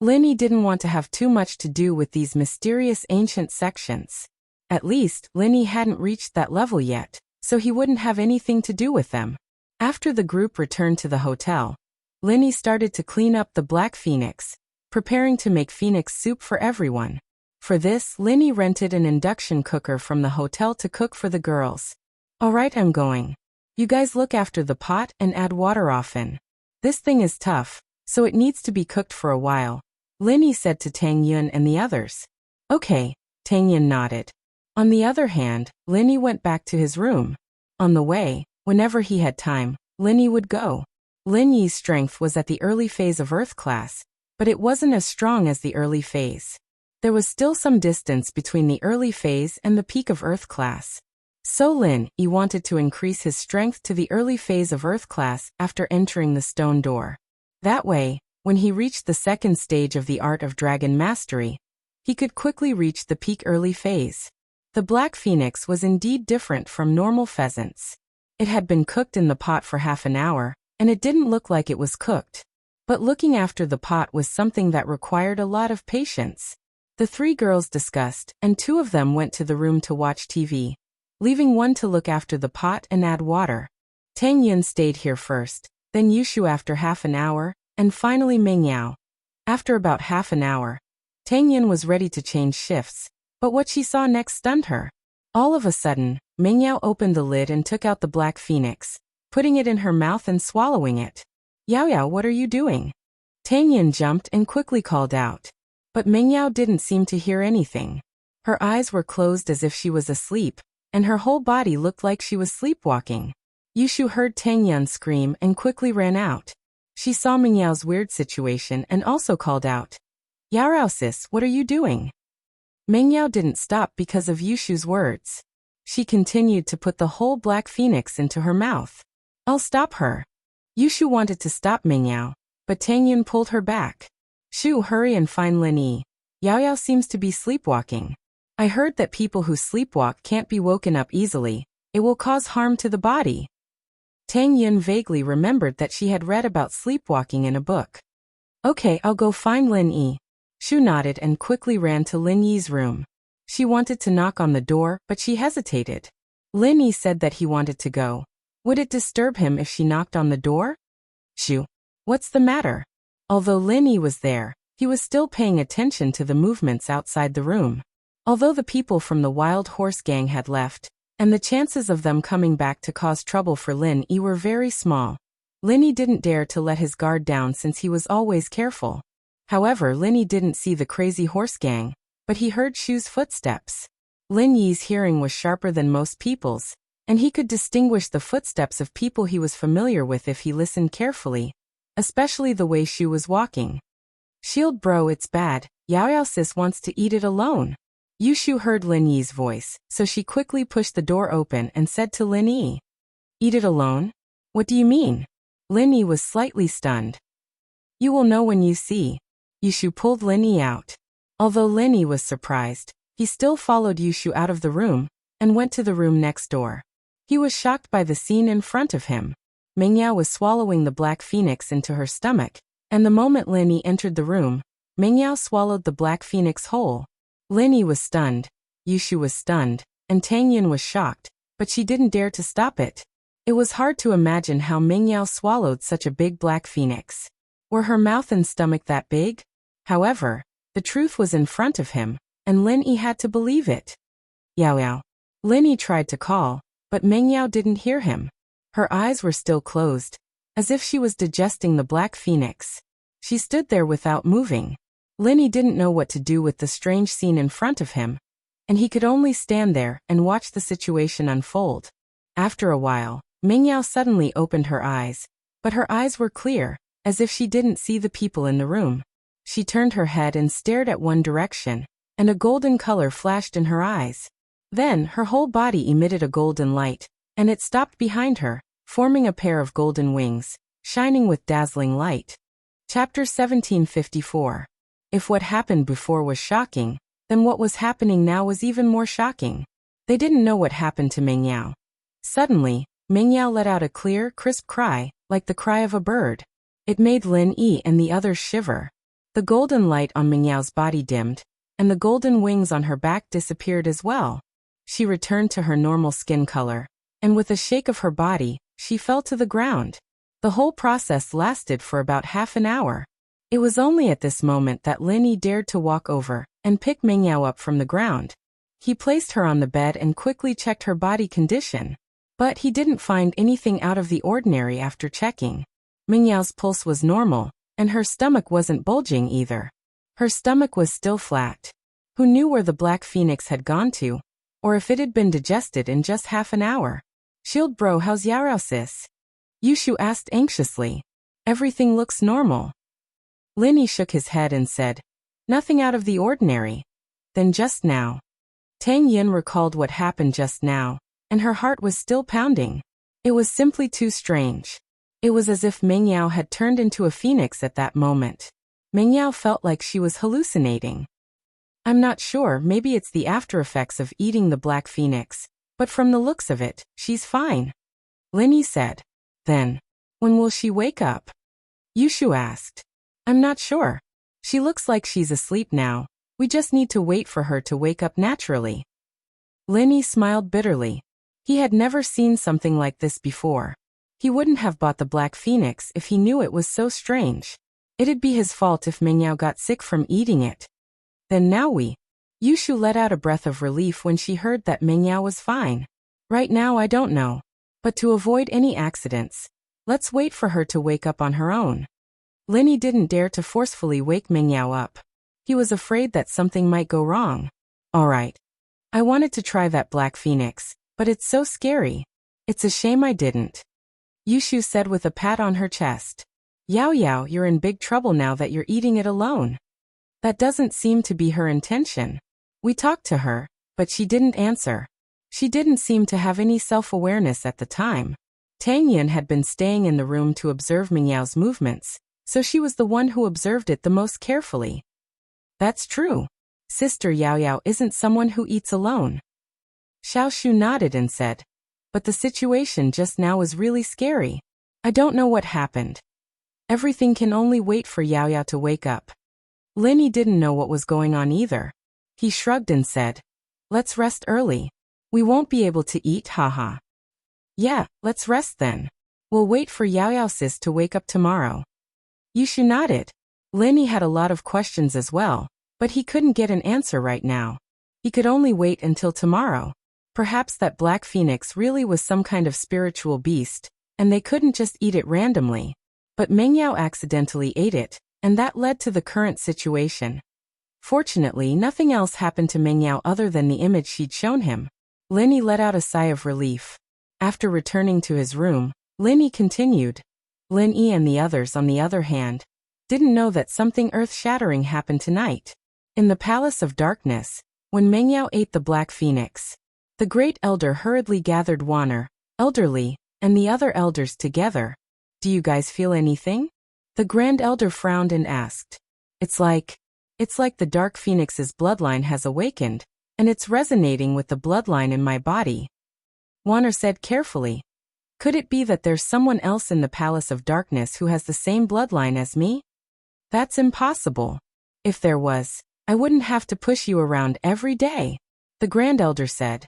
Lin Yi didn't want to have too much to do with these mysterious ancient sections. At least, Lin Yi hadn't reached that level yet, so he wouldn't have anything to do with them. After the group returned to the hotel, Lin Yi started to clean up the black phoenix, preparing to make phoenix soup for everyone. For this, Lin Yi rented an induction cooker from the hotel to cook for the girls. Alright, I'm going. You guys look after the pot and add water often. This thing is tough, so it needs to be cooked for a while, Lin Yi said to Tang Yun and the others. Okay, Tang Yun nodded. On the other hand, Lin Yi went back to his room. On the way, whenever he had time, Lin Yi would go. Lin Yi's strength was at the early phase of Earth class, but it wasn't as strong as the early phase. There was still some distance between the early phase and the peak of Earth class. So Lin Yi wanted to increase his strength to the early phase of Earth class after entering the stone door. That way, when he reached the second stage of the art of dragon mastery, he could quickly reach the peak early phase. The black phoenix was indeed different from normal pheasants. It had been cooked in the pot for half an hour, and it didn't look like it was cooked. But looking after the pot was something that required a lot of patience. The three girls discussed, and two of them went to the room to watch TV, leaving one to look after the pot and add water. Tang Yun stayed here first, then Yushu after half an hour, and finally Meng Yao. After about half an hour, Tang Yun was ready to change shifts, but what she saw next stunned her. All of a sudden, Meng Yao opened the lid and took out the black phoenix, putting it in her mouth and swallowing it. Yao Yao, what are you doing? Tang Yun jumped and quickly called out. But Meng Yao didn't seem to hear anything. Her eyes were closed as if she was asleep, and her whole body looked like she was sleepwalking. Yushu heard Tang Yun scream and quickly ran out. She saw Meng Yao's weird situation and also called out. Yao sis, what are you doing? Meng Yao didn't stop because of Yushu's words. She continued to put the whole black phoenix into her mouth. I'll stop her. Yushu wanted to stop Meng Yao, but Tang Yun pulled her back. Shu, hurry and find Lin Yi. Yao Yao seems to be sleepwalking. I heard that people who sleepwalk can't be woken up easily. It will cause harm to the body. Tang Yun vaguely remembered that she had read about sleepwalking in a book. Okay, I'll go find Lin Yi. Shu nodded and quickly ran to Lin Yi's room. She wanted to knock on the door, but she hesitated. Lin Yi said that he wanted to go. Would it disturb him if she knocked on the door? Shu, what's the matter? Although Lin Yi was there, he was still paying attention to the movements outside the room. Although the people from the Wild Horse Gang had left, and the chances of them coming back to cause trouble for Lin Yi were very small, Lin Yi didn't dare to let his guard down since he was always careful. However, Lin Yi didn't see the crazy horse gang, but he heard Shu's footsteps. Lin Yi's hearing was sharper than most people's, and he could distinguish the footsteps of people he was familiar with if he listened carefully, especially the way Shu was walking. Shield bro, it's bad. Yao Yao sis wants to eat it alone. Yushu heard Lin Yi's voice, so she quickly pushed the door open and said to Lin Yi. Eat it alone? What do you mean? Lin Yi was slightly stunned. You will know when you see. Yushu pulled Lin Yi out. Although Lin Yi was surprised, he still followed Yushu out of the room, and went to the room next door. He was shocked by the scene in front of him. Meng Yao was swallowing the black phoenix into her stomach, and the moment Lin Yi entered the room, Meng Yao swallowed the black phoenix whole. Lin Yi was stunned, Yushu was stunned, and Tang Yun was shocked, but she didn't dare to stop it. It was hard to imagine how Meng Yao swallowed such a big black phoenix. Were her mouth and stomach that big? However, the truth was in front of him, and Lin Yi had to believe it. Yao Yao. Lin Yi tried to call, but Meng Yao didn't hear him. Her eyes were still closed, as if she was digesting the black phoenix. She stood there without moving. Lin Yi didn't know what to do with the strange scene in front of him, and he could only stand there and watch the situation unfold. After a while, Meng Yao suddenly opened her eyes, but her eyes were clear, as if she didn't see the people in the room. She turned her head and stared at one direction, and a golden color flashed in her eyes. Then, her whole body emitted a golden light, and it stopped behind her, forming a pair of golden wings, shining with dazzling light. Chapter 1754. If what happened before was shocking, then what was happening now was even more shocking. They didn't know what happened to Meng Yao. Suddenly, Meng Yao let out a clear, crisp cry, like the cry of a bird. It made Lin Yi and the others shiver. The golden light on Meng Yao's body dimmed, and the golden wings on her back disappeared as well. She returned to her normal skin color, and with a shake of her body, she fell to the ground. The whole process lasted for about half an hour. It was only at this moment that Lin Yi dared to walk over and pick Meng Yao up from the ground. He placed her on the bed and quickly checked her body condition. But he didn't find anything out of the ordinary after checking. Meng Yao's pulse was normal, and her stomach wasn't bulging either. Her stomach was still flat. Who knew where the Black Phoenix had gone to? Or if it had been digested in just half an hour? Shield bro, how's Yarao sis? Yushu asked anxiously. Everything looks normal. Lin Yi shook his head and said, nothing out of the ordinary. Then just now. Tang Yin recalled what happened just now, and her heart was still pounding. It was simply too strange. It was as if Meng Yao had turned into a phoenix at that moment. Meng Yao felt like she was hallucinating. I'm not sure, maybe it's the after effects of eating the Black Phoenix, but from the looks of it, she's fine. Lin Yi said. Then, when will she wake up? Yushu asked. I'm not sure. She looks like she's asleep now. We just need to wait for her to wake up naturally. Lin Yi smiled bitterly. He had never seen something like this before. He wouldn't have bought the Black Phoenix if he knew it was so strange. It'd be his fault if Meng Yao got sick from eating it. Then now Yushu let out a breath of relief when she heard that Meng Yao was fine. Right now I don't know. But to avoid any accidents, let's wait for her to wake up on her own. Lin Yi didn't dare to forcefully wake Meng Yao up. He was afraid that something might go wrong. All right. I wanted to try that Black Phoenix, but it's so scary. It's a shame I didn't. Yushu said with a pat on her chest. Yao Yao, you're in big trouble now that you're eating it alone. That doesn't seem to be her intention. We talked to her, but she didn't answer. She didn't seem to have any self-awareness at the time. Tang Yin had been staying in the room to observe Meng Yao's movements, so she was the one who observed it the most carefully. That's true. Sister Yao Yao isn't someone who eats alone. Xiao Shu nodded and said, but the situation just now is really scary. I don't know what happened. Everything can only wait for Yao Yao to wake up. Lin Yi didn't know what was going on either. He shrugged and said, let's rest early. We won't be able to eat, haha. Yeah, let's rest then. We'll wait for Yao Yao sis to wake up tomorrow. Yushu nodded. Lin Yi had a lot of questions as well, but he couldn't get an answer right now. He could only wait until tomorrow. Perhaps that Black Phoenix really was some kind of spiritual beast, and they couldn't just eat it randomly. But Meng Yao accidentally ate it, and that led to the current situation. Fortunately, nothing else happened to Meng Yao other than the image she'd shown him. Lin Yi let out a sigh of relief. After returning to his room, Lin Yi continued. Lin Yi and the others, on the other hand, didn't know that something earth-shattering happened tonight. In the Palace of Darkness, when Meng Yao ate the Black Phoenix, the Great Elder hurriedly gathered Wanner, Elderly, and the other elders together. Do you guys feel anything? The Grand Elder frowned and asked. It's like the Dark Phoenix's bloodline has awakened, and it's resonating with the bloodline in my body. Wanner said carefully. Could it be that there's someone else in the Palace of Darkness who has the same bloodline as me? That's impossible. If there was, I wouldn't have to push you around every day, the Grand Elder said.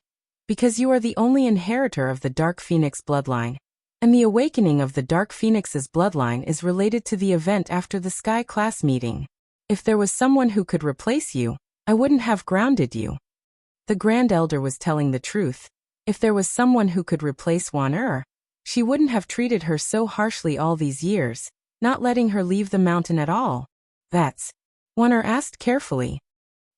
Because you are the only inheritor of the Dark Phoenix bloodline, and the awakening of the Dark Phoenix's bloodline is related to the event after the Sky Class meeting. If there was someone who could replace you, I wouldn't have grounded you. The Grand Elder was telling the truth. If there was someone who could replace Wan'er, she wouldn't have treated her so harshly all these years, not letting her leave the mountain at all. That's... Wan'er asked carefully.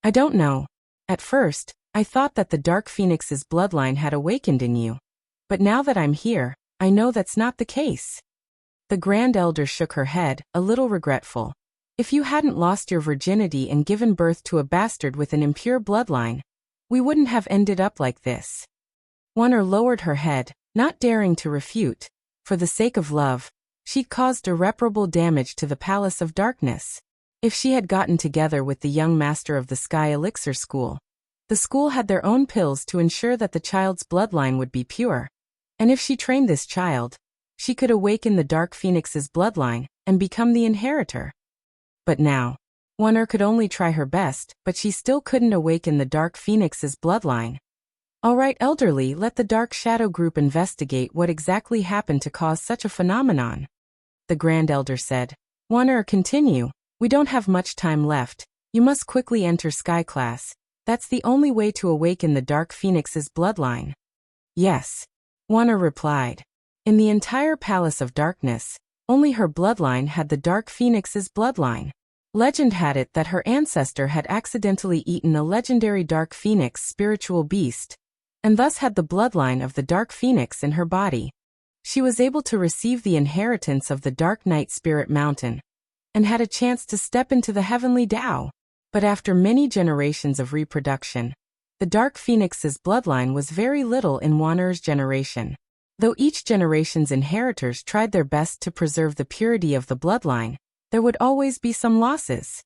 I don't know. At first, I thought that the Dark Phoenix's bloodline had awakened in you. But now that I'm here, I know that's not the case. The Grand Elder shook her head, a little regretful. If you hadn't lost your virginity and given birth to a bastard with an impure bloodline, we wouldn't have ended up like this. Wonner lowered her head, not daring to refute. For the sake of love, she'd caused irreparable damage to the Palace of Darkness. If she had gotten together with the young master of the Sky Elixir School, the school had their own pills to ensure that the child's bloodline would be pure. And if she trained this child, she could awaken the Dark Phoenix's bloodline and become the inheritor. But now, Wonner could only try her best, but she still couldn't awaken the Dark Phoenix's bloodline. All right, Elderly, let the Dark Shadow Group investigate what exactly happened to cause such a phenomenon. The Grand Elder said. Wonner, continue. We don't have much time left. You must quickly enter Sky Class. That's the only way to awaken the Dark Phoenix's bloodline. Yes, Wonner replied. In the entire Palace of Darkness, only her bloodline had the Dark Phoenix's bloodline. Legend had it that her ancestor had accidentally eaten a legendary Dark Phoenix spiritual beast, and thus had the bloodline of the Dark Phoenix in her body. She was able to receive the inheritance of the Dark Knight Spirit Mountain, and had a chance to step into the heavenly Tao. But after many generations of reproduction, the Dark Phoenix's bloodline was very little in Wonner's generation. Though each generation's inheritors tried their best to preserve the purity of the bloodline, there would always be some losses.